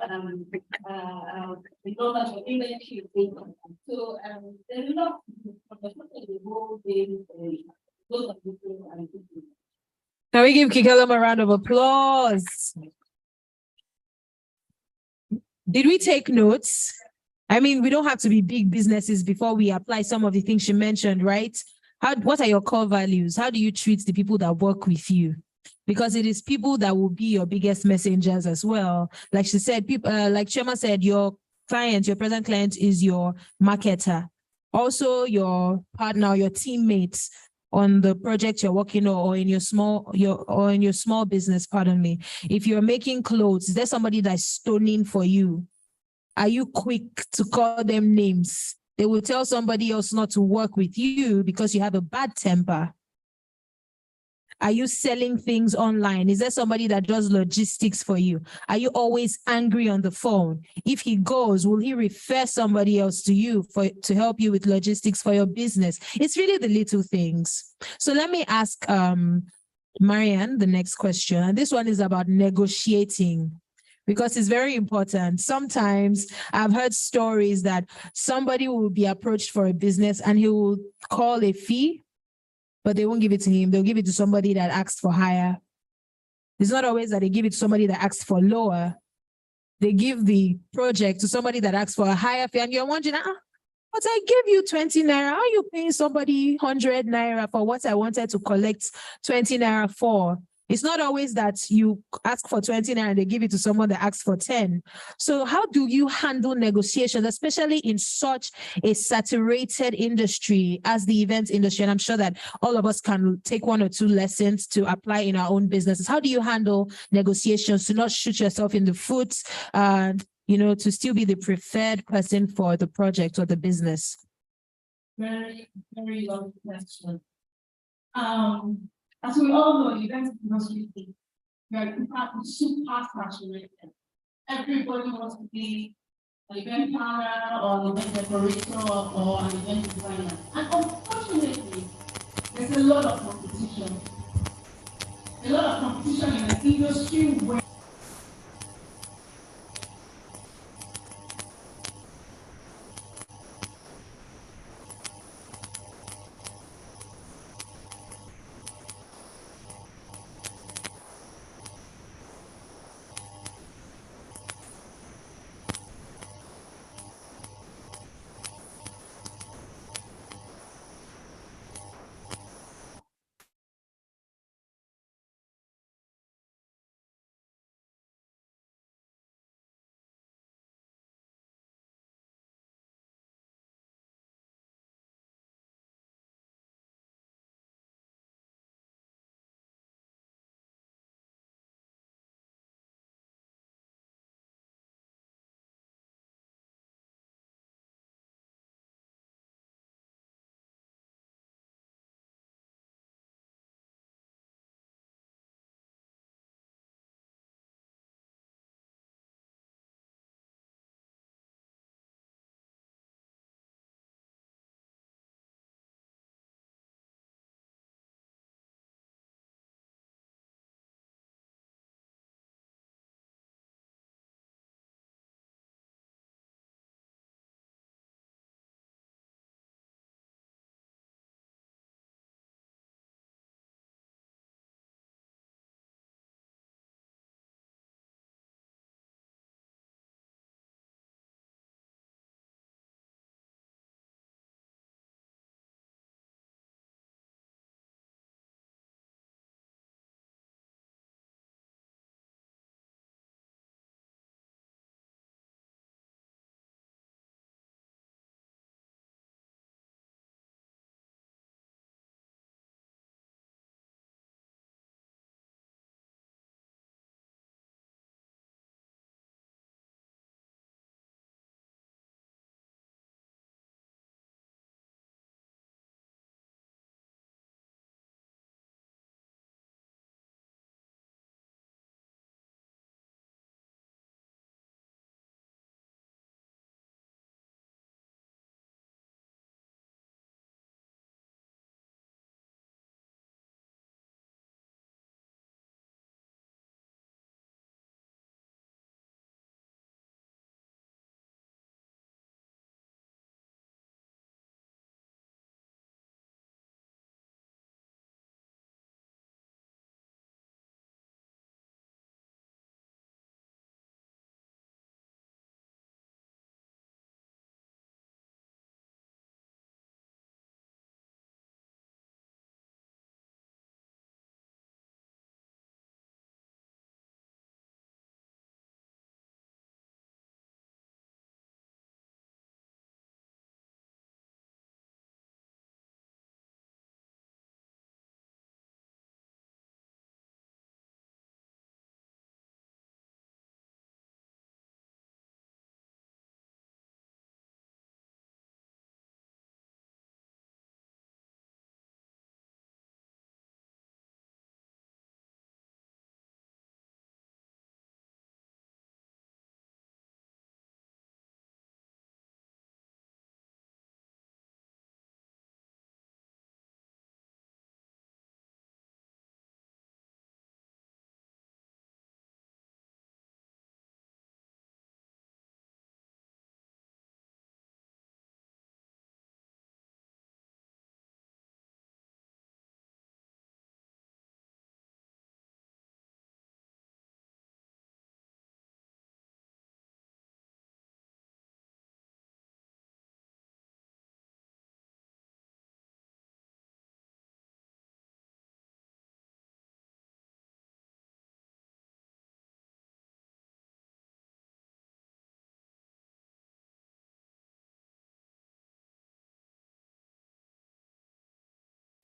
the numbers of English you think. So there's a lot of the whole thing, those of people and people. Can we give Kikelum a round of applause? Did we take notes? I mean, we don't have to be big businesses before we apply some of the things she mentioned, right? What are your core values? How do you treat the people that work with you? Because it is people that will be your biggest messengers as well. Like she said, people, like Chema said, your client, your present client is your marketer. Also your partner, your teammates on the project you're working on, or in your small business, pardon me. If you're making clothes, is there somebody that's stoning for you? Are you quick to call them names? They will tell somebody else not to work with you because you have a bad temper. Are you selling things online? Is there somebody that does logistics for you? Are you always angry on the phone? If he goes, will he refer somebody else to you to help you with logistics for your business? It's really the little things. So let me ask Marianne the next question. And this one is about negotiating, because it's very important. Sometimes I've heard stories that somebody will be approached for a business and he will call a fee, but they won't give it to him. They'll give it to somebody that asked for higher. It's not always that they give it to somebody that asked for lower. They give the project to somebody that asked for a higher fee, and you're wondering, but I gave you 20 naira. How are you paying somebody 100 naira for what I wanted to collect 20 naira for? It's not always that you ask for 20 naira and they give it to someone that asks for 10. So how do you handle negotiations, especially in such a saturated industry as the events industry? And I'm sure that all of us can take one or two lessons to apply in our own businesses. How do you handle negotiations to not shoot yourself in the foot and, to still be the preferred person for the project or the business? Very, very long question. As we all know, events industry is super saturated. Everybody wants to be an event planner or an event decorator or an event designer. And unfortunately, there's a lot of competition. A lot of competition in an industry where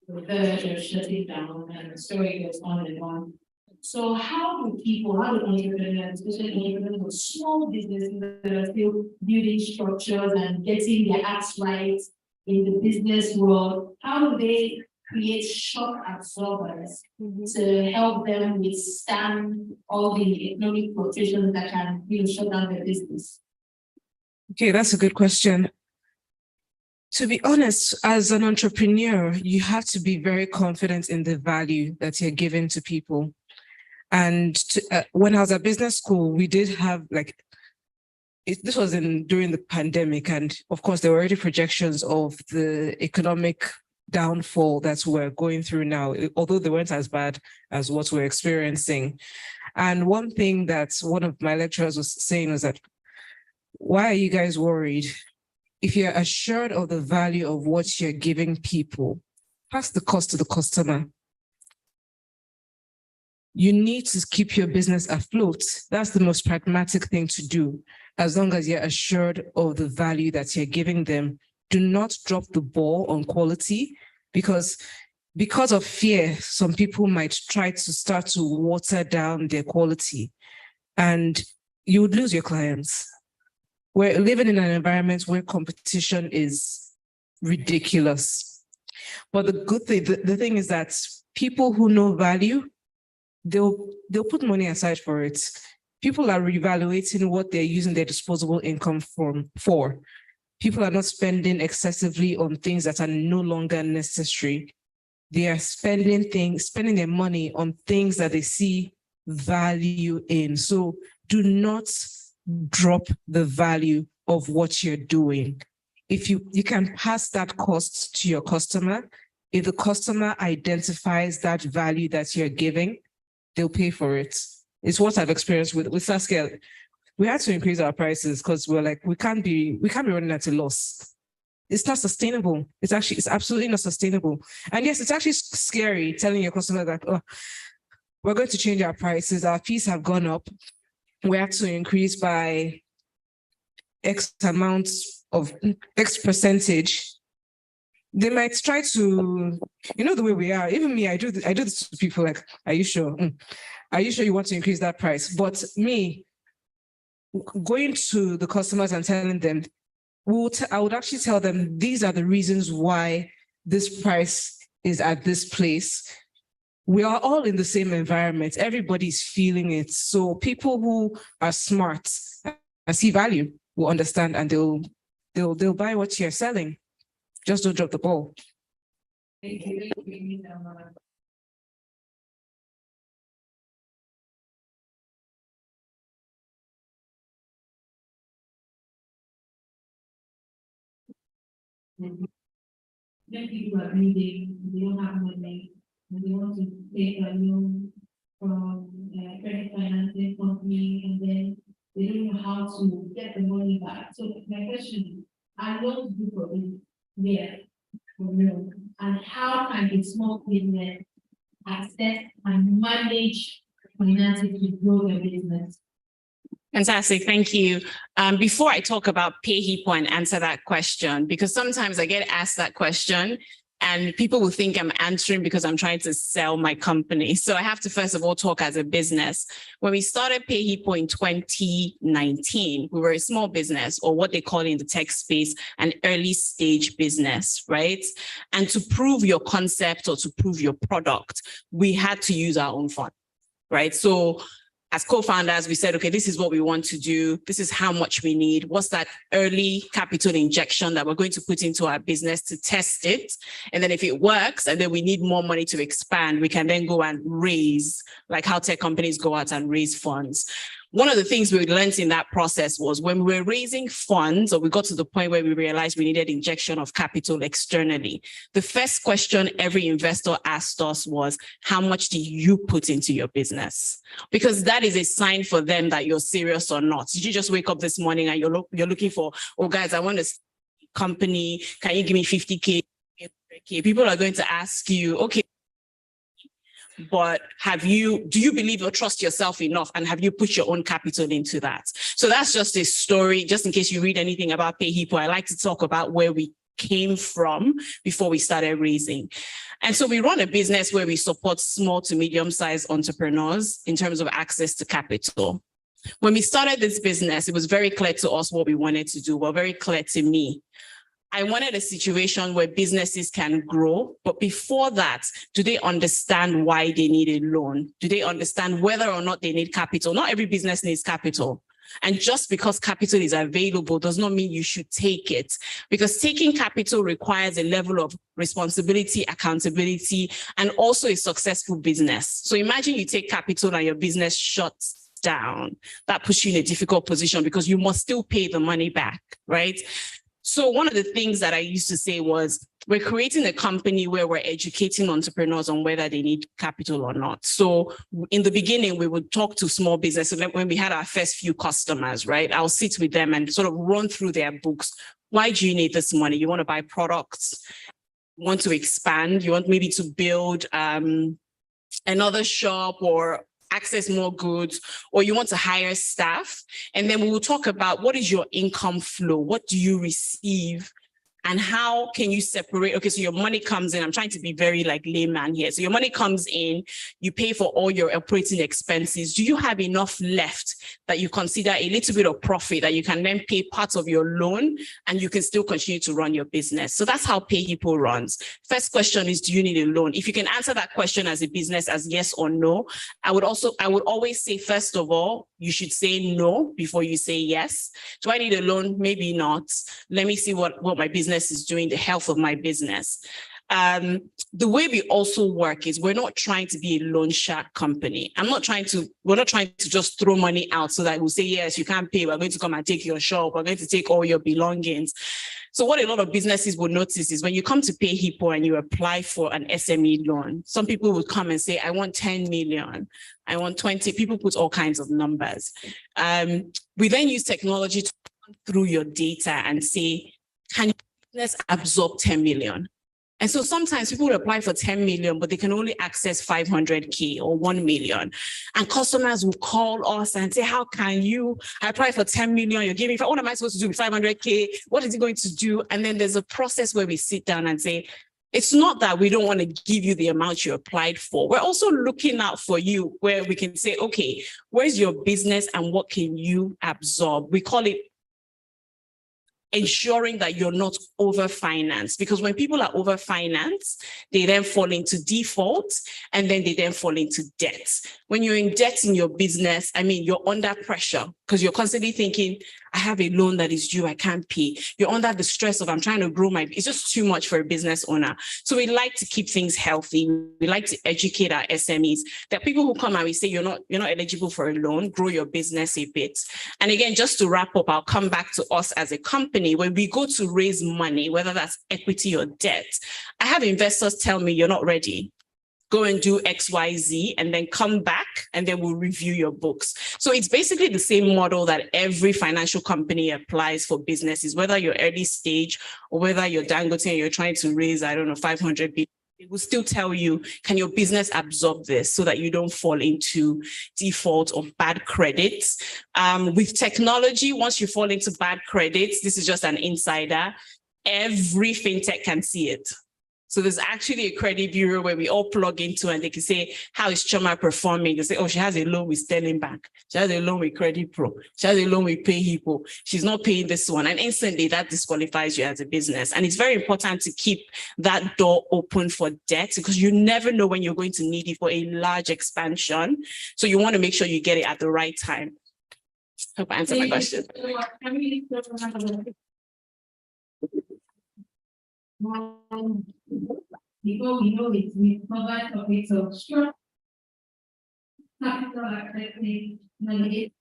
the verge of shutting down, and the story goes on and on. So how do entrepreneurs, especially entrepreneurs with small businesses that are still building structures and getting their acts right in the business world, how do they create shock absorbers to help them withstand all the economic fluctuations that can shut down their business? Okay, that's a good question. To be honest, as an entrepreneur, you have to be very confident in the value that you're giving to people. And when I was at business school, we did have this was during the pandemic. And of course, there were already projections of the economic downfall that we're going through now, although they weren't as bad as what we're experiencing. And one thing that one of my lecturers was saying was that, why are you guys worried? If you're assured of the value of what you're giving people, pass the cost to the customer. You need to keep your business afloat. That's the most pragmatic thing to do. As long as you're assured of the value that you're giving them, do not drop the ball on quality, because of fear, some people might try to start to water down their quality and you would lose your clients. We're living in an environment where competition is ridiculous. But the good thing, the thing is that people who know value, they'll put money aside for it. People are reevaluating what they're using their disposable income for. People are not spending excessively on things that are no longer necessary. They are spending their money on things that they see value in. So do not drop the value of what you're doing. If you can pass that cost to your customer, if the customer identifies that value that you're giving, they'll pay for it. It's what I've experienced with Saskia. We had to increase our prices because we're like, we can't be running at a loss. It's not sustainable. It's absolutely not sustainable. And yes, it's actually scary telling your customer that, oh, we're going to change our prices. Our fees have gone up. We have to increase by X amount of X percentage. They might try to, the way we are. Even me, I do this to people like, are you sure? Are you sure you want to increase that price? But me, going to the customers and telling them, I would actually tell them, these are the reasons why this price is at this place. We are all in the same environment. Everybody's feeling it. So people who are smart and see value will understand, and they'll buy what you're selling. Just don't drop the ball. Thank you. Then people are reading, they don't have money, and they want to take a loan from a credit financing company, and then they don't know how to get the money back. So my question, I want to do for you where, for real, and how can a small business access and manage finances to grow their business? Fantastic, thank you. Before I talk about PayHipo and answer that question, because sometimes I get asked that question and people will think I'm answering because I'm trying to sell my company. So I have to first of all talk as a business. When we started PayHipo in 2019, we were a small business, or what they call in the tech space, an early stage business, right? And to prove your concept or to prove your product, we had to use our own fund, right? So as co-founders, we said, okay, this is what we want to do. This is how much we need. What's that early capital injection that we're going to put into our business to test it? And then if it works, and then we need more money to expand, we can then go and raise, like how tech companies go out and raise funds. One of the things we learned in that process was when we were raising funds, or we got to the point where we realized we needed injection of capital externally, the first question every investor asked us was, how much do you put into your business? Because that is a sign for them that you're serious or not. Did you just wake up this morning and you're looking for, oh guys, I want a company, can you give me 50K? People are going to ask you, okay, but do you believe or trust yourself enough, and have you put your own capital into that? So that's just a story, just in case you read anything about PayHipo. I like to talk about where we came from before we started raising. And so we run a business where we support small to medium-sized entrepreneurs in terms of access to capital. When we started this business, it was very clear to us what we wanted to do. Well, very clear to me. I wanted a situation where businesses can grow, but before that, do they understand why they need a loan? Do they understand whether or not they need capital? Not every business needs capital. And just because capital is available does not mean you should take it, because taking capital requires a level of responsibility, accountability, and also a successful business. So imagine you take capital and your business shuts down. That puts you in a difficult position because you must still pay the money back, right? So one of the things that I used to say was, we're creating a company where we're educating entrepreneurs on whether they need capital or not. So in the beginning, we would talk to small businesses. When we had our first few customers, right, I'll sit with them and sort of run through their books. Why do you need this money? You want to buy products, you want to expand, you want maybe to build another shop or access more goods, or you want to hire staff. And then we will talk about, what is your income flow? What do you receive? And how can you separate? Okay, so your money comes in. I'm trying to be very like layman here. So your money comes in, you pay for all your operating expenses. Do you have enough left that you consider a little bit of profit that you can then pay part of your loan and you can still continue to run your business? So that's how PayHippo runs. First question is, do you need a loan? If you can answer that question as a business as yes or no, I would always say, first of all, you should say no before you say yes. Do I need a loan? Maybe not. Let me see what my business is doing, the health of my business. The way we also work is, we're not trying to be a loan shark company. We're not trying to just throw money out so that we'll say, yes, you can't pay, we're going to come and take your shop, we're going to take all your belongings. So what a lot of businesses will notice is, when you come to PayHippo and you apply for an SME loan, some people will come and say, I want 10 million, I want 20, people put all kinds of numbers. We then use technology to run through your data and say, can let's absorb 10 million. And so sometimes people will apply for 10 million, but they can only access 500K or 1 million. And customers will call us and say, how can you apply for 10 million? You're giving, what am I supposed to do with 500K? What is it going to do? And then there's a process where we sit down and say, it's not that we don't want to give you the amount you applied for. We're also looking out for you, where we can say, okay, where's your business and what can you absorb? We call it ensuring that you're not over-financed, because when people are over-financed, they then fall into default and then they then fall into debt. When you're in debt in your business, I mean, you're under pressure because you're constantly thinking, I have a loan that is due, I can't pay. You're under the stress of, I'm trying to grow it's just too much for a business owner. So we like to keep things healthy. We like to educate our SMEs. There are people who come and we say, you're not eligible for a loan, grow your business a bit. And again, just to wrap up, I'll come back to us as a company. When we go to raise money, whether that's equity or debt, I have investors tell me, you're not ready. Go and do X, Y, Z, and then come back and then we'll review your books. So it's basically the same model that every financial company applies for businesses, whether you're early stage or whether you're Dangote and you're trying to raise, 500 billion. It will still tell you, can your business absorb this so that you don't fall into default or bad credits? With technology, once you fall into bad credits, this is just an insider, every fintech can see it. So there's actually a credit bureau where we all plug into and they can say, how is Choma performing? They say, oh, she has a loan with Sterling Bank. She has a loan with Credit Pro. She has a loan with PayHippo. She's not paying this one. And instantly that disqualifies you as a business. And it's very important to keep that door open for debt, because you never know when you're going to need it for a large expansion. So you want to make sure you get it at the right time. Hope I answered my question. Before we know it, we covered topics of structure, capital accessing, navigate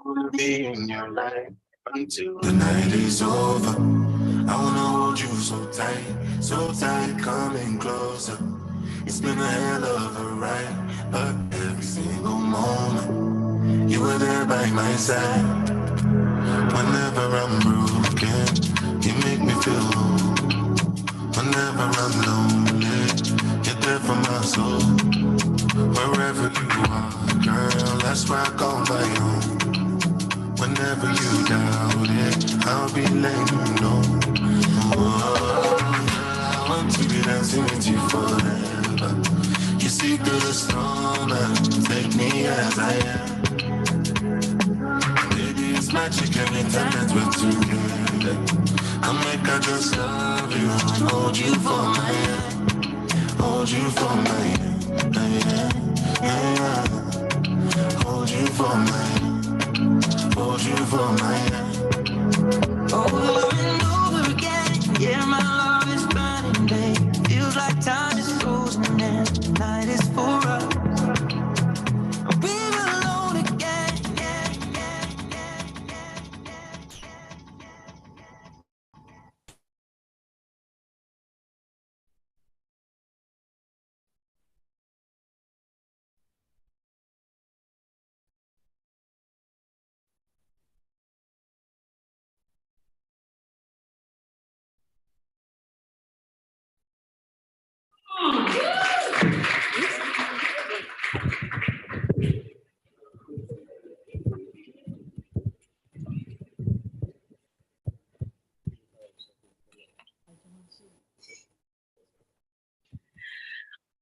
wanna be in your life until the night is over. I wanna hold you so tight, coming closer. It's been a hell of a ride, but every single moment you were there by my side. Whenever I'm broken, you make me feel whole. Whenever I'm lonely, you're there for my soul. Wherever you are, girl, that's where I call my own. Whenever you doubt it, I'll be letting you know. Oh, I want to be dancing with you forever. You see through the storm and take me as I am. Baby, it's magic anytime that we're together. I'll make I just love you and hold you for my hand. Hold you for my hand. Hold you for my hand. Hold you for my hand. Over and over again, yeah, my love is burning, babe. Feels like time is frozen and the night is for us. We're alone again,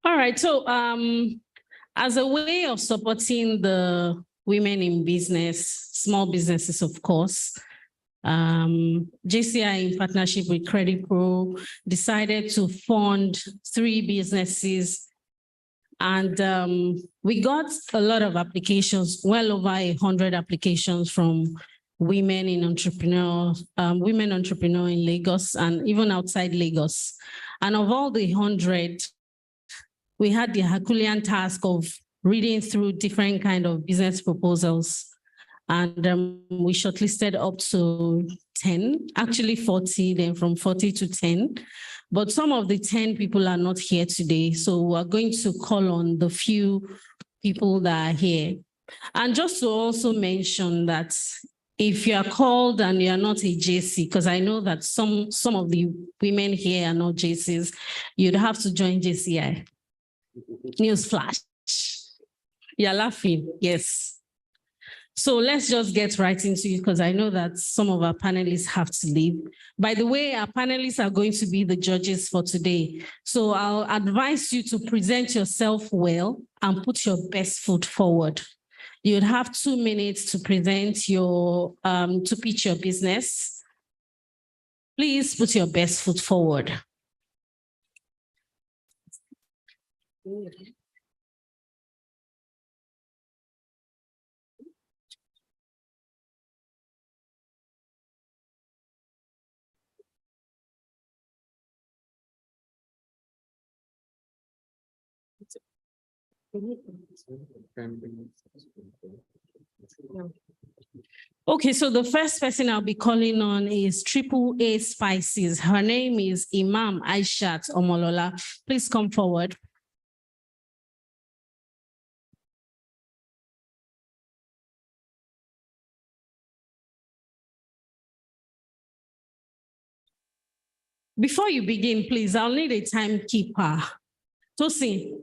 All right, so as a way of supporting the women in business, small businesses, of course, JCI in partnership with Credit Pro decided to fund 3 businesses. And we got a lot of applications, well over 100 applications from women in women entrepreneur in Lagos and even outside Lagos. And of all the 100, we had the Herculean task of reading through different kind of business proposals. And we shortlisted up to 10, actually 40, then from 40 to 10. But some of the 10 people are not here today. So we're going to call on the few people that are here. And just to also mention that if you are called and you are not a JC, because I know that some of the women here are not JCs, you'd have to join JCI. Newsflash. You're laughing, yes. So let's just get right into it because I know that some of our panelists have to leave. By the way, our panelists are going to be the judges for today. So I'll advise you to present yourself well and put your best foot forward. You'd have 2 minutes to present your, to pitch your business. Please put your best foot forward. Okay, so the first person I'll be calling on is AAA Spices. Her name is Imam Aishat Omolola. Please come forward. Before you begin, please, I'll need a timekeeper. Tosin,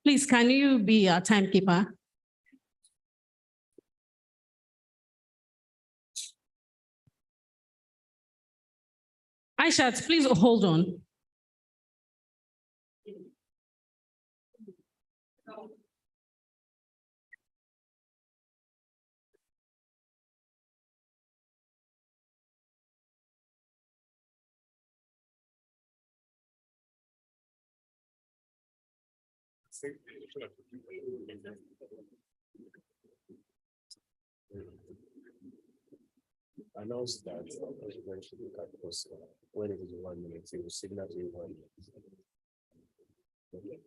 please, can you be a timekeeper? Aishat, please hold on. Announce that eventually when it is 1 minute, it will signal to you 1 minute.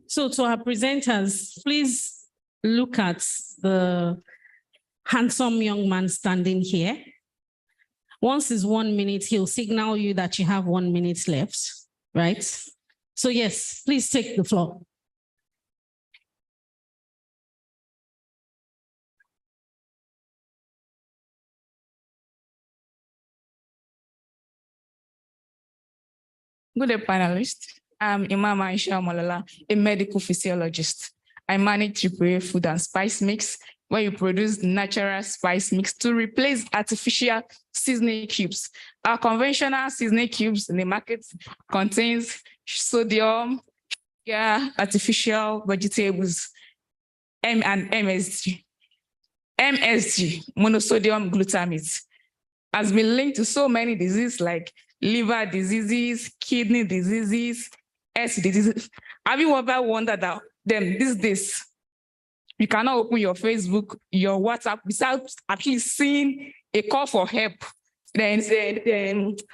So to our presenters, please look at the handsome young man standing here. Once it's 1 minute, he'll signal you that you have 1 minute left, right? So yes, please take the floor. Good day, panelists. I'm Imam Aisha Malala, a medical physiologist. I manage Triple Food and Spice Mix, where you produce natural spice mix to replace artificial seasoning cubes. Our conventional seasoning cubes in the market contains sodium, artificial vegetables, and MSG. MSG, monosodium glutamate, has been linked to so many diseases like liver diseases, kidney diseases, S diseases. Have you ever wondered that these days, you cannot open your Facebook, your WhatsApp without at least seeing a call for help? Then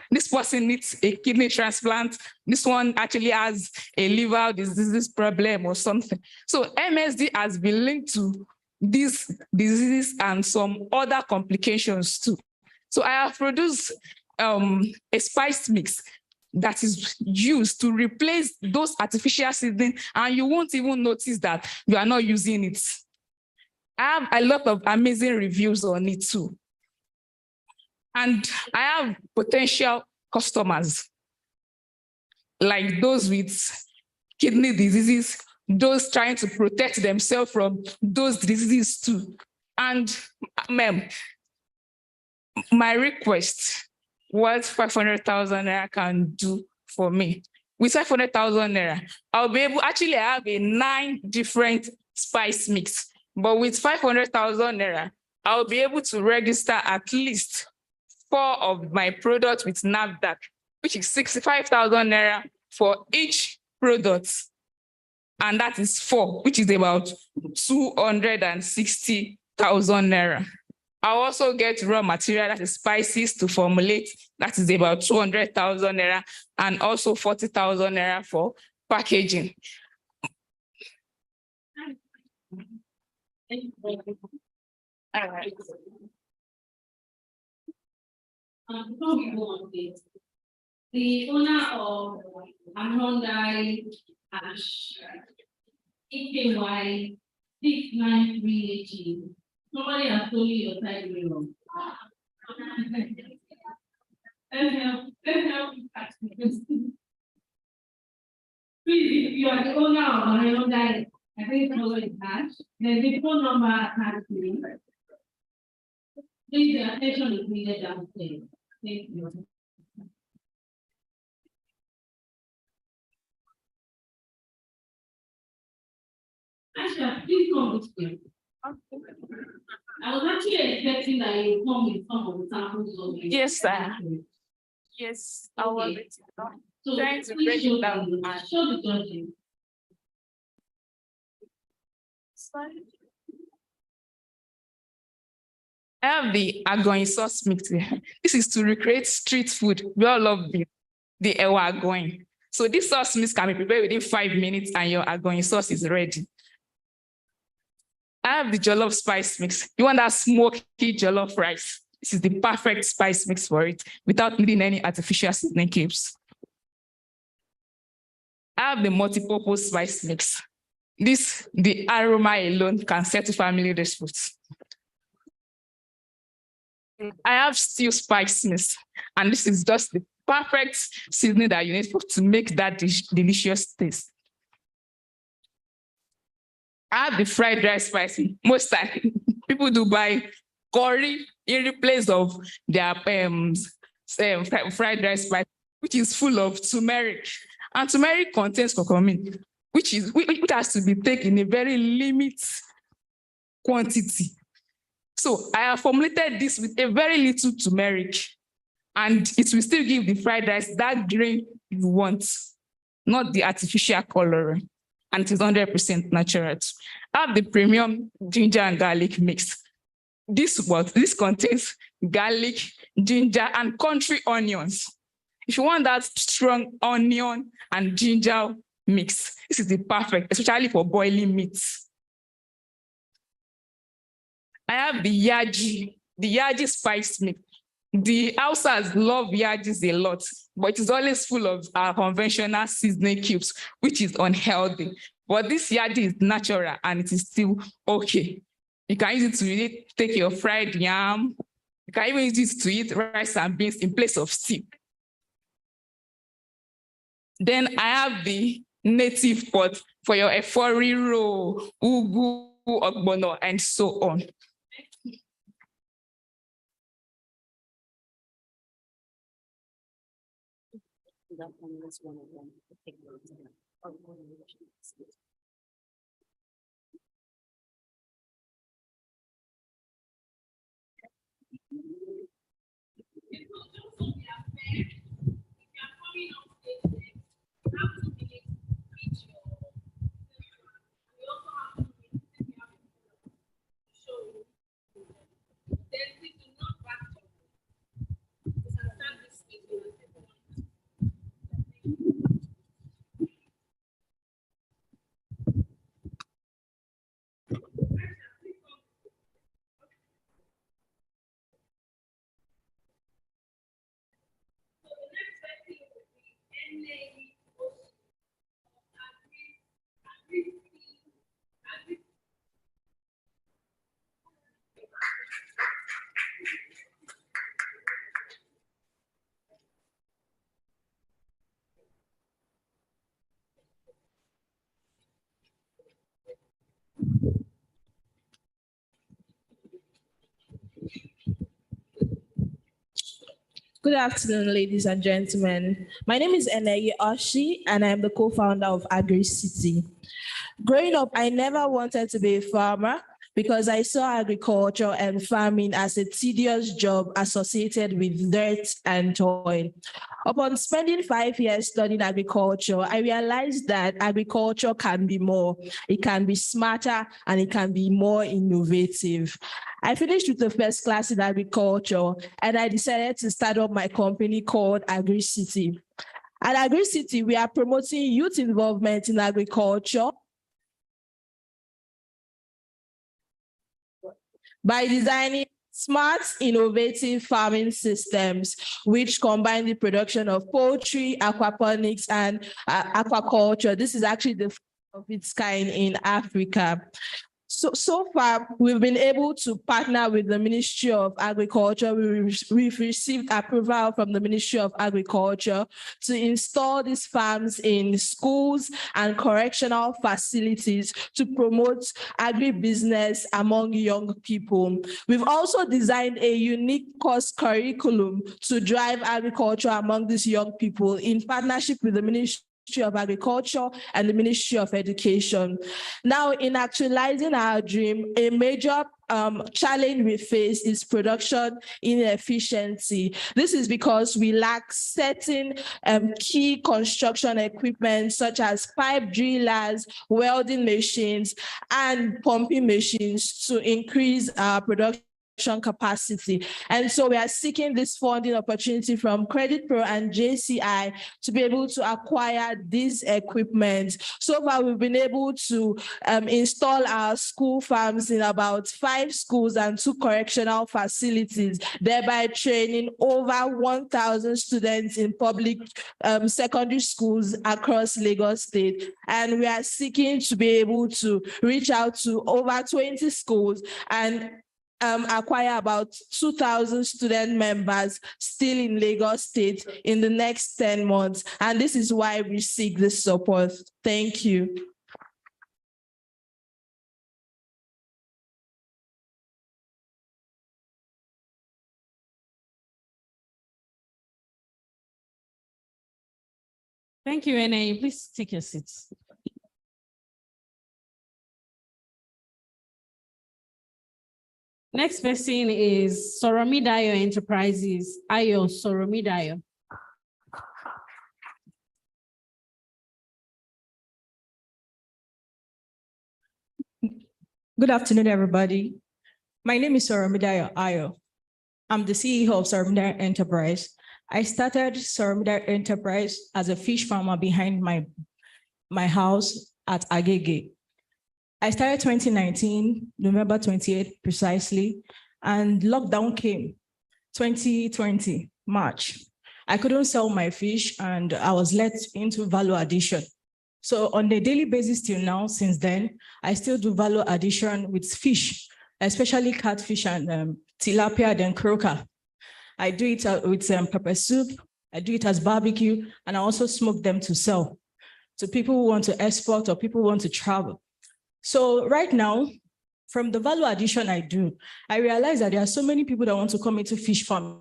this person needs a kidney transplant. This one actually has a liver disease problem or something. So MSD has been linked to these diseases and some other complications too. So I have produced a spice mix that is used to replace those artificial seasoning, and you won't even notice that you are not using it. I have a lot of amazing reviews on it too. And I have potential customers, like those with kidney diseases, those trying to protect themselves from those diseases too. And ma'am, my request was 500,000 naira can do for me. With 500,000 naira, I'll be able, actually I have a 9 different spice mix, but with 500,000 naira, I'll be able to register at least 4 of my products with NAFDAC, which is 65,000 naira for each product. And that is 4, which is about 260,000 naira. I also get raw material, that is spices to formulate, that is about 200,000 naira, and also 40,000 naira for packaging. All right. Before we go on this, the owner of Amrondai Ash, EKY 69380. Somebody has told you your title wrong. Let's help. Please, if you are the owner of Amrondai, I think the number is Ash. Then the phone number has to be. Please, the attention is needed downstairs. Thank you. Asha, please come this way. I was actually expecting that you come with some of the samples of it. Yes, sir. Yes, I was trying to break it down. Show the judges. I have the agoin sauce mix here. This is to recreate street food. We all love the ewa agoin. So this sauce mix can be prepared within 5 minutes and your agoin sauce is ready. I have the jollof spice mix. You want that smoky jollof rice? This is the perfect spice mix for it without needing any artificial seasoning cubes. I have the multi-purpose spice mix. The aroma alone can settle family disputes. I have stew spice mix, and this is just the perfect seasoning that you need to make that dish delicious taste. I have the fried rice spice. Most time, people do buy curry in place of their fried rice spice, which is full of turmeric. And turmeric contains curcumin, which has to be taken in a very limited quantity. So I have formulated this with a very little turmeric, and it will still give the fried rice that green you want, not the artificial coloring. And it is 100% natural. I have the premium ginger and garlic mix. This contains garlic, ginger, and country onions. If you want that strong onion and ginger mix, this is the perfect, especially for boiling meats. I have the Yaji spice mix. The Hausas love Yajis a lot, but it is always full of conventional seasoning cubes, which is unhealthy. But this Yaji is natural and it is still okay. You can use it to really take your fried yam. You can even use it to eat rice and beans in place of stew. Then I have the native pot for your efori roll, ugu, ogbono, and so on. Good afternoon, ladies and gentlemen. My name is Eneye Oshi, and I'm the co-founder of AgriCity. Growing up, I never wanted to be a farmer because I saw agriculture and farming as a tedious job associated with dirt and toil. Upon spending 5 years studying agriculture, I realized that agriculture can be more. It can be smarter and it can be more innovative. I finished with the first class in agriculture and I decided to start up my company called AgriCity. At AgriCity, we are promoting youth involvement in agriculture by designing smart, innovative farming systems, which combine the production of poultry, aquaponics, and aquaculture. This is actually the first of its kind in Africa. So far, we've been able to partner with the Ministry of Agriculture. We've received approval from the Ministry of Agriculture to install these farms in schools and correctional facilities to promote agribusiness among young people. We've also designed a unique course curriculum to drive agriculture among these young people in partnership with the Ministry of Agriculture and the Ministry of Education. Now, in actualizing our dream, a major challenge we face is production inefficiency. This is because we lack certain key construction equipment such as pipe drillers, welding machines, and pumping machines to increase our production capacity. And so we are seeking this funding opportunity from Credit Pro and JCI to be able to acquire this equipment. So far, we've been able to install our school farms in about 5 schools and 2 correctional facilities, thereby training over 1,000 students in public secondary schools across Lagos State. And we are seeking to be able to reach out to over 20 schools and acquire about 2,000 student members still in Lagos State in the next 10 months. And this is why we seek this support. Thank you. Thank you, Eneye. Please take your seats. Next person is Soromidayo Enterprises. Ayo Soromidayo. Good afternoon, everybody. My name is Soromidayo Ayo. I'm the CEO of Soromidayo Enterprise. I started Soromidayo Enterprise as a fish farmer behind my house at Agege. I started 2019, November 28th precisely, and lockdown came 2020, March. I couldn't sell my fish and I was let into value addition. So on a daily basis till now, since then, I still do value addition with fish, especially catfish and tilapia, then croaker. I do it with pepper soup, I do it as barbecue, and I also smoke them to sell to people who want to export or people who want to travel. So right now, from the value addition I do, I realize that there are so many people that want to come into fish farming,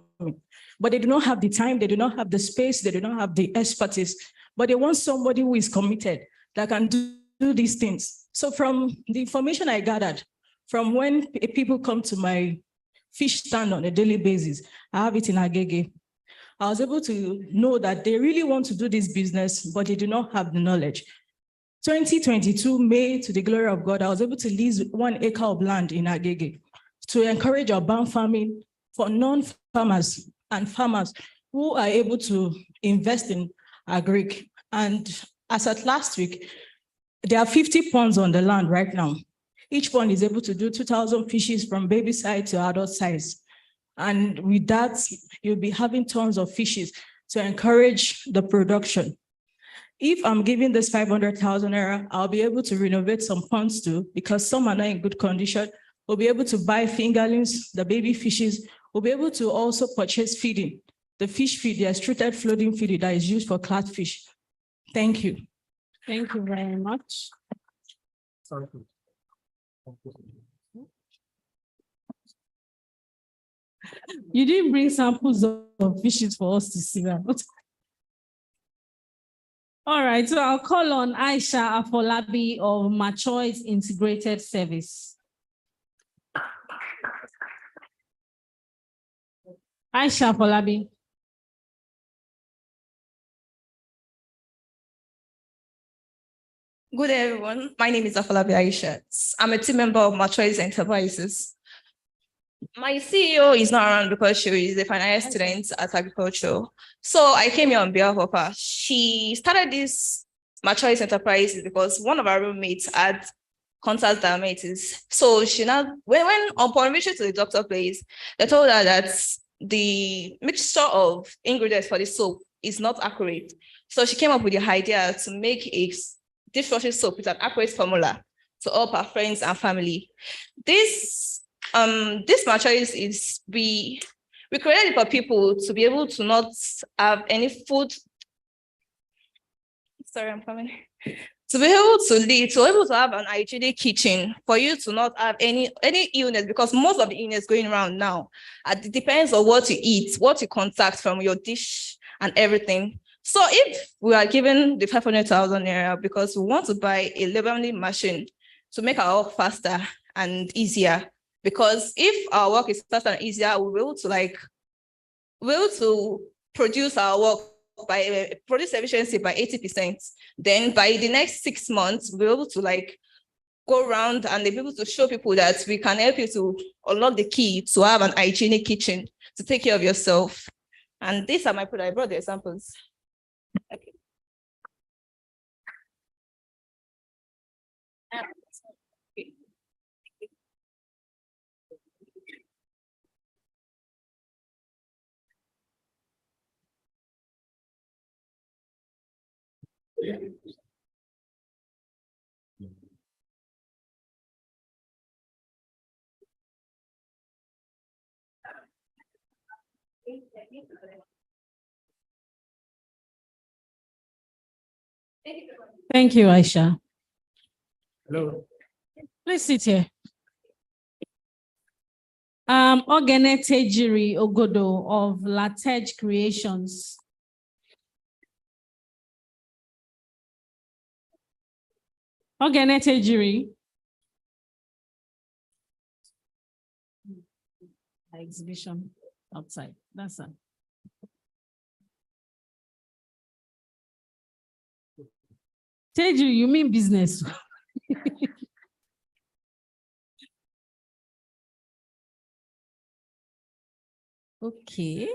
but they do not have the time, they do not have the space, they do not have the expertise, but they want somebody who is committed that can do these things. So from the information I gathered, from when people come to my fish stand on a daily basis, I have it in Agege. I was able to know that they really want to do this business, but they do not have the knowledge. 2022, May, to the glory of God, I was able to lease 1 acre of land in Agege to encourage urban farming for non-farmers and farmers who are able to invest in agric. And as at last week, there are 50 ponds on the land right now. Each pond is able to do 2,000 fishes from baby size to adult size. And with that, you'll be having tons of fishes to encourage the production. If I'm giving this 500,000 naira, I'll be able to renovate some ponds too, because some are not in good condition. We'll be able to buy fingerlings, the baby fishes. We'll be able to also purchase feeding, the fish feed, the extruded floating feed that is used for catfish. Thank you. Thank you very much. Sorry. You didn't bring samples of fishes for us to see that. All right, so I'll call on Aisha Afolabi of Machoi's Integrated Service. Aisha Afolabi. Good day, everyone. My name is Afolabi Aisha. I'm a team member of Machoi's Enterprises. My CEO is not around because she is a final year student at agriculture. So I came here on behalf of her. She started this Machoi's Enterprises because one of our roommates had contact diabetes. So she now, when upon reaching to the doctor place, they told her that the mixture of ingredients for the soap is not accurate. So she came up with the idea to make a dishwashing soap with an accurate formula to help her friends and family. This Machoi's is we created it for people to be able to not have any food. Sorry, I'm coming. To be able to live, to be able to have an hygienic kitchen, for you to not have any illness, because most of the illness going around now, it depends on what you eat, what you contact from your dish and everything. So if we are given the 500,000 naira because we want to buy a labeling machine to make our work faster and easier, because if our work is faster and easier, we'll be able to produce our work by produce efficiency by 80%. Then by the next 6 months, we'll be able to go around and be able to show people that we can help you to unlock the key to have an hygienic kitchen to take care of yourself. And these are my products. I brought the examples. Okay. Thank you, Aisha. Hello. Please sit here. Ogene Tejiri Ogodo of Latej Creations. Ogene Tejiri. Exhibition outside. That's it. Tejiri, you mean business? Okay.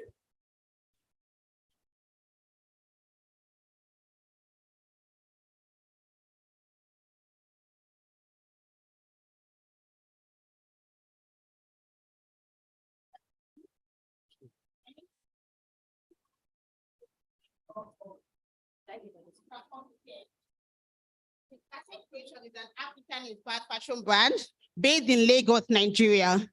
Is an African-inspired fashion brand based in Lagos, Nigeria.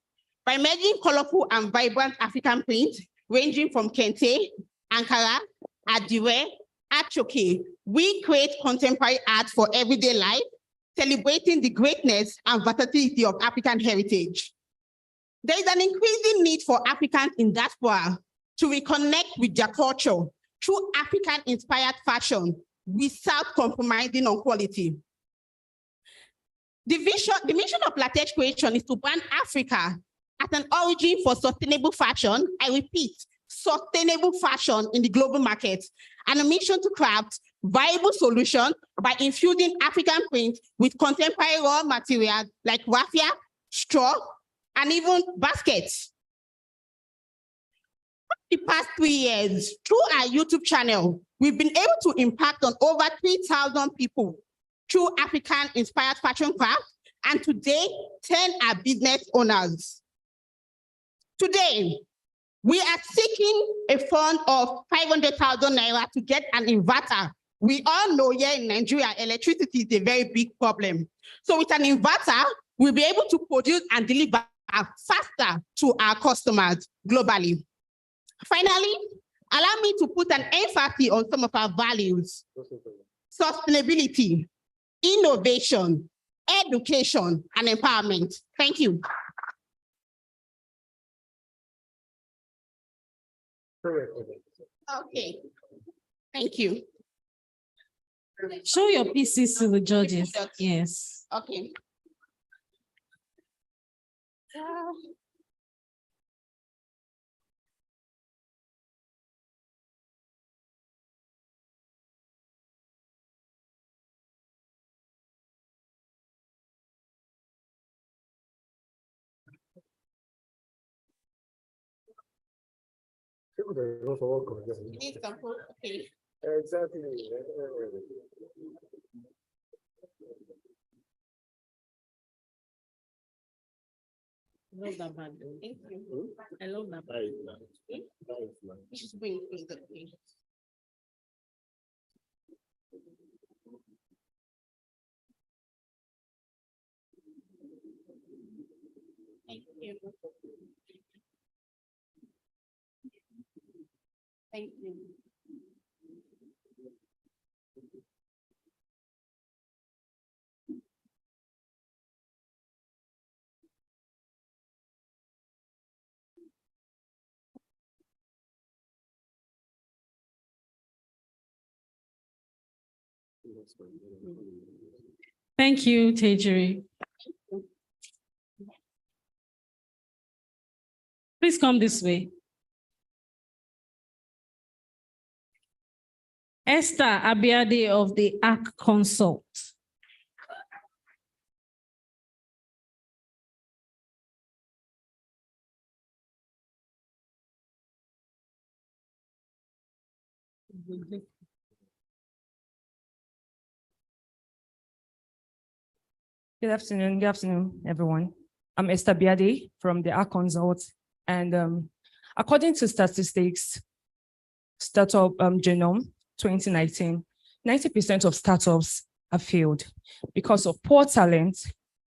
By merging colorful and vibrant African prints, ranging from kente, Ankara, Adire, Achoke, we create contemporary art for everyday life, celebrating the greatness and versatility of African heritage. There is an increasing need for Africans in diaspora to reconnect with their culture through African-inspired fashion without compromising on quality. The mission of Latex Creation is to brand Africa as an origin for sustainable fashion. I repeat, sustainable fashion in the global market, and a mission to craft viable solutions by infusing African print with contemporary raw materials like raffia, straw, and even baskets. For the past 3 years, through our YouTube channel, we've been able to impact on over 3,000 people through African-inspired fashion craft, and today, 10 are business owners. Today, we are seeking a fund of 500,000 naira to get an inverter. We all know here in Nigeria, electricity is a very big problem. So with an inverter, we'll be able to produce and deliver faster to our customers globally. Finally, allow me to put an emphasis on some of our values: sustainability, innovation, education, and empowerment. Thank you. Okay, thank you. Show your pieces to the judges. Yes. Okay. Okay. Exactly. I love that band. Thank you. I love that band. Just bring the page. Thank you. Thank you. Thank you, Tejiri. Please come this way. Esther Abiade of the ARC Consult. Good afternoon, everyone. I'm Esther Biade from the ARC Consult, and according to statistics, Startup Genome 2019, 90% of startups have failed because of poor talent,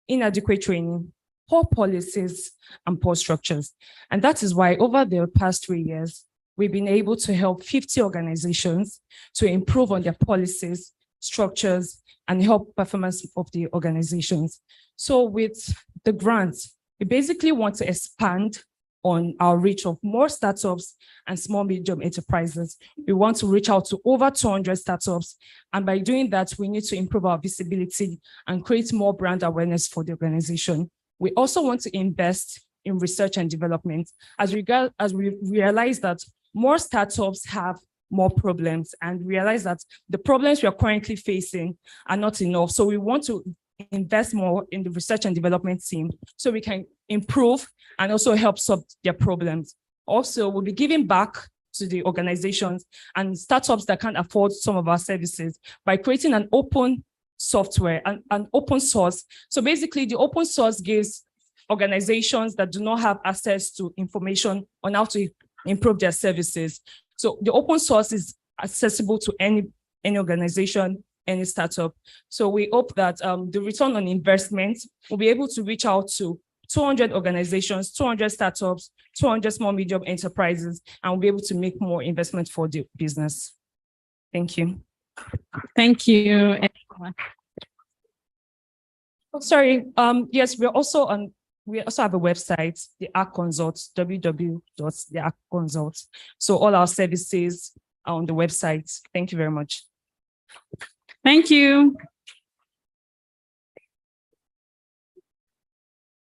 inadequate training, poor policies, and poor structures. And that is why over the past 3 years, we've been able to help 50 organizations to improve on their policies, structures, and help performance of the organizations. So with the grants, we basically want to expand on our reach of more startups and small, medium enterprises. We want to reach out to over 200 startups. And by doing that, we need to improve our visibility and create more brand awareness for the organization. We also want to invest in research and development as we realize that more startups have more problems and realize that the problems we are currently facing are not enough. So we want to invest more in the research and development team so we can improve and also help solve their problems. Also, we'll be giving back to the organizations and startups that can't afford some of our services by creating an open software and an open source. So basically, the open source gives organizations that do not have access to information on how to improve their services. So the open source is accessible to any organization, any startup. So we hope that the return on investment will be able to reach out to 200 organizations, 200 startups, 200 small, medium enterprises, and we'll be able to make more investment for the business. Thank you. Thank you. Oh, sorry. Yes, we also have a website, the ARC Consult, www.thearcconsult. So all our services are on the website. Thank you very much. Thank you.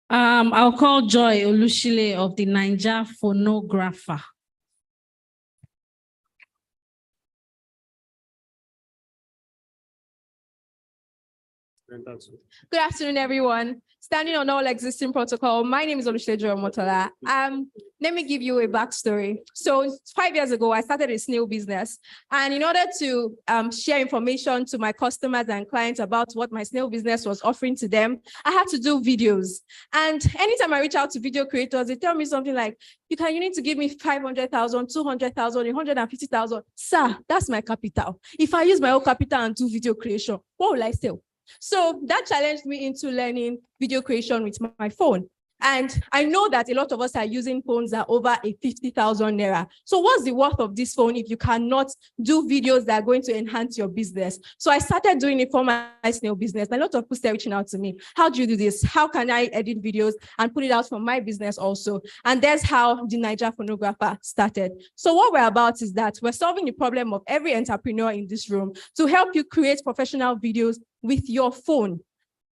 I'll call Joy Olushile of the Niger Phonographer. Good afternoon, everyone. Standing on all existing protocol, my name is Olushile Joy Omotola. Let me give you a backstory. So 5 years ago, I started a snail business. And in order to share information to my customers and clients about what my snail business was offering to them, I had to do videos. And anytime I reach out to video creators, they tell me something like, you need to give me 500,000, 200,000, 150,000. Sir, that's my capital. If I use my own capital and do video creation, what will I sell? So that challenged me into learning video creation with my phone. And I know that a lot of us are using phones that are over a 50,000 naira. So what's the worth of this phone if you cannot do videos that are going to enhance your business? So I started doing it for my snail business. A lot of people started reaching out to me. How do you do this? How can I edit videos and put it out for my business also? And that's how the Niger Phonographer started. So what we're about is that we're solving the problem of every entrepreneur in this room to help you create professional videos with your phone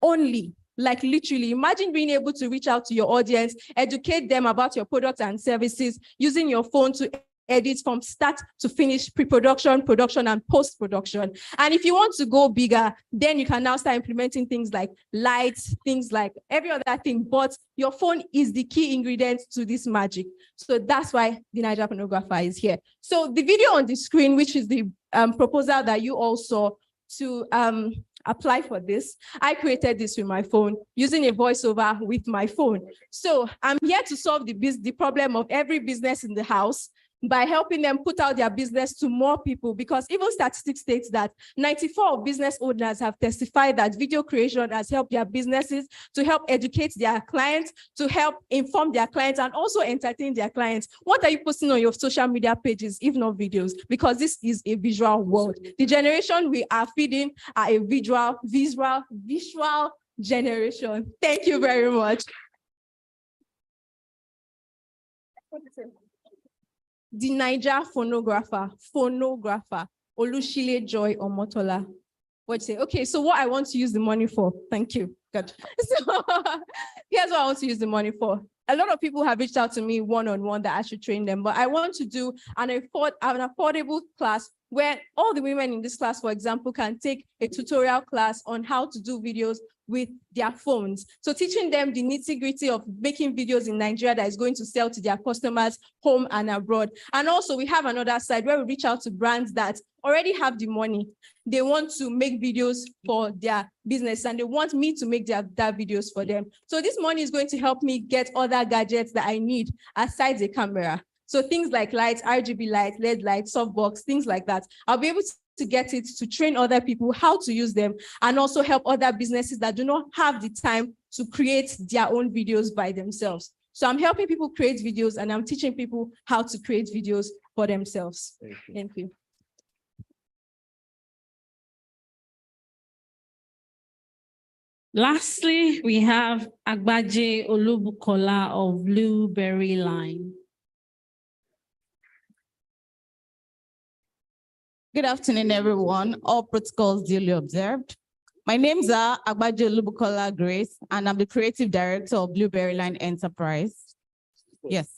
only. Like literally, imagine being able to reach out to your audience, educate them about your products and services using your phone to edit from start to finish, pre-production, production, and post-production. And if you want to go bigger, then you can now start implementing things like lights, things like every other thing, but your phone is the key ingredient to this magic. So that's why the Niger Phonographer is here. So the video on the screen, which is the proposal that you all saw to apply for this, I created this with my phone using a voiceover with my phone. So I'm here to solve the problem of every business in the house by helping them put out their business to more people, because even statistics states that 94% of business owners have testified that video creation has helped their businesses to help educate their clients, to help inform their clients, and also entertain their clients. What are you posting on your social media pages, if not videos? Because this is a visual world. The generation we are feeding are a visual generation. Thank you very much. The Niger Phonographer, Olushile Joy Omotola. What say? Okay, so what I want to use the money for? Thank you. Good. So here's what I want to use the money for. A lot of people have reached out to me one-on-one that I should train them, but I want to do an affordable class where all the women in this class, for example, can take a tutorial class on how to do videos with their phones. So teaching them the nitty-gritty of making videos in Nigeria that is going to sell to their customers home and abroad. And also we have another side where we reach out to brands that already have the money. They want to make videos for their business and they want me to make their videos for them. So this money is going to help me get other gadgets that I need aside the camera. So things like lights, RGB lights, LED lights, softbox, things like that. I'll be able to get it to train other people how to use them and also help other businesses that do not have the time to create their own videos by themselves. So I'm helping people create videos and I'm teaching people how to create videos for themselves. Thank you. Lastly, we have Agbaje Olubukola of Blueberry Line. Good afternoon, everyone. All protocols duly observed. My name's Agbaje Olubukola Grace, and I'm the creative director of Blueberry Line Enterprise. Yes,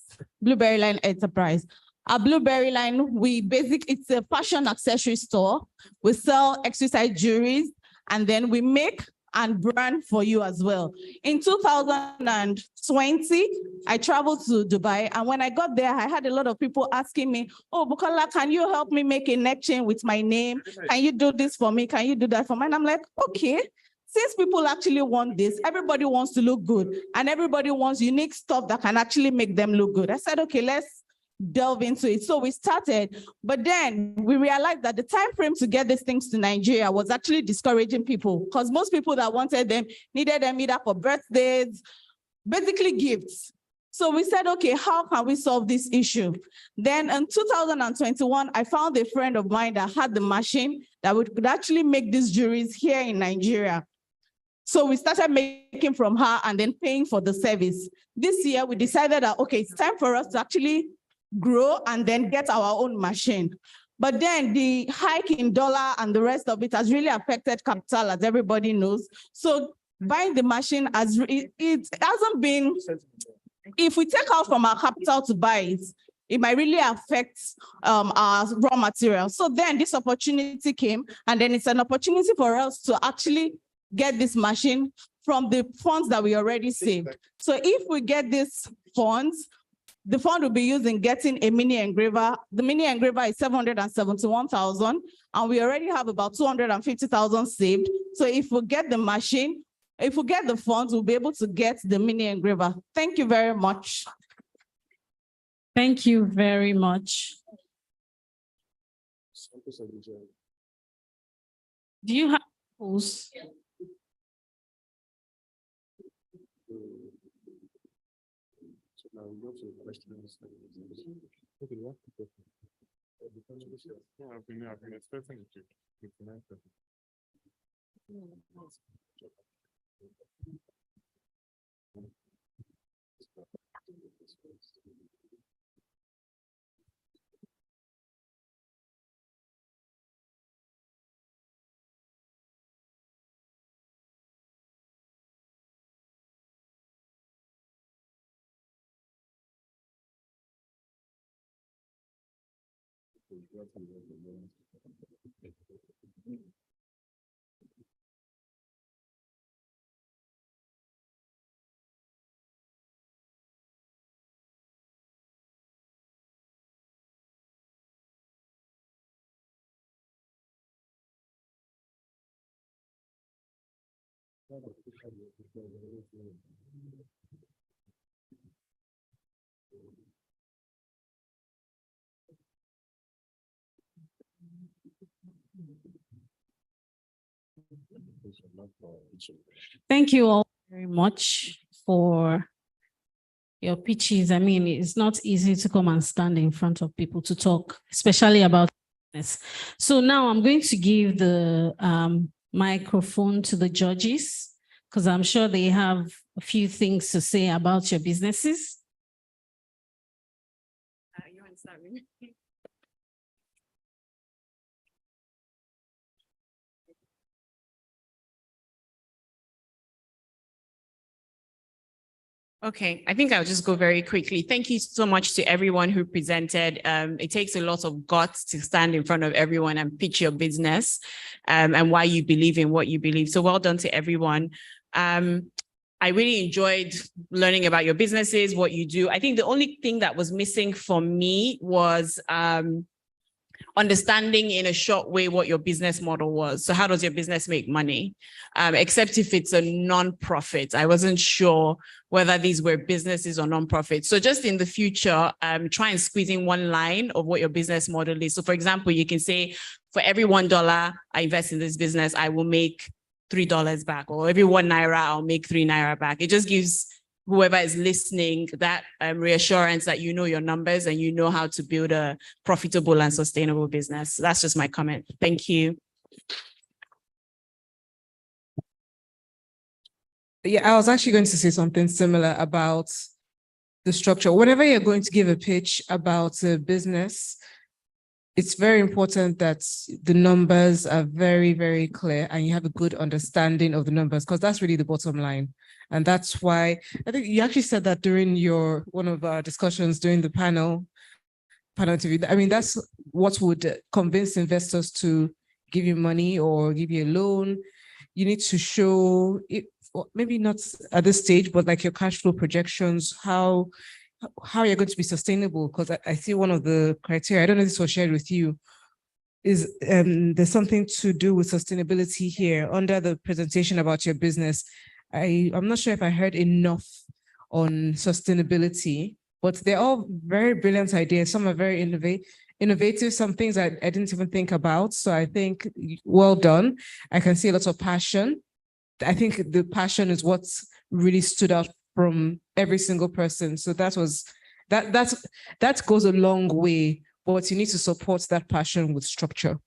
Blueberry Line Enterprise. Our Blueberry Line, it's a fashion accessory store. We sell exercise jewelries, and then we make and brand for you as well. In 2020, I traveled to Dubai, and when I got there, I had a lot of people asking me, oh, Bukola, can you help me make a neck chain with my name? Can you do this for me? Can you do that for me? And I'm like, okay, since people actually want this, everybody wants to look good, and everybody wants unique stuff that can actually make them look good. I said, okay, let's delve into it. So we started, but then we realized that the time frame to get these things to Nigeria was actually discouraging people, because most people that wanted them needed them either for birthdays, basically gifts. So we said, okay, how can we solve this issue? Then in 2021, I found a friend of mine that had the machine that could actually make these jewelries here in Nigeria. So we started making from her and then paying for the service. This year, we decided that, okay, it's time for us to actually grow and then get our own machine. But then the hike in dollar and the rest of it has really affected capital, as everybody knows. So buying the machine, it hasn't been, if we take out from our capital to buy it, it might really affect our raw material. So then this opportunity came, and then it's an opportunity for us to actually get this machine from the funds that we already saved. So if we get these funds, the fund will be used in getting a mini engraver. The mini engraver is 771,000, and we already have about 250,000 saved. So if we get the machine, if we get the funds, we'll be able to get the mini engraver. Thank you very much. Thank you very much. Do you have polls? Thank you all very much for your pitches. I mean, it's not easy to come and stand in front of people to talk, especially about this. So now I'm going to give the microphone to the judges, because I'm sure they have a few things to say about your businesses. You want to start with me? Okay, I think I'll just go very quickly. Thank you so much to everyone who presented. It takes a lot of guts to stand in front of everyone and pitch your business and why you believe in what you believe. So well done to everyone. I really enjoyed learning about your businesses, what you do. I think the only thing that was missing for me was understanding in a short way what your business model was. So how does your business make money? Except if it's a non-profit. I wasn't sure whether these were businesses or non-profits. So just in the future, try and squeeze in one line of what your business model is. So for example, you can say, for every $1 I invest in this business, I will make $3 back, or every ₦1, I'll make ₦3 back. It just gives whoever is listening that reassurance that you know your numbers and you know how to build a profitable and sustainable business. That's just my comment. Thank you. Yeah, I was actually going to say something similar about the structure. Whenever you're going to give a pitch about a business, it's very important that the numbers are very, very clear and you have a good understanding of the numbers, because that's really the bottom line. And that's why I think you actually said that during one of our discussions during the panel interview. I mean, that's what would convince investors to give you money or give you a loan. You need to show it, maybe not at this stage, but like your cash flow projections, how you're going to be sustainable. Because I see one of the criteria, I don't know if this was shared with you, is there's something to do with sustainability here under the presentation about your business. I'm not sure if I heard enough on sustainability. but they're all very brilliant ideas. Some are very innovative, some things I didn't even think about. So I think well done. I can see a lot of passion. I think the passion is what's really stood out from every single person. So that goes a long way, but you need to support that passion with structure.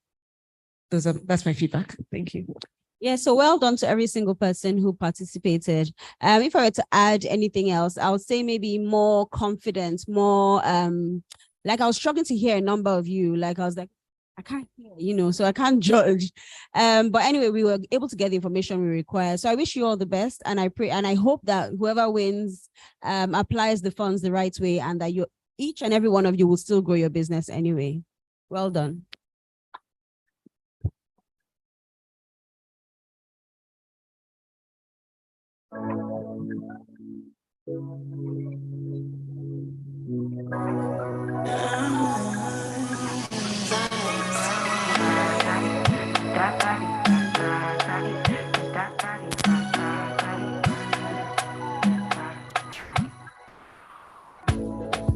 That's my feedback. Thank you. Yeah, so well done to every single person who participated. If I were to add anything else, I would say maybe more confidence, more like I was struggling to hear a number of you. Like I was like, I can't hear, so I can't judge. But anyway, we were able to get the information we require. So I wish you all the best, and I pray and I hope that whoever wins applies the funds the right way, and that each and every one of you will still grow your business anyway. Well done.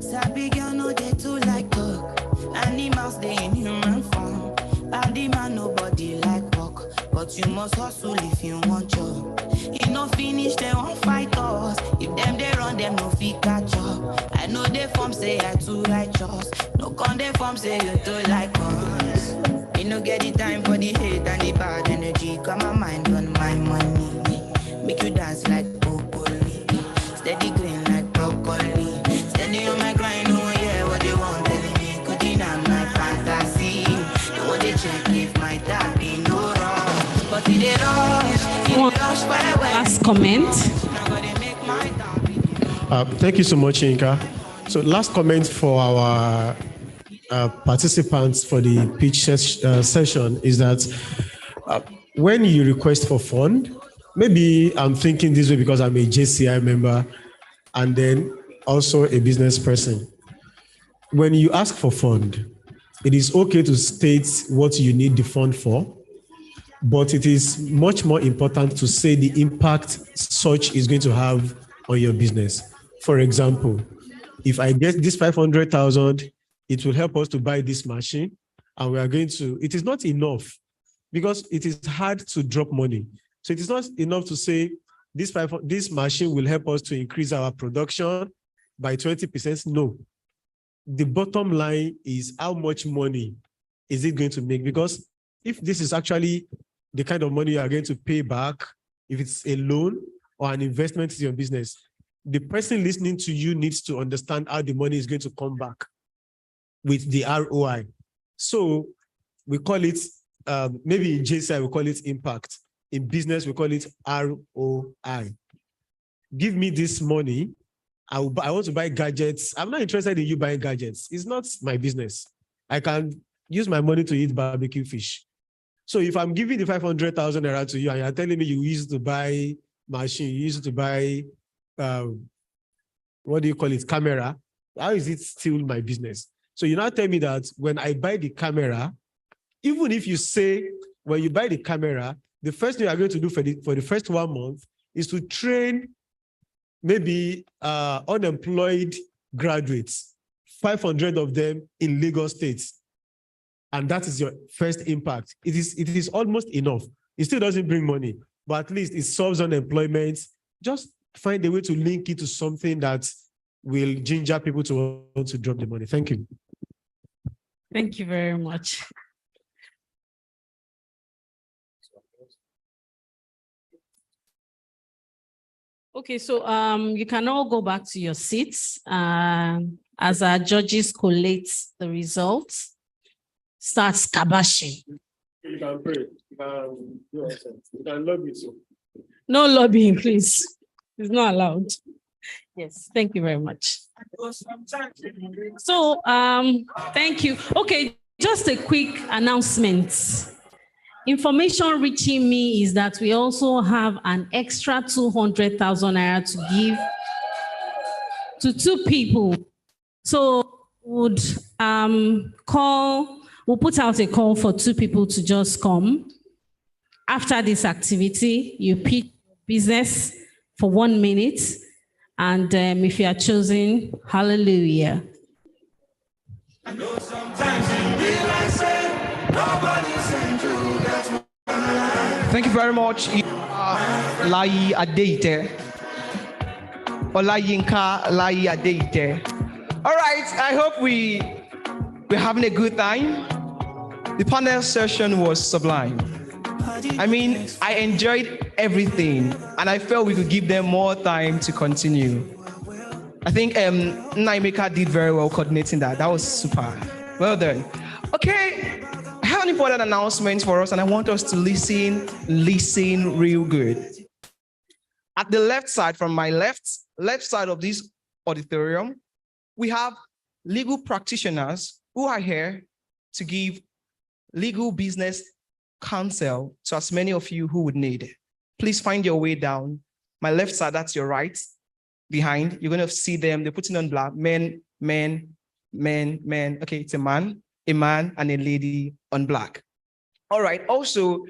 Sabi girl no dey too like talk. Animals they in human form. Body man nobody like work, but you must hustle if you want job. If no finish they won't fight us. If them they run them no fit catch up. I know they form say I too righteous. No con they form say you too like us. You no get the time for the hate and the bad energy. Got my mind on my money. Make you dance like broccoli. Steady green like broccoli. Steady on my grind, oh yeah, what they want telling me. Could deny my fantasy. They want to check if my dad be no wrong. But it they rush by last comment. Thank you so much, Inka. So last comment for our participants for the pitch session is that when you request for fund, maybe I'm thinking this way because I'm a JCI member and then also a business person. When you ask for fund, it is okay to state what you need the fund for, but it is much more important to say the impact such is going to have on your business. For example, if I get this 500,000, it will help us to buy this machine, and we are going to, it is not enough because it is hard to drop money. So it is not enough to say this machine will help us to increase our production by 20%. No. The bottom line is how much money is it going to make? Because if this is actually the kind of money you are going to pay back, if it's a loan or an investment in your business, the person listening to you needs to understand how the money is going to come back with the ROI. So we call it, maybe in JCI, we call it impact. In business, we call it ROI. Give me this money. I want to buy gadgets. I'm not interested in you buying gadgets. It's not my business. I can use my money to eat barbecue fish. So if I'm giving the 500,000 naira to you and you're telling me you used to buy machine, you used to buy, what do you call it, camera, how is it still my business? So you now tell me that when I buy the camera, even if you say when you buy the camera, the first thing you are going to do for the first 1 month is to train maybe unemployed graduates, 500 of them in Lagos State. And that is your first impact. It is almost enough. It still doesn't bring money, but at least it solves unemployment. Just find a way to link it to something that will ginger people to want to drop the money. Thank you. Thank you very much. Okay, so you can all go back to your seats as our judges collate the results. Starts kabashing. You can pray. You can lobby too. No lobbying, please. It's not allowed. Yes, thank you very much. So, thank you. Okay, just a quick announcement. Information reaching me is that we also have an extra 200,000 naira to give to 2 people. So, we'll put out a call for 2 people to just come. After this activity, you pitch business for 1 minute, And if you are chosen, hallelujah. Thank you very much, Layi Adeite. Olayinka Layi Adeite. All right, I hope we're having a good time. The panel session was sublime. I mean, I enjoyed everything, and I felt we could give them more time to continue. I think Naimeka did very well coordinating that. That was super. Well done. Okay, I have an important announcement for us, and I want us to listen real good. At the left side, from my left side of this auditorium, we have legal practitioners who are here to give legal business counsel to as many of you who would need it. Please find your way down. My left side, that's your right. Behind, you're going to see them. They're putting on black. Men. Okay, it's a man, and a lady on black. All right. Also,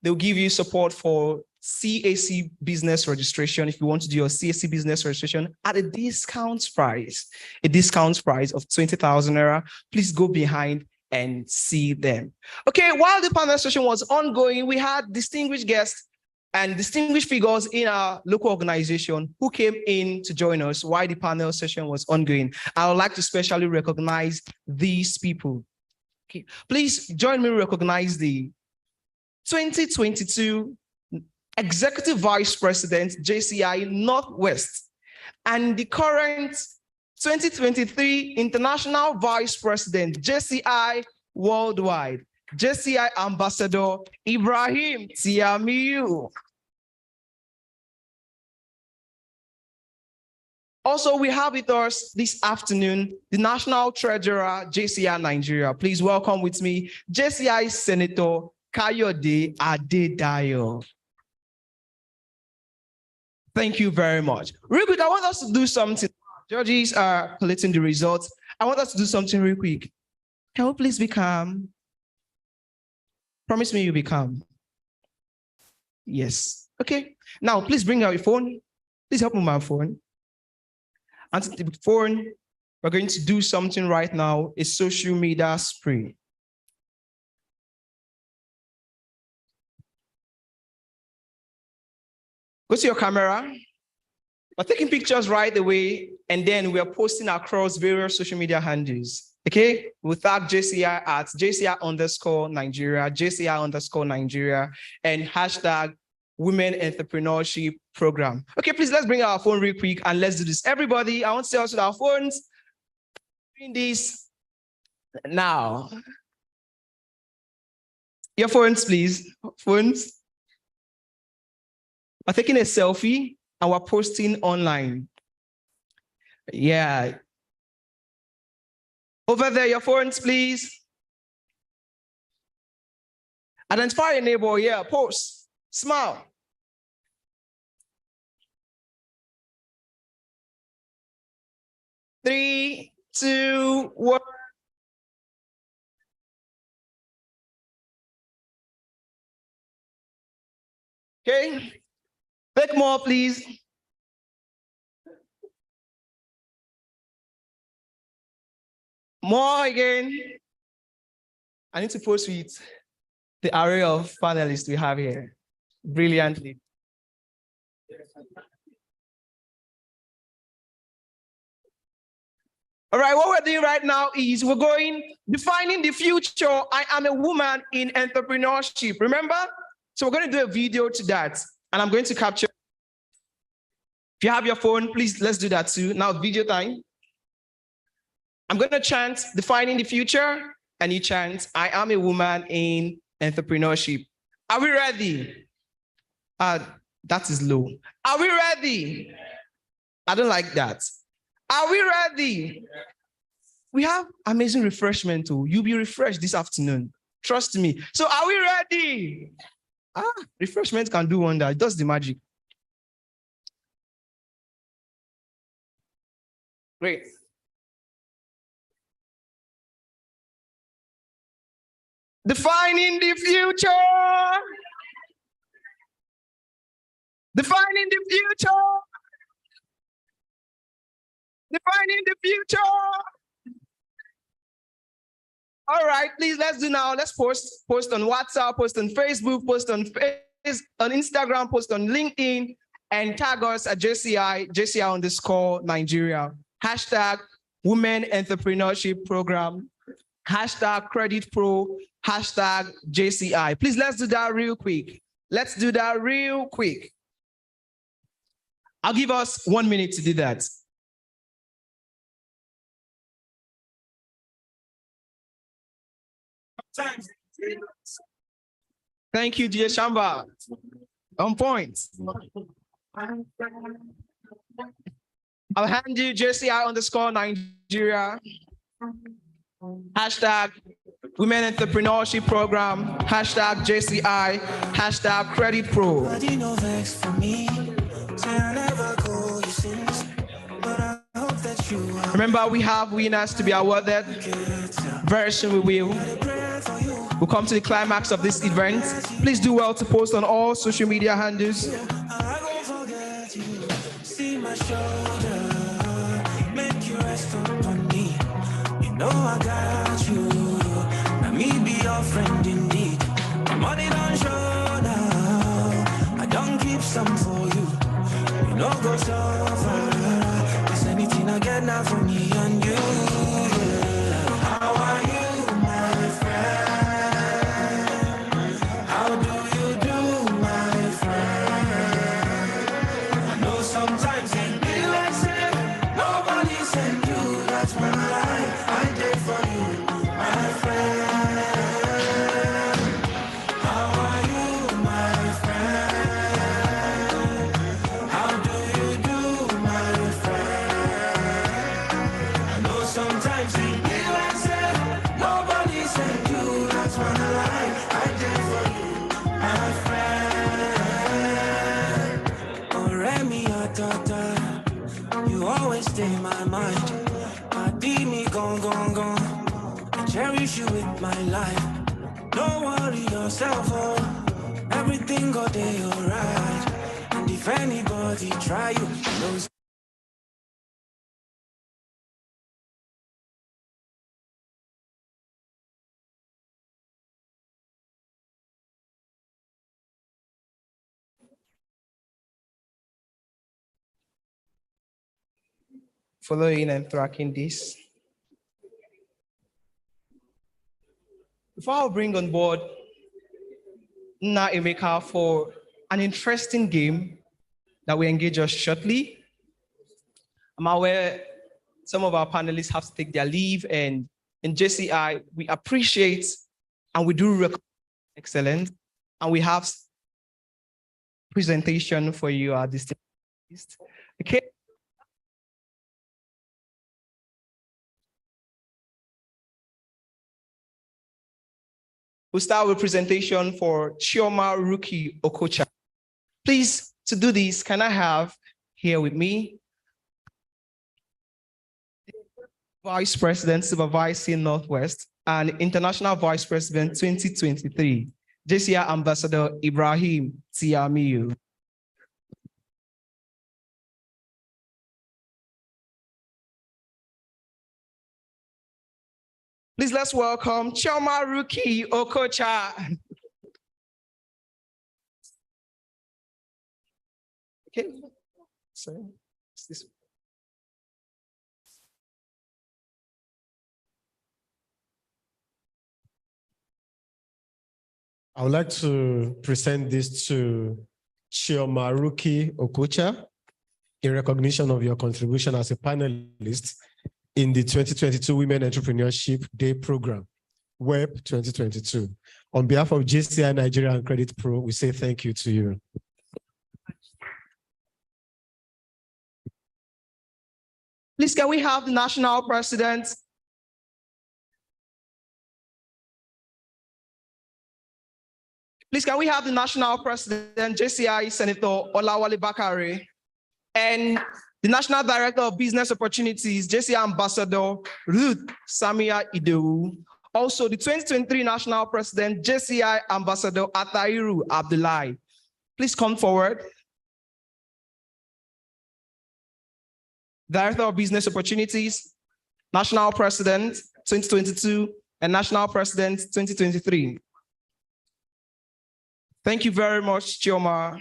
they'll give you support for CAC business registration if you want to do your CAC business registration at a discount price of 20,000 naira. Please go behind and see them. Okay, while the panel session was ongoing, we had distinguished guests and distinguished figures in our local organization who came in to join us while the panel session was ongoing. I would like to specially recognize these people. Okay, please join me to recognize the 2022 Executive Vice President, JCI Northwest, and the current 2023 International Vice President, JCI Worldwide, JCI Ambassador Ibrahim Tiamiu. Also, we have with us this afternoon the National Treasurer, JCI Nigeria. Please welcome with me, JCI Senator Kayode Adedayo. Thank you very much. Real quick, I want us to do something. Judges are collecting the results. I want us to do something real quick. Can we please be calm? Promise me you'll be calm. Yes. Okay. Now, please bring out your phone. Please help me with my phone. And the phone, we're going to do something right now, a social media spree. Go to your camera. We're taking pictures right away, and then we are posting across various social media handles. Okay? We'll tag JCI at JCI_Nigeria, JCI_Nigeria, and hashtag Women Entrepreneurship Program. Okay, please, let's bring our phone real quick and let's do this. Everybody, I want to tell us with our phones, doing this now. Your phones, please. Phones. We're taking a selfie and we're posting online. Yeah. Over there, your phones, please. Identify your neighbor. Yeah, post. Smile. Three, two, one. Okay. Take more, please. More again. I need to post with the array of panelists we have here brilliantly. All right, what we're doing right now is we're defining the future. I am a woman in entrepreneurship. Remember? So we're going to do a video to that, and I'm going to capture. If you have your phone, please, let's do that too. Now, video time. I'm going to chant defining the future, and you chant, I am a woman in entrepreneurship. Are we ready? That is low. Are we ready? I don't like that. Are we ready? We have amazing refreshment too. You'll be refreshed this afternoon. Trust me. So are we ready? Refreshment can do wonder. It does the magic. Great. Defining the future. Defining the future. Defining the future. All right, please, let's do now. Let's post on WhatsApp, post on Facebook, post on Instagram, post on LinkedIn, and tag us at JCI_Nigeria. Hashtag Women Entrepreneurship Program. Hashtag Credit Pro. Hashtag JCI. Please, let's do that real quick. Let's do that real quick. I'll give us 1 minute to do that. Thank you, dear Shamba. On point. I'll hand you JCI_Nigeria. Hashtag Women Entrepreneurship Program. Hashtag JCI. Hashtag Credit Pro. Remember, we have winners to be awarded. Very soon we'll come to the climax of this event. Please do well to post on all social media handles. See my shoulder, make you rest upon me. You know I got you. Now me be your friend indeed. The money don't show now. I don't keep some for you. You know go so far. There's anything I get now for me and you. How are you, my friend? You always stay in my mind. I deem me gone. I cherish you with my life. Don't worry yourself, oh. Everything go day alright. And if anybody try you, knows. Following and tracking this. Before I bring on board Na Emeka for an interesting game that we engage us shortly, I'm aware some of our panelists have to take their leave, and in JCI, we appreciate and we do recognize excellence, and we have presentation for you, our distinguished. Okay. We'll start with presentation for Chioma Ruki Okocha. Please, to do this, can I have here with me Vice President Supervising Northwest and International Vice President 2023, JCI Ambassador Ibrahim Tiamiyu. Please let's welcome Chioma Ruki Okocha. Okay, so it's this. I would like to present this to Chioma Ruki Okocha in recognition of your contribution as a panelist in the 2022 Women Entrepreneurship Day Program, WEP 2022. On behalf of JCI Nigeria and Credit Pro, we say thank you to you. Please, can we have the national president? Please, can we have the national president, JCI Senator Olawale Bakare, and the National Director of Business Opportunities, JCI Ambassador Ruth Samia Idewu. Also, the 2023 National President, JCI Ambassador Atairu Abdullahi. Please come forward. Director of Business Opportunities, National President 2022, and National President 2023. Thank you very much, Chioma.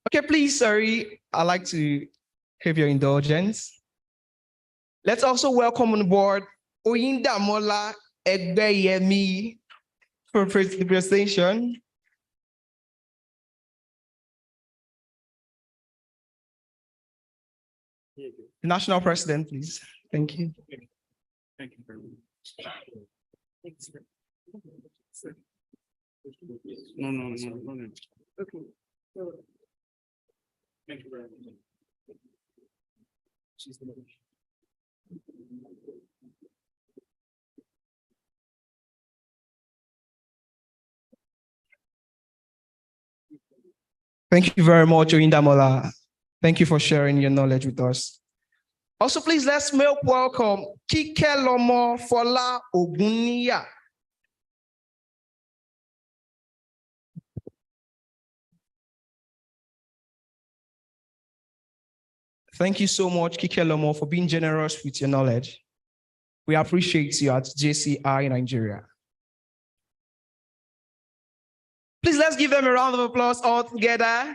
Okay, please, sorry, I'd like to have your indulgence. Let's also welcome on board Oyindamola Egbeyemi for the presentation. The National President, please. Thank you. Thank you very much. No. Okay. Thank you very much. Thank you very much, Oyindamola. Thank you for sharing your knowledge with us. Also, please let's welcome Kikelomo Fola Ogunia. Thank you so much, Kikelomo, for being generous with your knowledge. We appreciate you at JCI Nigeria. Please let's give them a round of applause all together.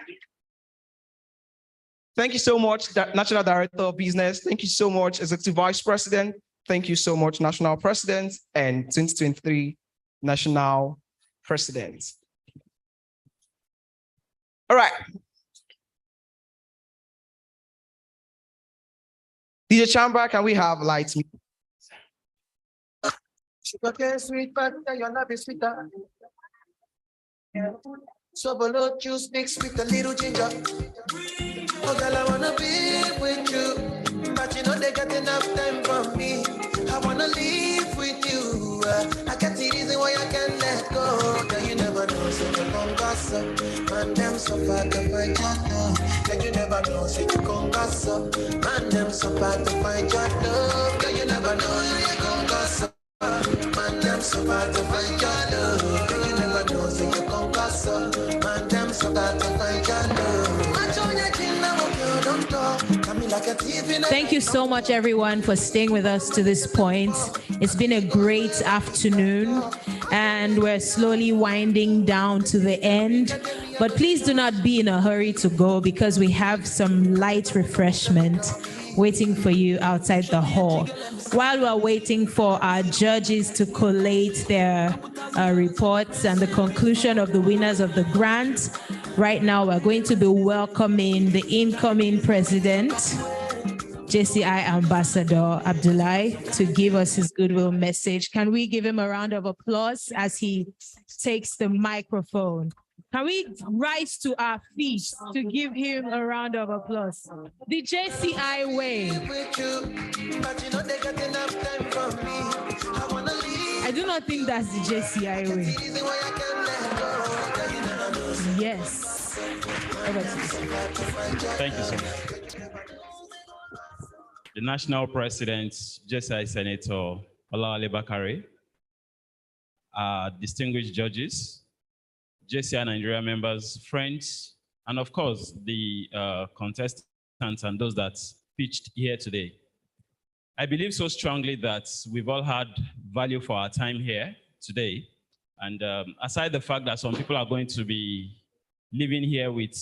Thank you so much, National Director of Business. Thank you so much, Executive Vice President. Thank you so much, National President, and 2023 National President. All right. DJ Chamba, can we have lights? Sugar sweet, but your love is sweeter. So below juice mixed with a little ginger. Oh girl, I wanna be with you, but you know they got enough time for me. I wanna live with you. I got the reason why I can't let go. Girl, you never know, so you come gossip. Man, them so far to find your love. Girl, you never know, so you come gossip. Man, them so far to find your love. Girl, you never know, so you come gossip. Man, them so far to find your love. Girl, you never know, so you come gossip. Man, them so far to find your love. Thank you so much, everyone, for staying with us to this point. It's been a great afternoon, and we're slowly winding down to the end. But please do not be in a hurry to go, because we have some light refreshment waiting for you outside the hall. While we're waiting for our judges to collate their reports and the conclusion of the winners of the grant, right now we're going to be welcoming the incoming president, JCI Ambassador Abdullahi, to give us his goodwill message. Can we give him a round of applause as he takes the microphone? Can we rise to our feet to give him a round of applause? The JCI way. I do not think that's the JCI way. Yes. Thank you so much. The National President, JCI Senator Olawale Bakare, distinguished judges, JCI Nigeria members, friends, and of course, the contestants and those that pitched here today. I believe so strongly that we've all had value for our time here today. And aside the fact that some people are going to be living here with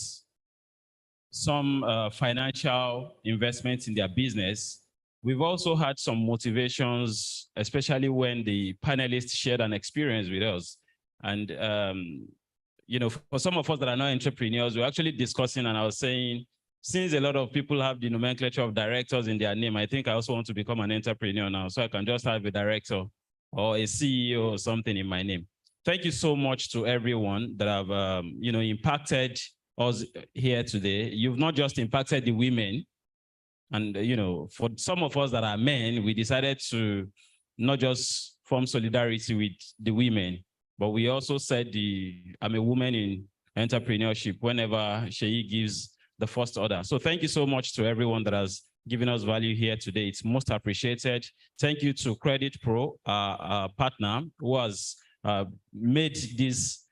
some financial investments in their business, we've also had some motivations, especially when the panelists shared an experience with us. And you know, for some of us that are not entrepreneurs, we're actually discussing, and I was saying, since a lot of people have the nomenclature of directors in their name, I think I also want to become an entrepreneur now, so I can just have a director or a CEO or something in my name. Thank you so much to everyone that have, you know, impacted us here today. You've not just impacted the women, and you know, for some of us that are men, we decided to not just form solidarity with the women, but we also said I'm a woman in entrepreneurship whenever Sheyi gives the first order. So thank you so much to everyone that has giving us value here today. It's most appreciated. Thank you to Credit Pro, our partner, who has made this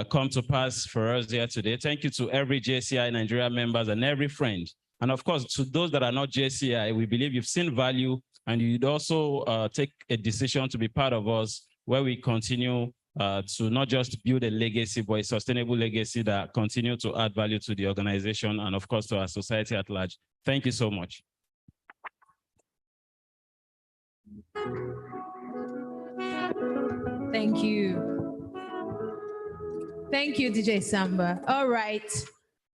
come to pass for us here today. Thank you to every JCI Nigeria members and every friend. And of course, to those that are not JCI, we believe you've seen value and you'd also take a decision to be part of us where we continue to not just build a legacy, but a sustainable legacy that continue to add value to the organization and of course to our society at large. Thank you so much. Thank you. Thank you, DJ Samba. All right.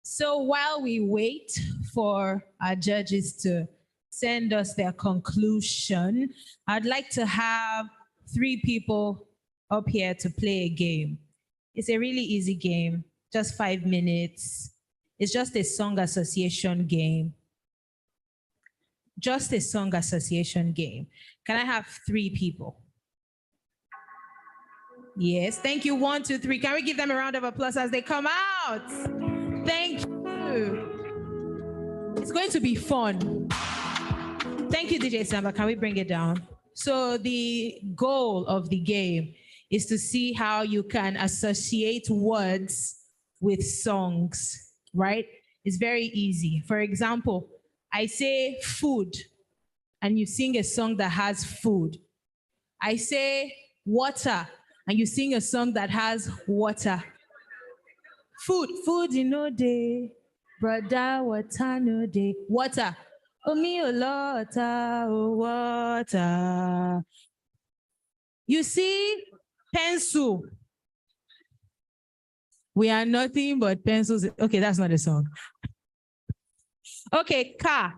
So while we wait for our judges to send us their conclusion, I'd like to have 3 people up here to play a game. It's a really easy game, just 5 minutes. It's just a song association game. Just a song association game. Can I have 3 people? Yes, thank you. 1, 2, 3. Can we give them a round of applause as they come out? Thank you. It's going to be fun. Thank you, DJ Samba. Can we bring it down? So the goal of the game is to see how you can associate words with songs, right? It's very easy. For example, I say food, and you sing a song that has food. I say water, and you sing a song that has water. Food in no day, brother, water no day. Water. Oh me, oh water, oh water. You see, pencil. We are nothing but pencils. Okay, that's not a song. Okay, car.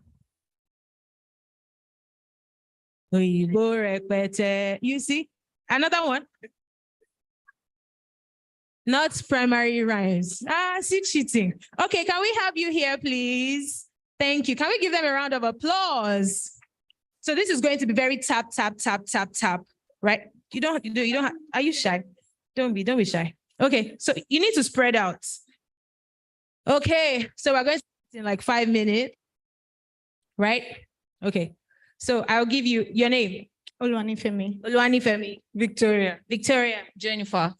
You see, another one. Not primary rhymes. See cheating. Okay, can we have you here, please? Thank you. Can we give them a round of applause? So this is going to be very tap, tap, tap, tap, tap, right? You don't have, are you shy? Don't be shy. Okay, so you need to spread out. Okay, so we're going to in like 5 minutes, right? Okay, so I'll give you your name. Oluwanifemi. Victoria. Jennifer.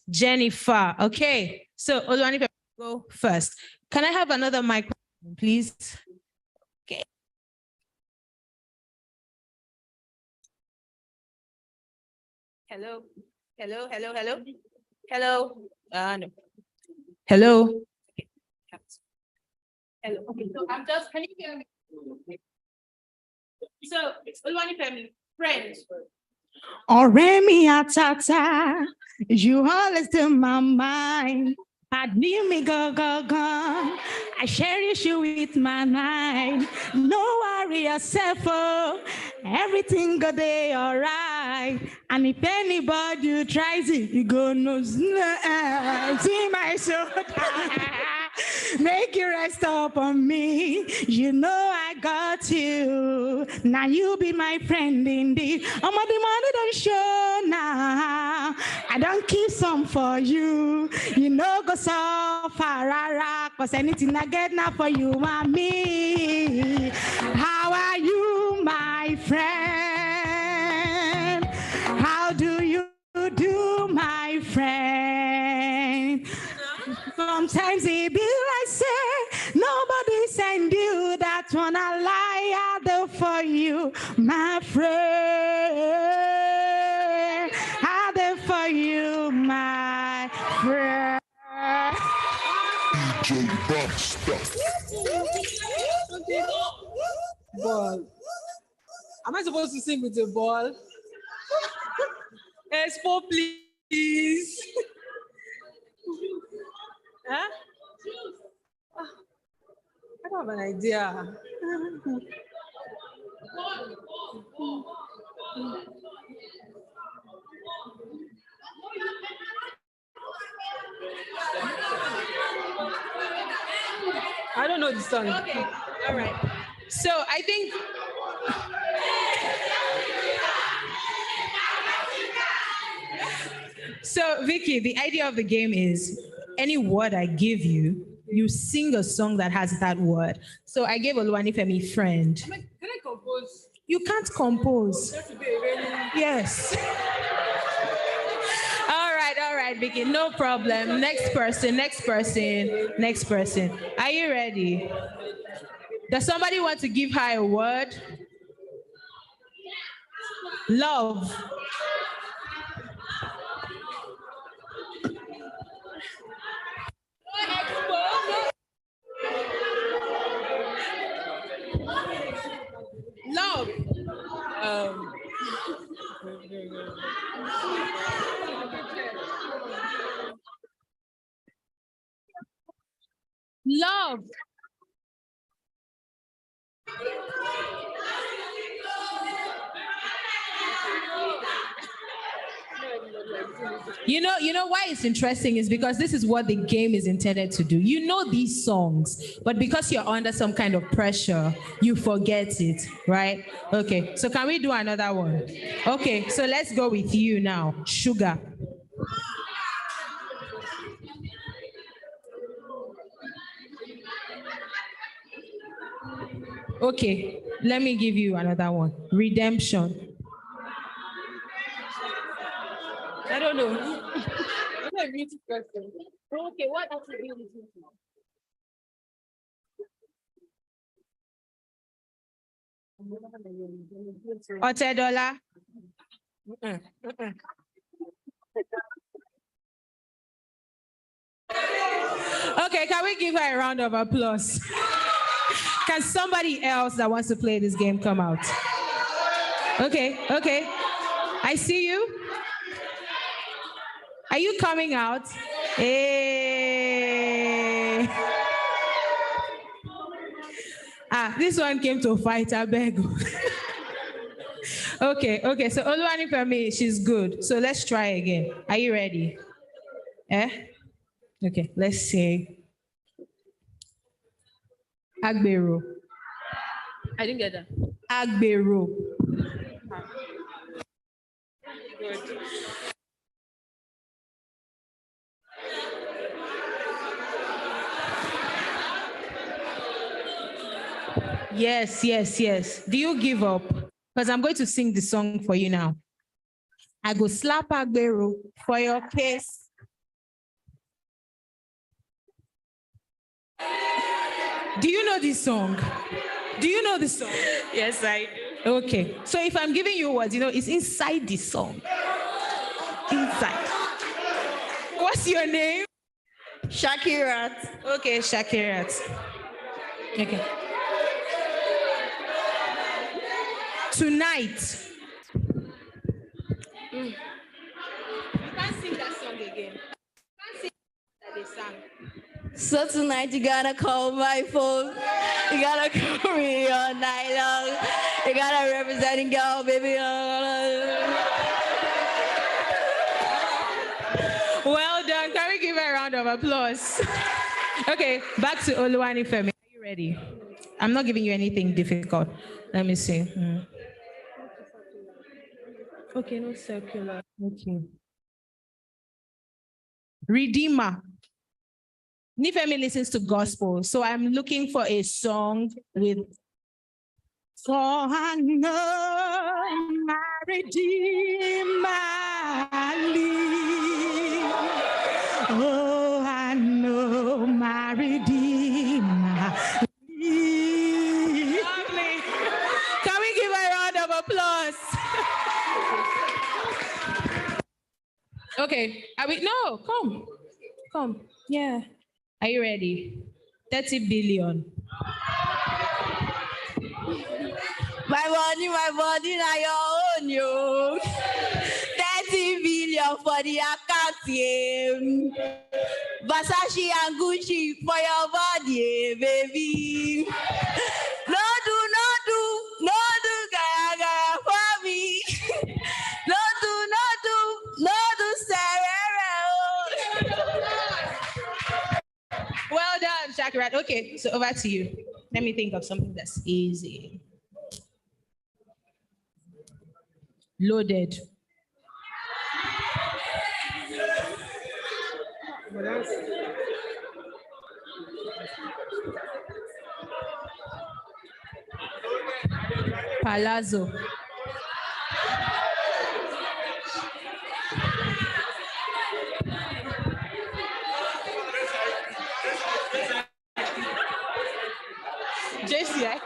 Okay, so Oluwanifemi, go first. Can I have another microphone, please? Okay. Hello. No. Hello. Hello. Okay, so I'm just, can you hear me? So, Oluwanifemi, friend. Oremi atata, you always in my mind. Admit me go. I cherish you with my mind. No worry yourself, oh. Everything go day alright. And if anybody tries it, you go no see my shoulder. Make you rest up on me. You know I got you. Now you be my friend indeed. I'm the money don't show now. I don't keep some for you. You know go so far, cause anything I get now for you and me. How are you, my friend? How do you do, my friend? Sometimes it be like say, nobody send you that one I lie out there for you, my friend. Out there for you, my friend. DJ Buster. Ball. Am I supposed to sing with the ball? Expo, please. Huh? I don't have an idea. I don't know the song. Okay, all right. So I think. So Vicky, the idea of the game is any word I give you, you sing a song that has that word. So I gave Oluwanifemi friend. Can I go You can't compose. Yes. All right, Vicky, no problem. Next person. Are you ready? Does somebody want to give her a word? Love. Love. Love. You know why it's interesting is because this is what the game is intended to do. You know these songs, but because you're under some kind of pressure, you forget it, right? Okay, so can we do another one? Okay, so let's go with you now. Sugar. Okay, let me give you another one. Redemption. I don't know. What a beautiful question. Okay, what attribute is it? $10. Okay, can we give her a round of applause? Can somebody else that wants to play this game come out? Okay. I see you. Are you coming out? Hey. This one came to fight, I beg. Okay, so Oluwani for me, she's good. So let's try again. Are you ready? Okay, let's see. Agbero. I didn't get that. Agbero. Good. Yes. Do you give up? Because I'm going to sing the song for you now. I go slap Agbero for your case. Do you know this song? Yes, I do. Okay. So if I'm giving you words, it's inside the song. Inside. What's your name? Shakirat. Okay, Shakirat. Okay. Tonight. You can't sing that song again. You can't sing that they sang. So tonight you gotta call my phone. You gotta call me all night long. You gotta represent girl, baby. Well done. Can we give her a round of applause? Okay, back to Oluwani Femi. Are you ready? I'm not giving you anything difficult. Let me see. Okay, no circular. Okay. Redeemer. Nifemi listens to gospel, so I'm looking for a song with. For I know my Redeemer lives. Oh, I know my Redeemer lives. Lovely. Can we give a round of applause? Okay. No, come. Yeah. Are you ready? 30 billion. My body, now your own, you. 30 billion for the account, yeah. Versace and Gucci for your body, baby. No do, gaga for me. No do, Well done, Shakirat. Okay, so over to you. Let me think of something that's easy. Loaded. Palazzo. JCI.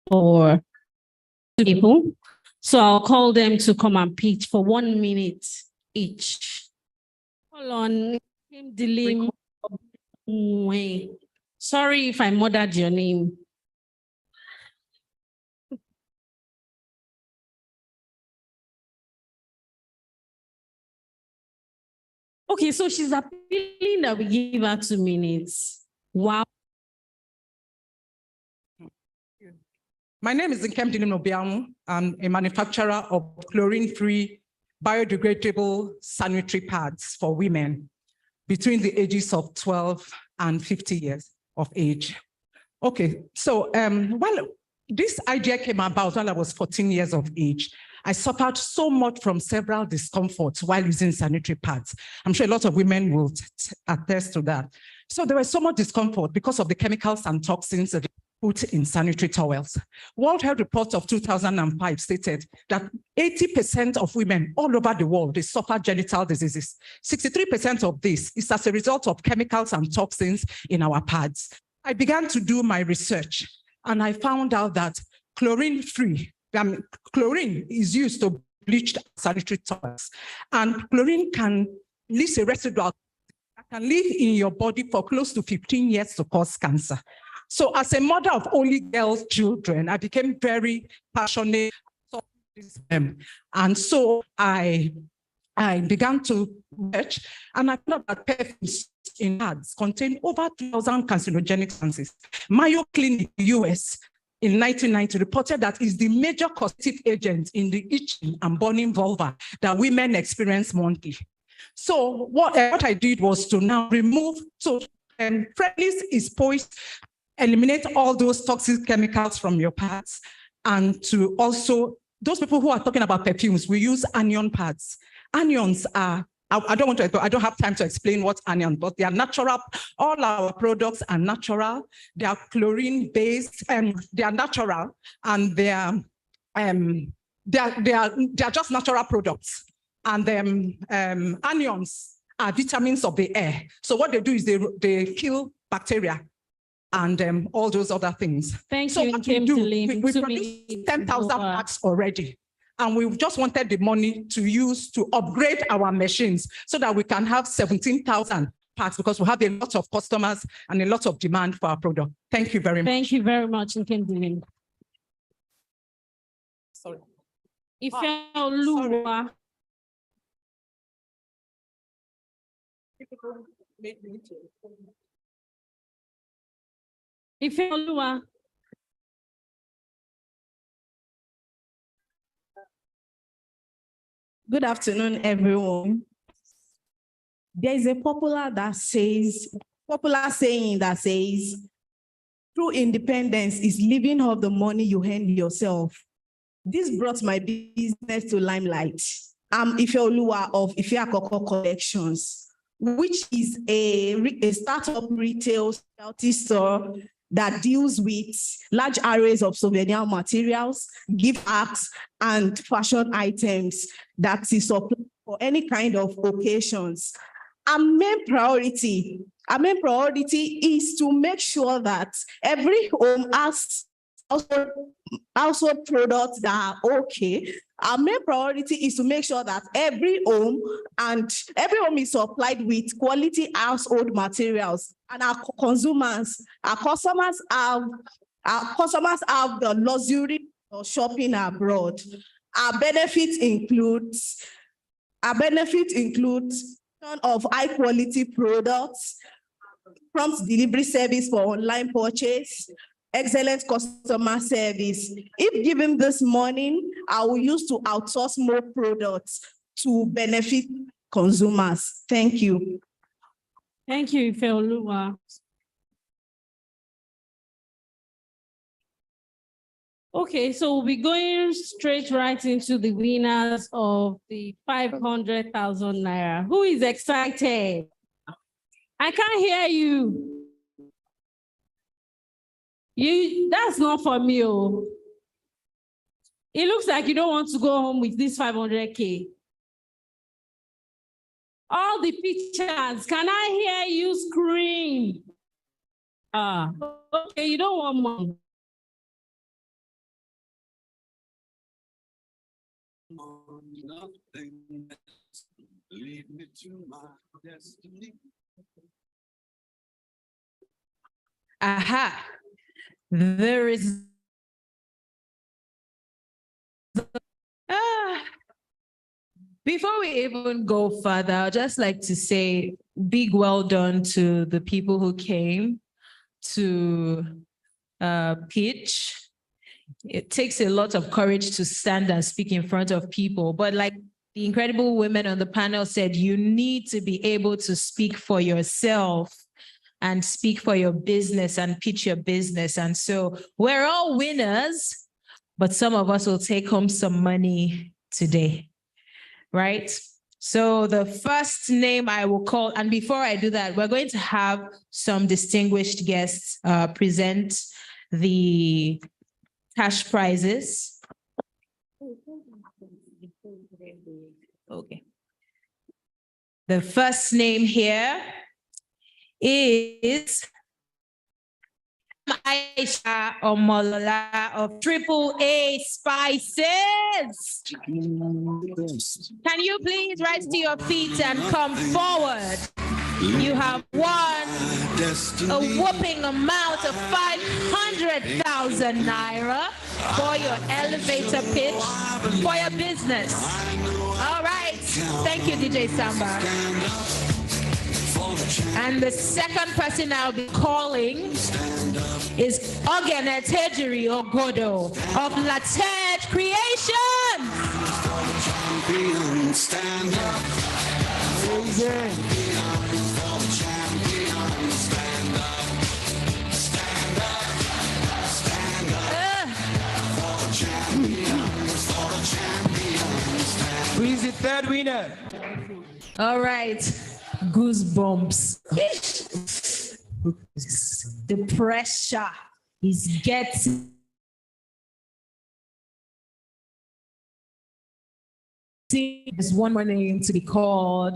For people. So I'll call them to come and pitch for 1 minute each. Hold on. Sorry if I murdered your name. Okay, so she's appealing that we give her 2 minutes. Wow. My name is Nkem Dilim. I'm a manufacturer of chlorine-free, biodegradable sanitary pads for women between the ages of 12 and 50 years of age. Okay, so well, this idea came about when I was 14 years of age. I suffered so much from several discomforts while using sanitary pads. I'm sure a lot of women will attest to that. So there was so much discomfort because of the chemicals and toxins that put in sanitary towels. World Health Report of 2005 stated that 80% of women all over the world, they suffer genital diseases. 63% of this is as a result of chemicals and toxins in our pads. I began to do my research and I found out that chlorine is used to bleach sanitary towels, and chlorine can leave a residual that can live in your body for close to 15 years to cause cancer. So as a mother of only girl children, I became very passionate. And so I began to research, and I found out that perfumes in pads contain over 2,000 carcinogenic substances. Mayo Clinic, US, in 1990 reported that is the major causative agent in the itching and burning vulva that women experience monthly. So what I did was to now remove, Friendlies is poised eliminate all those toxic chemicals from your pads, and to also, those people who are talking about perfumes, we use anion pads. Anions are, I don't have time to explain what anion, but they are natural. All our products are natural. They are chlorine based and they are natural, and they are just natural products. And anions are vitamins of the air. So what they do is they kill bacteria and all those other things. Thank so you. What we do, we produced 10,000 packs already. And we just wanted the money to use to upgrade our machines so that we can have 17,000 packs, because we have a lot of customers and a lot of demand for our product. Thank you very much. Thank you very much, Nkem. Sorry. Ifeoluwa. Ifeoluwa. Good afternoon, everyone. There is a popular saying that says, True independence is living off the money you earn yourself. This brought my business to limelight. I'm Ifeoluwa of Ifeakoko Collections, which is a startup retail specialty store that deals with large arrays of souvenir materials, gift arts, and fashion items that is supplied for any kind of occasions. Our main priority is to make sure that every home has household products that are okay. Our main priority is to make sure that every home is supplied with quality household materials, and our customers have the luxury of shopping abroad. Our benefit includes of high quality products, prompt delivery service for online purchase, excellent customer service. If given this morning, I will use to outsource more products to benefit consumers. Thank you. Thank you, Ifeoluwa. Okay, so we'll be going straight right into the winners of the 500,000 naira. Who is excited? I can't hear you. That's not for me. Oh. It looks like you don't want to go home with this 500K. All the pictures, can I hear you scream? Okay, you don't want money. Lead me to my destiny. Aha. There is before we even go further, I'd just like to say big well done to the people who came to pitch. It takes a lot of courage to stand and speak in front of people, but like the incredible women on the panel said, you need to be able to speak for yourself and speak for your business and pitch your business. And so we're all winners, but some of us will take home some money today, right? So the first name I will call, and before I do that, we're going to have some distinguished guests present the cash prizes. Okay. The first name here is Aisha Omolola of AAA Spices. Can you please rise to your feet and come forward? You have won a whopping amount of 500,000 naira for your elevator pitch for your business. All right. Thank you, DJ Samba. And the second person I'll be calling is Ogene Tejiri Ogodo of Lated Creation. Stand up. Who is the third winner? All right. Goosebumps. The pressure is getting. There's one more name to be called.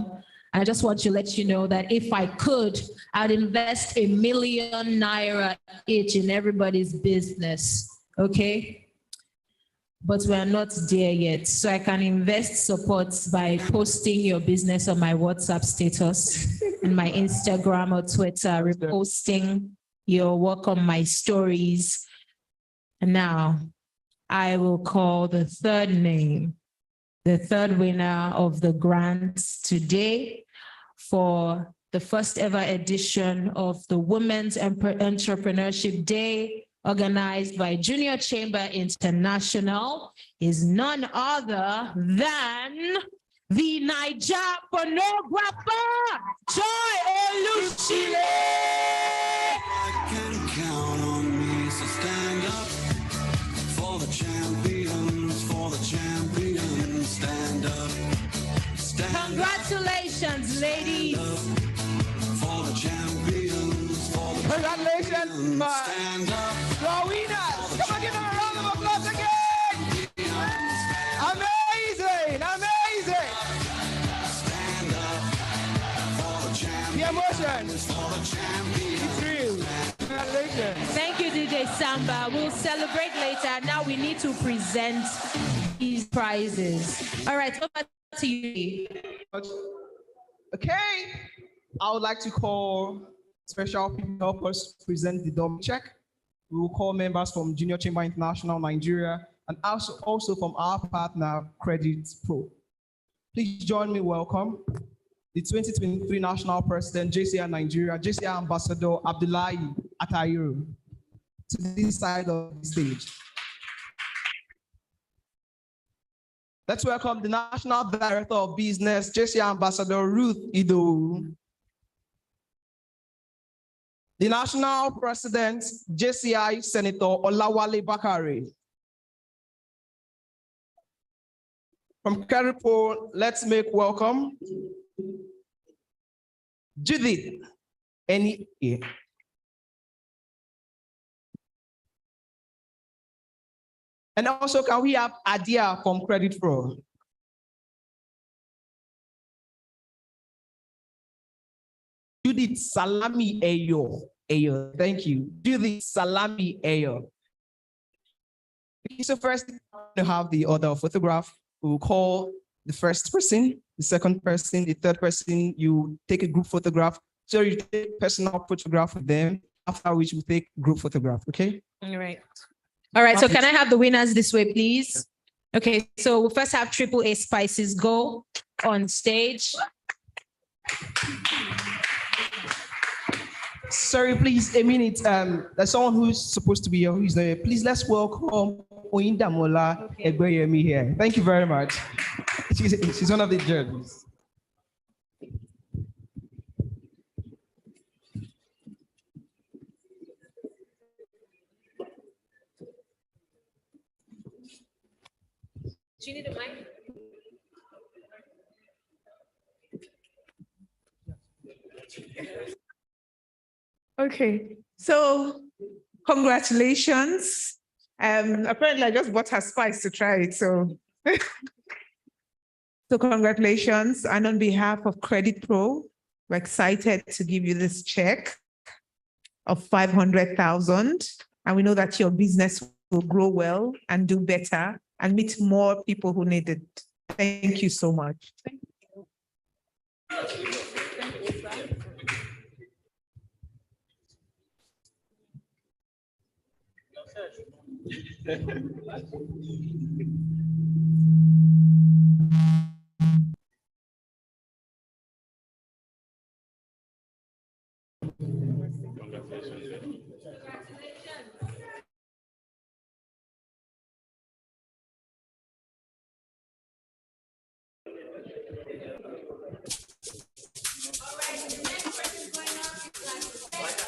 I just want to let you know that if I could, I'd invest 1 million naira each in everybody's business. Okay? But we're not there yet. So I can invest support by posting your business on my WhatsApp status and my Instagram or Twitter, reposting your work on my stories. And now I will call the third name, the third winner of the grants today for the first ever edition of the Women's Entrepreneurship Day, organized by Junior Chamber International, is none other than the Naija phonographer, Joy Olushile. I can count on Congratulations, Rowena. Come on, give them a round of applause again. Amazing, amazing. The emotion. It's real. Congratulations. Thank you, DJ Samba. We'll celebrate later. Now we need to present these prizes. All right, over to you. Okay, I would like to call special people to help us present the double check. We will call members from Junior Chamber International Nigeria and also from our partner, Credit Pro. Please join me, welcome the 2023 National President, JCI Nigeria, JCI Ambassador Abdullahi Atayiru, to this side of the stage. Let's welcome the National Director of Business, JCI Ambassador Ruth Ido. The National President, JCI Senator Olawale Bakare. From Keripo, let's make welcome Judith Eni. And also, can we have Adia from Credit Pro? Judith Salami Eyo. Thank you. Judith Salami Eyo. So first, to have the order of photograph. We will call the first person, the second person, the third person. You take a group photograph. So you take personal photograph with them, after which we take group photograph, okay? All right. All right, so can I have the winners this way, please? Okay, so we'll first have AAA Spices go on stage. Sorry, please, a minute. There's someone who's supposed to be here, who's there. Please, let's welcome Oyindamola Egbeyemi here. Thank you very much. She's one of the judges. Do you need a mic? Okay, so congratulations. Apparently I just bought her spice to try it, so. So congratulations. And on behalf of Credit Pro, we're excited to give you this check of 500,000. And we know that your business will grow well and do better and meet more people who need it. Thank you so much. Thank you.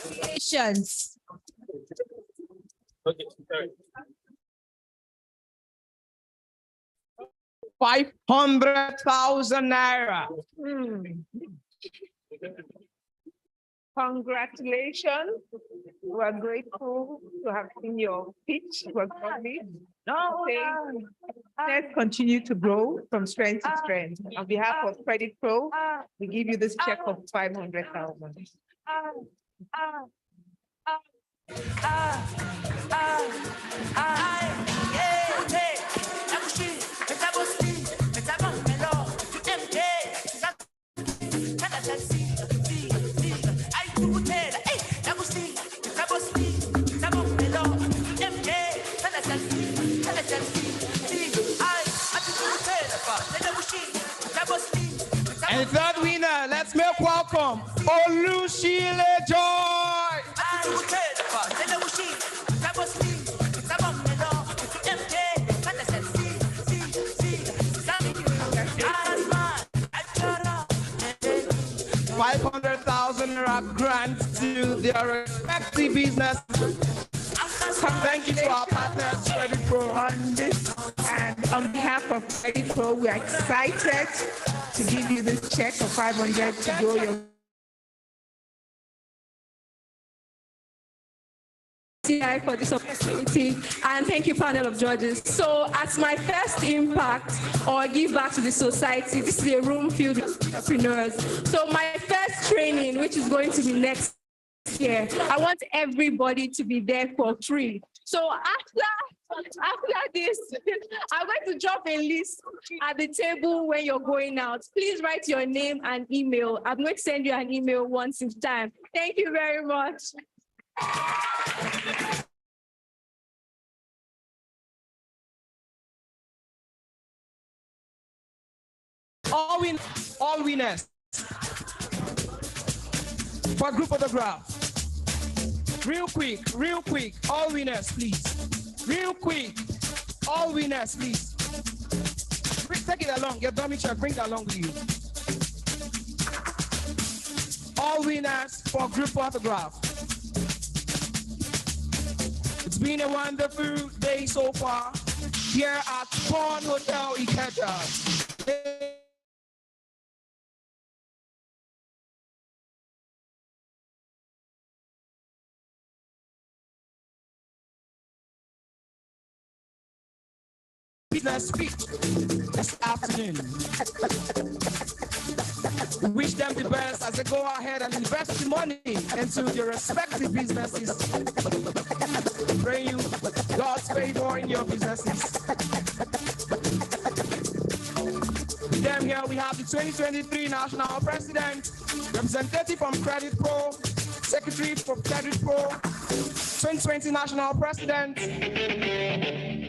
Congratulations. Okay, sorry. 500,000 naira. Congratulations. We're grateful to have seen your pitch. It was lovely. Let's continue to grow from strength to strength. On behalf of Credit Pro, we give you this check of 500,000. And third winner, let's make welcome Olushile Joy. $500,000 grant to their respective business. Thank you to our partners, Credit Pro. On this, and on behalf of Credit Pro, we are excited to give you this check of 500 to grow your CI for this opportunity, and thank you, panel of judges. So, as my first impact or give back to the society, this is a room filled with entrepreneurs. So, my first training, which is going to be next year, I want everybody to be there for free. So, after this, I'm going to drop a list at the table when you're going out. Please write your name and email. I'm going to send you an email once in time. Thank you very much. All winners. For group photograph. Real quick, all winners, please. Real quick, all winners, please. Take it along, your dummy check, bring it along with you. All winners for group photograph. It's been a wonderful day so far here at Pond Hotel Ikeja. Business speech this afternoon. We wish them the best as they go ahead and invest the money into their respective businesses. Pray you God's favor in your businesses. With them here, we have the 2023 National President, representative from Credit Pro, Secretary for Credit Pro, 2020 National President,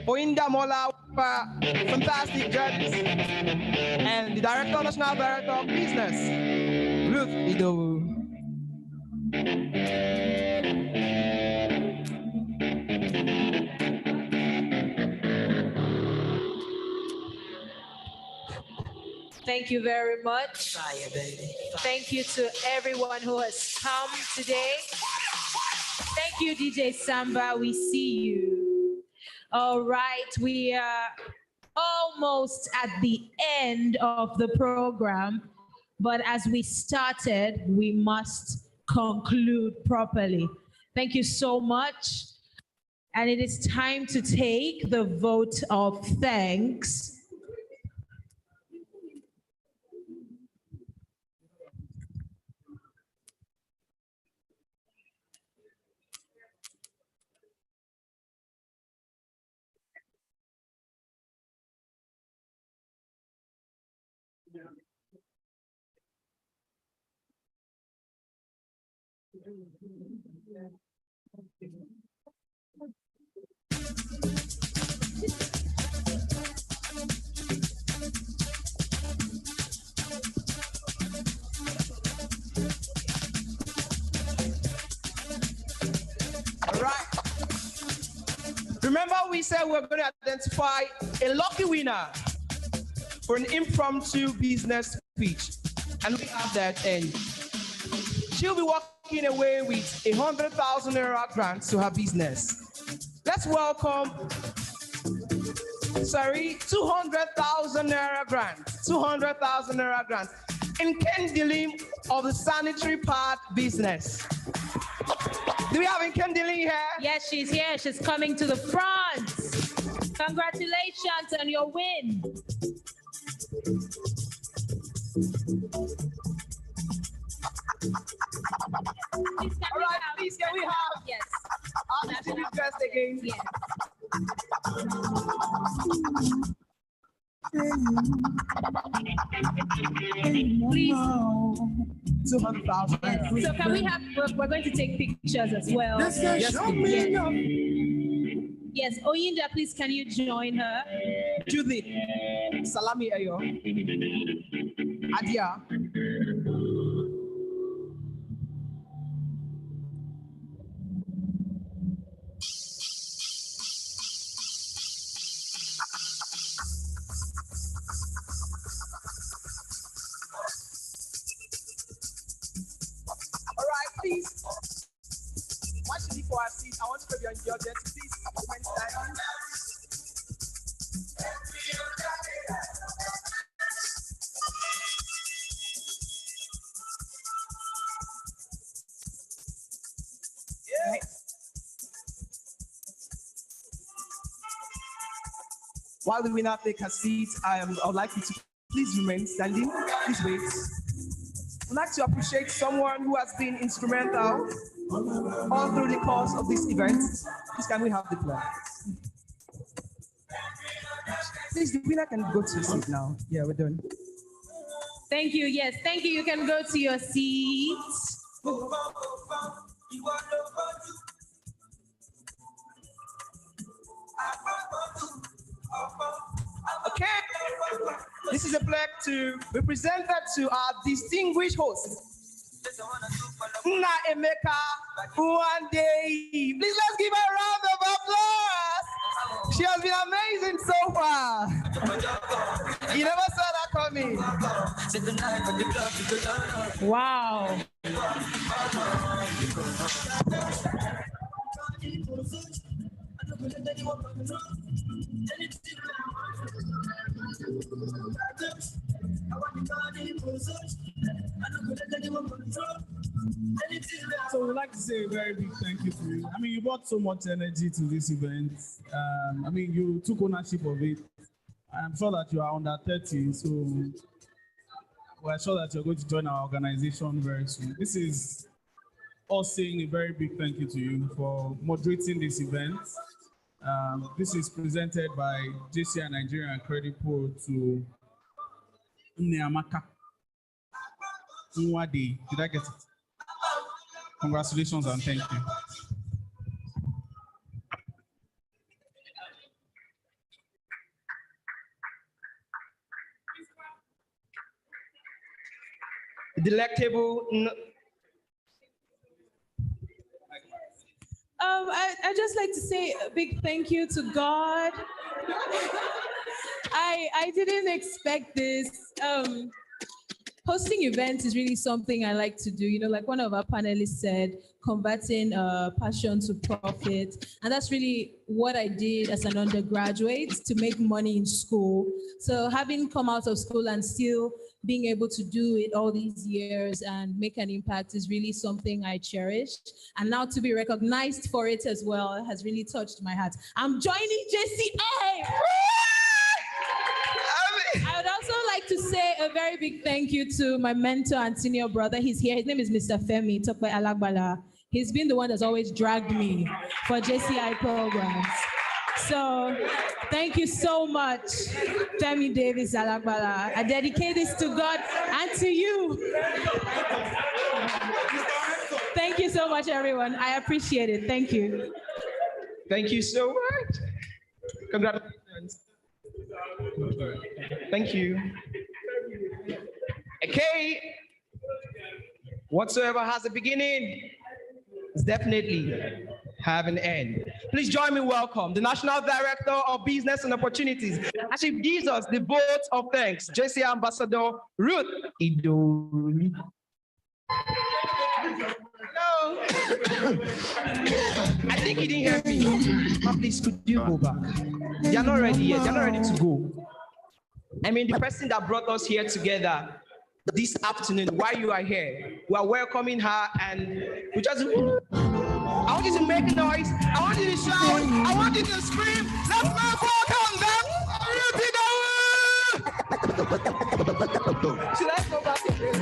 Oinda Mola, fantastic judges, and the National Director of Business, Ruth Idowu. Thank you very much. Thank you to everyone who has come today. Thank you, DJ Samba. We see you. All right, we are almost at the end of the program, but as we started, we must conclude properly. Thank you so much. And it is time to take the vote of thanks. All right. Remember, we said we're going to identify a lucky winner for an impromptu business pitch, and we have that end. She'll be walking away with 100,000 naira grant to her business. Let's welcome, 200,000 naira grant, 200,000 naira grant in Kendilim of the sanitary pad business. Do we have Kendilim here? Yes, she's here. She's coming to the front. Congratulations on your win. All right, please, can we have? Yes. Our guest again. Yes. Please. 200,000. Yes. So can we have, we're going to take pictures as well. Yes, Yes. please. Yes, Oyinda, please, can you join her? Judith, Salami Ayo, Adia. All right, please. Watch it for our seat. I want to be on your desk, please. While the winner take her seat, I would like you to please remain standing. Please wait. I'd like to appreciate someone who has been instrumental all through the course of this event. Please, can we have the flag? Please, the winner can go to your seat now. Yeah, we're done. Thank you. Yes, thank you. You can go to your seat. Okay. This is a plaque to be presented to our distinguished host, Nna Emeka one day. Please let's give her a round of applause. She has been amazing so far. You never saw that coming. Wow. So we'd like to say a very big thank you to you. I mean, you brought so much energy to this event. I mean, you took ownership of it. I'm sure that you are under 30, so we're sure that you're going to join our organization very soon. This is us saying a very big thank you to you for moderating this event. This is presented by JCI Nigerian Credit Pro to Nneamaka Nwade. Did I get it? Congratulations and thank you. Delectable. I just like to say a big thank you to God. I didn't expect this. Hosting events is really something I like to do. You know, like one of our panelists said, converting passion to profit. And that's really what I did as an undergraduate to make money in school. So having come out of school and still being able to do it all these years and make an impact is really something I cherish. And now to be recognized for it as well has really touched my heart. I'm joining JCA. I would also like to say a very big thank you to my mentor and senior brother. He's here. His name is Mr. Femi Tokwe Alagbala. He's been the one that's always dragged me for JCI programs. So thank you so much, Femi Davis Alagbala. I dedicate this to God and to you. Thank you so much, everyone. I appreciate it. Thank you. Thank you so much. Congratulations. Thank you. Okay. Whatsoever has a beginning is definitely have an end. Please join me welcome the National Director of Business and Opportunities as she gives us the vote of thanks, JCI Ambassador Ruth Idoli. No. I think he didn't hear me. But please, could you go back? They're not ready yet. They're not ready to go. I mean, the person that brought us here together this afternoon, while you are here, we are welcoming her, and we just. I want you to make a noise. I want you to shout. I want you to scream. Let's make welcome them. Should I go back again?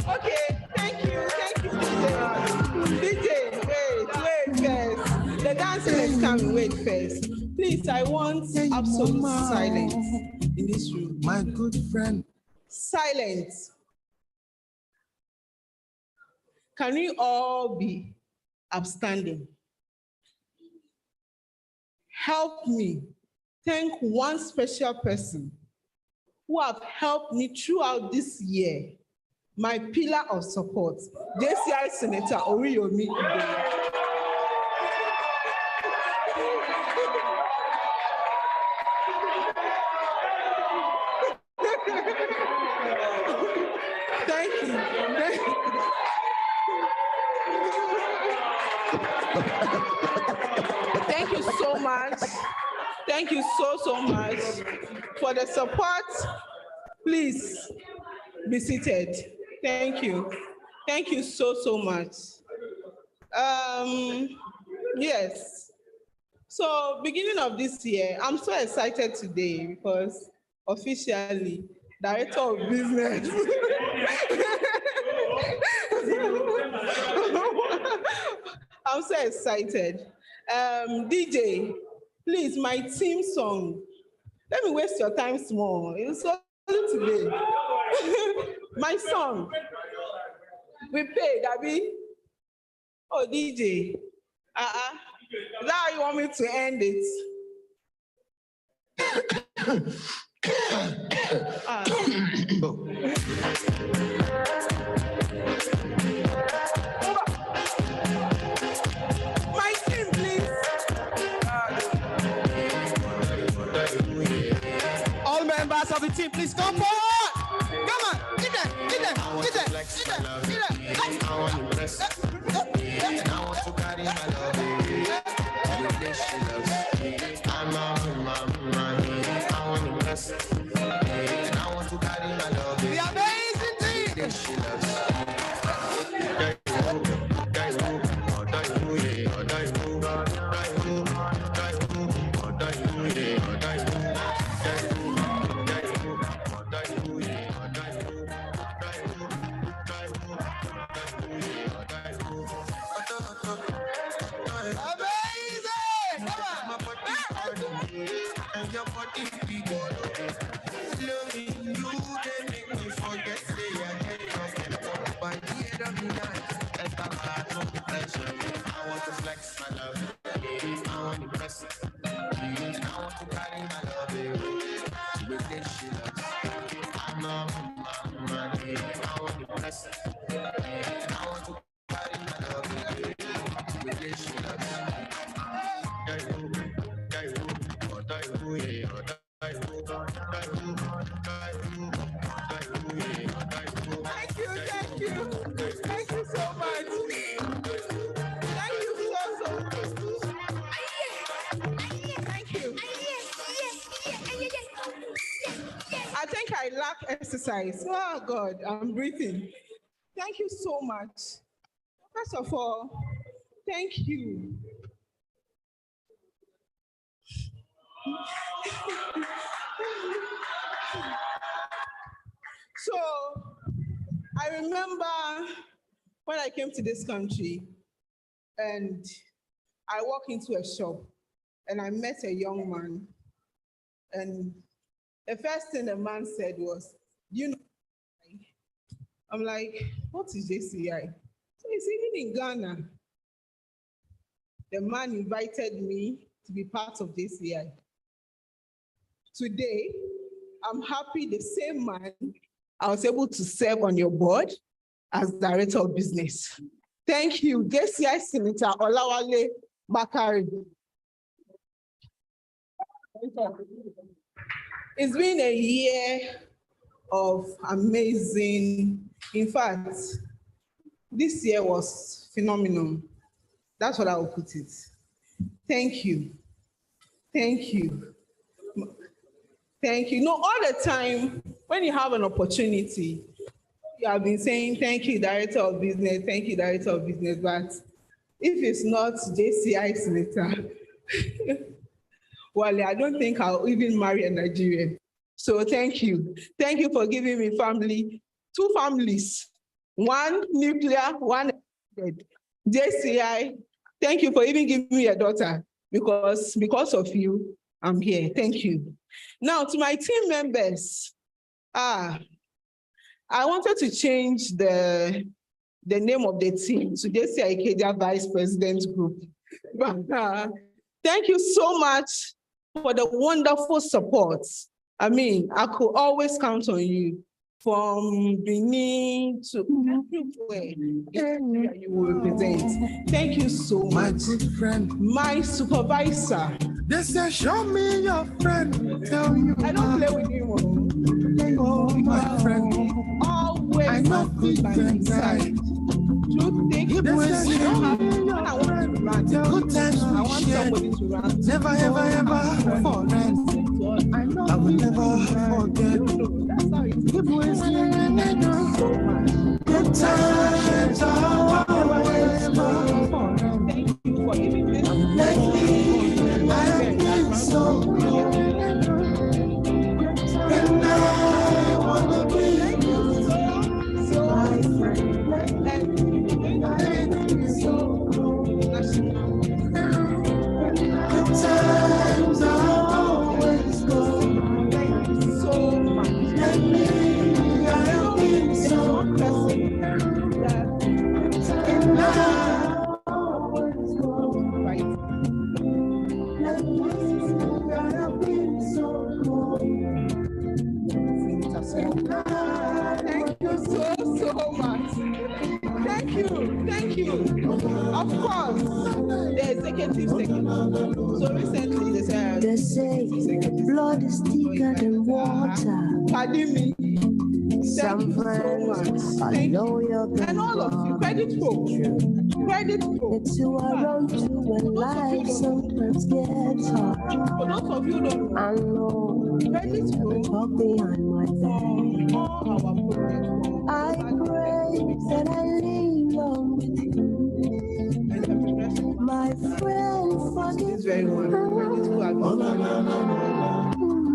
Okay, thank you, DJ, wait first. The dancing is coming, wait first. Please, I want absolute silence in this room. My good friend. Silence. Can we all be upstanding? Help me thank one special person who have helped me throughout this year. My pillar of support, JCI Senator Oriyomi. Thank you. Thank you so much. Thank you so much for the support. Please be seated. Thank you. Thank you so much. Yes. So beginning of this year, I'm so excited today because officially, Director of Business. I'm so excited. DJ, please, my theme song. Let me waste your time small. It's so today. My song. We paid, Abby. Oh, DJ. Is that how you want me to end it? My team, please. All members of the team, please come forward. Come on, get there, get there, get there, get there, get there. I want to impress. And I want to carry my love. The way she loves. I'm on my money. I want to impress. And I want to carry my love. The amazing team. The way she loves. I think I lack exercise. Oh God, I'm breathing. Thank you so much. First of all, thank you. So I remember when I came to this country and I walked into a shop and I met a young man, and the first thing the man said was, you know, I'm like, what is JCI? So he's even in Ghana. The man invited me to be part of JCI. Today, I'm happy the same man I was able to serve on your board as Director of Business. Thank you, JCI Senator Olawale Bakari. It's been a year of amazing, in fact, this year was phenomenal. That's what I will put it. Thank you. Thank you. Thank you. No, all the time, when you have an opportunity, you have been saying, thank you, Director of Business, thank you, Director of Business, but if it's not JCI Senator, well, I don't think I'll even marry a Nigerian. So thank you. Thank you for giving me family, 2 families, 1 nuclear, 1 JCI. Thank you for even giving me a daughter, because of you, I'm here. Thank you. Now to my team members, I wanted to change the name of the team to JCI Ikeja Vice President Group. But thank you so much for the wonderful support. I mean, I could always count on you, from Benin to everywhere you will represent. Thank you so much. My good friend, my supervisor. They say, show me your friend. Tell you I don't play with you. Oh, my friend. Always I know good by my side. Good times I want somebody to run. Never, ever, ever forget. I will never forget. Good times are always. Thank you for giving me you. Of course, the executive secretary. So recently they say blood is thicker than water. Pardon me. Thank you so much. Thank you. And all of you, credit for. Credit for. It's you around to when life sometimes gets hard. For those of you who don't know, I know. Credit for. Talk behind my back. All our projects. I pray that I live long with you. My friend, forgive me.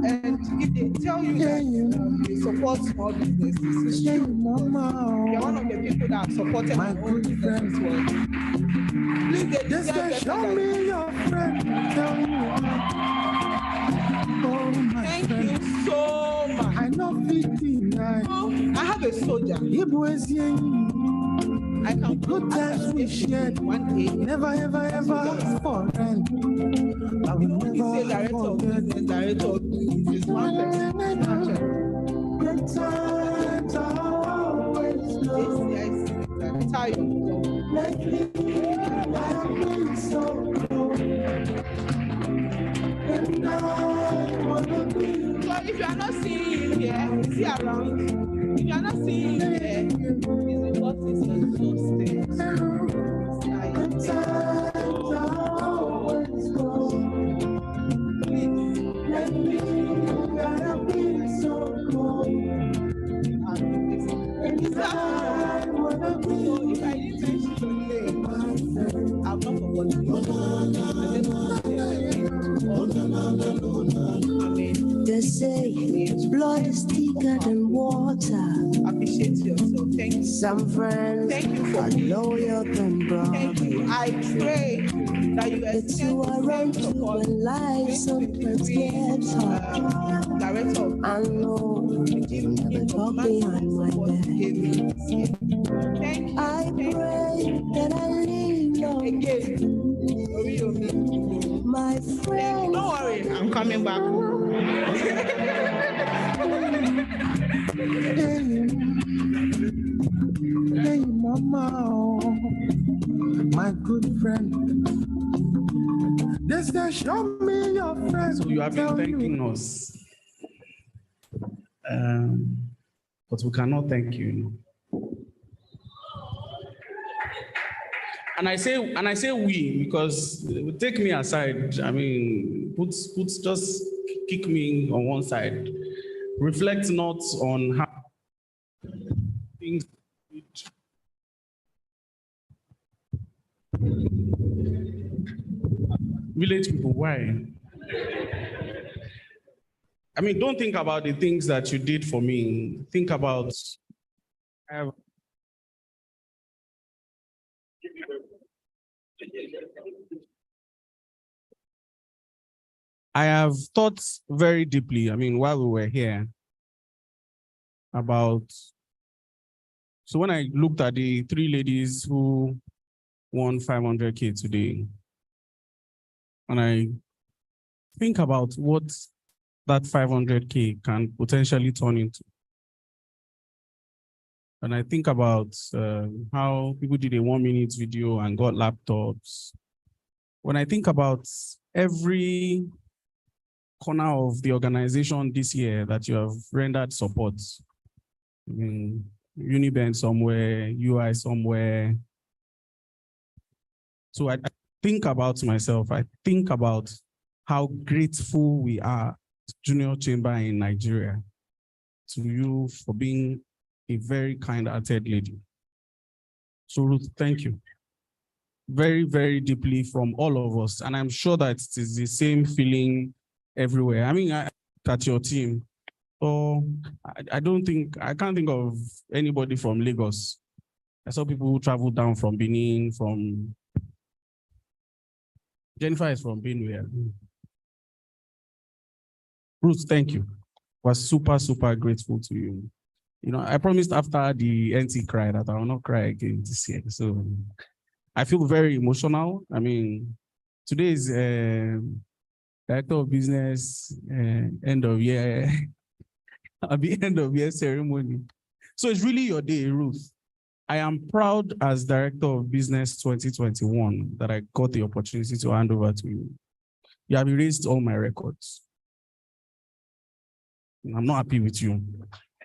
And if they tell you that they support small businesses, it's true. You're one of the people that have supported my own business as well. Please, they deserve show me your friend. Tell you. Thank you so much. I know 59. I have a soldier. I can good times we shared one day. Never ever for rent. I will never director of business, director of business, one person. Good times are always low. I'm tired. Lately, I've been so cold. And now I wanna be. So if you are not seeing him here, is he around? If you are not seeing him here, he's in what is exhausted. Good times are always low. Let me, gotta be so cold. And I wanna be. So if I didn't mention your name, I've not forgotten you. They say blood is thicker than water. Appreciate yourself. Thank you. Some friends thank you for loyal than brothers. Thank you. I pray that you extend around to when life sometimes gets hard. Director, I know you never talk behind my back. Thank you. I pray that I live long again. My friend. Don't worry, I'm coming back. Hey, mama, my good friend. This guy show me your friends. So you have been thanking us, but we cannot thank you. And I say we because take me aside. I mean, put just kick me on one side. Reflect not on how things. Village people, why? I mean, don't think about the things that you did for me. Think about. I have thought very deeply, I mean, while we were here, about, so when I looked at the 3 ladies who won 500K today, and I think about what that 500K can potentially turn into. And I think about how people did a 1-minute video and got laptops. When I think about every corner of the organization this year that you have rendered support, I mean, Uniband somewhere, UI somewhere. So I think about myself, I think about how grateful we are, Junior Chamber in Nigeria, to you for being a very kind-hearted lady. So Ruth, thank you. Very, very deeply from all of us. And I'm sure that it is the same feeling everywhere. I mean, at your team, I can't think of anybody from Lagos. I saw people who traveled down from Benin, from Jennifer is from Benue. Ruth, thank you. Was super, super grateful to you. You know, I promised after the NT cry that I will not cry again this year. So I feel very emotional. I mean, today is Director of Business, end of year, at the end of year ceremony. So it's really your day, Ruth. I am proud as Director of Business 2021 that I got the opportunity to hand over to you. You have erased all my records. I'm not happy with you,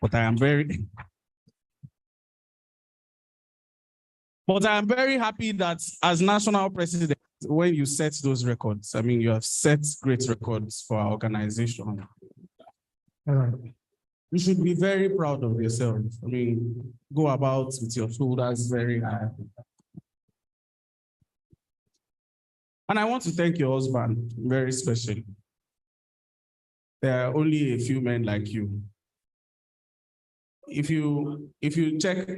but I am very happy that as national president, when you set those records, I mean, you have set great records for our organization. You should be very proud of yourself. I mean, go about with your shoulders very high. And I want to thank your husband very especially. There are only a few men like you. If you check,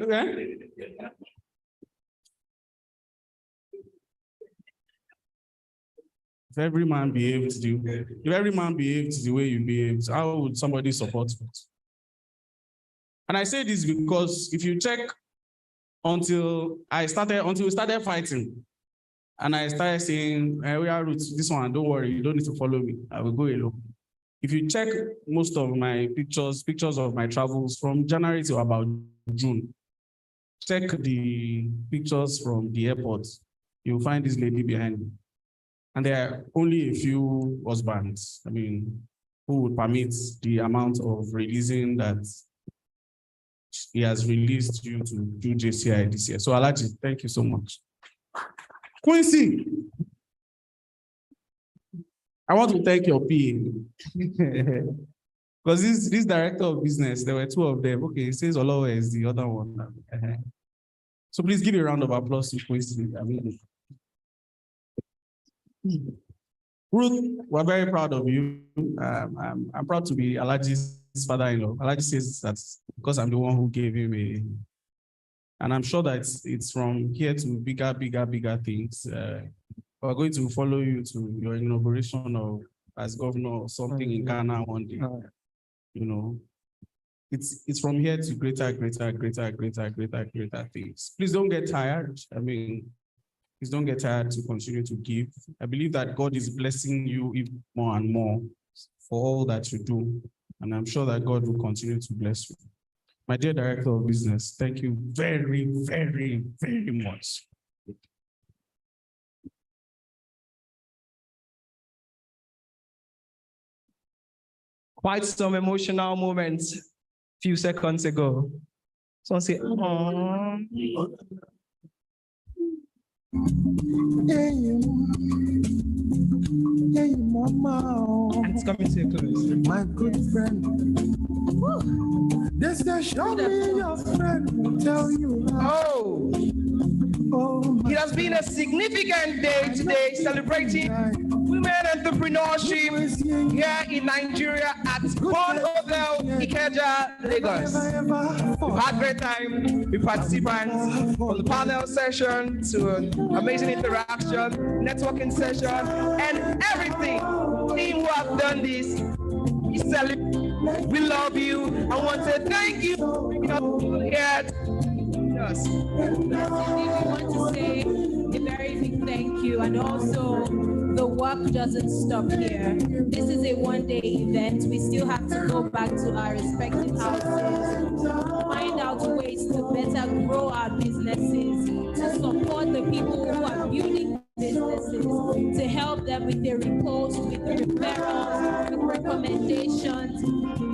if every man behaved the way you behaved, how would somebody support it? And I say this because if you check until we started fighting, and I started saying, we are roots, this one, don't worry, you don't need to follow me. I will go alone. If you check most of my pictures of my travels from January to about June, check the pictures from the airport, you'll find this lady behind me. And there are only a few husbands, I mean, who would permit the amount of releasing that he has released you to do JCI this year. So Alaji, thank you so much. Quincy, I want to thank your PA. Because this director of business, there were two of them. Okay, it says Olowe is the other one. So please give a round of applause to Quincy. I mean, Ruth, we're very proud of you. I'm proud to be Alaji's father-in-law. Alaji says that's because I'm the one who gave him a, and I'm sure that it's from here to bigger things. We're going to follow you to your inauguration of as governor or something in Ghana one day. You know, it's from here to greater things. Please don't get tired. I mean, please don't get tired to continue to give. I believe that God is blessing you even more and more for all that you do. And I'm sure that God will continue to bless you. My dear Director of Business, thank you very, very, very much. Quite some emotional moments a few seconds ago. So I say, Hey, mama. And it's coming to a close. My good friend. This guy show me your friend will tell you. It has been a significant day today celebrating women entrepreneurship here in Nigeria at Bond Hotel, Ikeja, Lagos. We've had a great time with participants from the panel session to an amazing interaction, networking session, and everything. Team who have done this, we love you. I want to thank you for being here. Yes. We want to say a very big thank you, and also the work doesn't stop here. This is a one-day event. We still have to go back to our respective houses, find out ways to better grow our businesses, to support the people who are building businesses, to help them with their reposts, with referrals, with recommendations,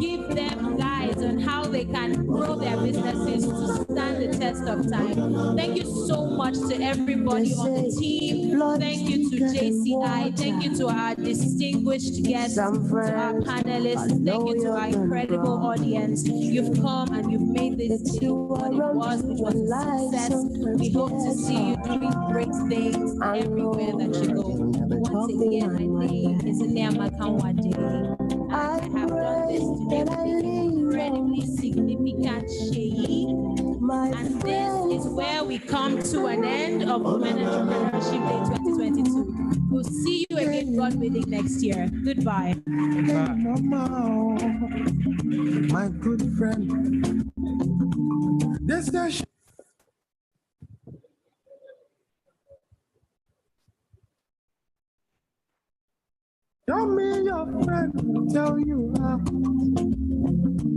give them guides on how they can grow their businesses to stand the test of time. Thank you so much to everybody on the team. Thank you to JCI. Thank you to our distinguished guests, to our panelists. Thank you to our incredible audience. You've come and you've made this day what it was, which was a success. We hope to see you doing great things everywhere that you go. Once again, my name is Nyama Kanwade. I have done this today with an incredibly significant shade. And this is where we come to an end of Women Entrepreneurship Day 2022. We'll see you again, God willing, next year. Goodbye. Hey, mama, my good friend. This guy. Show me your friend will tell you how.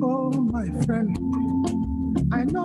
Oh, my friend, I know.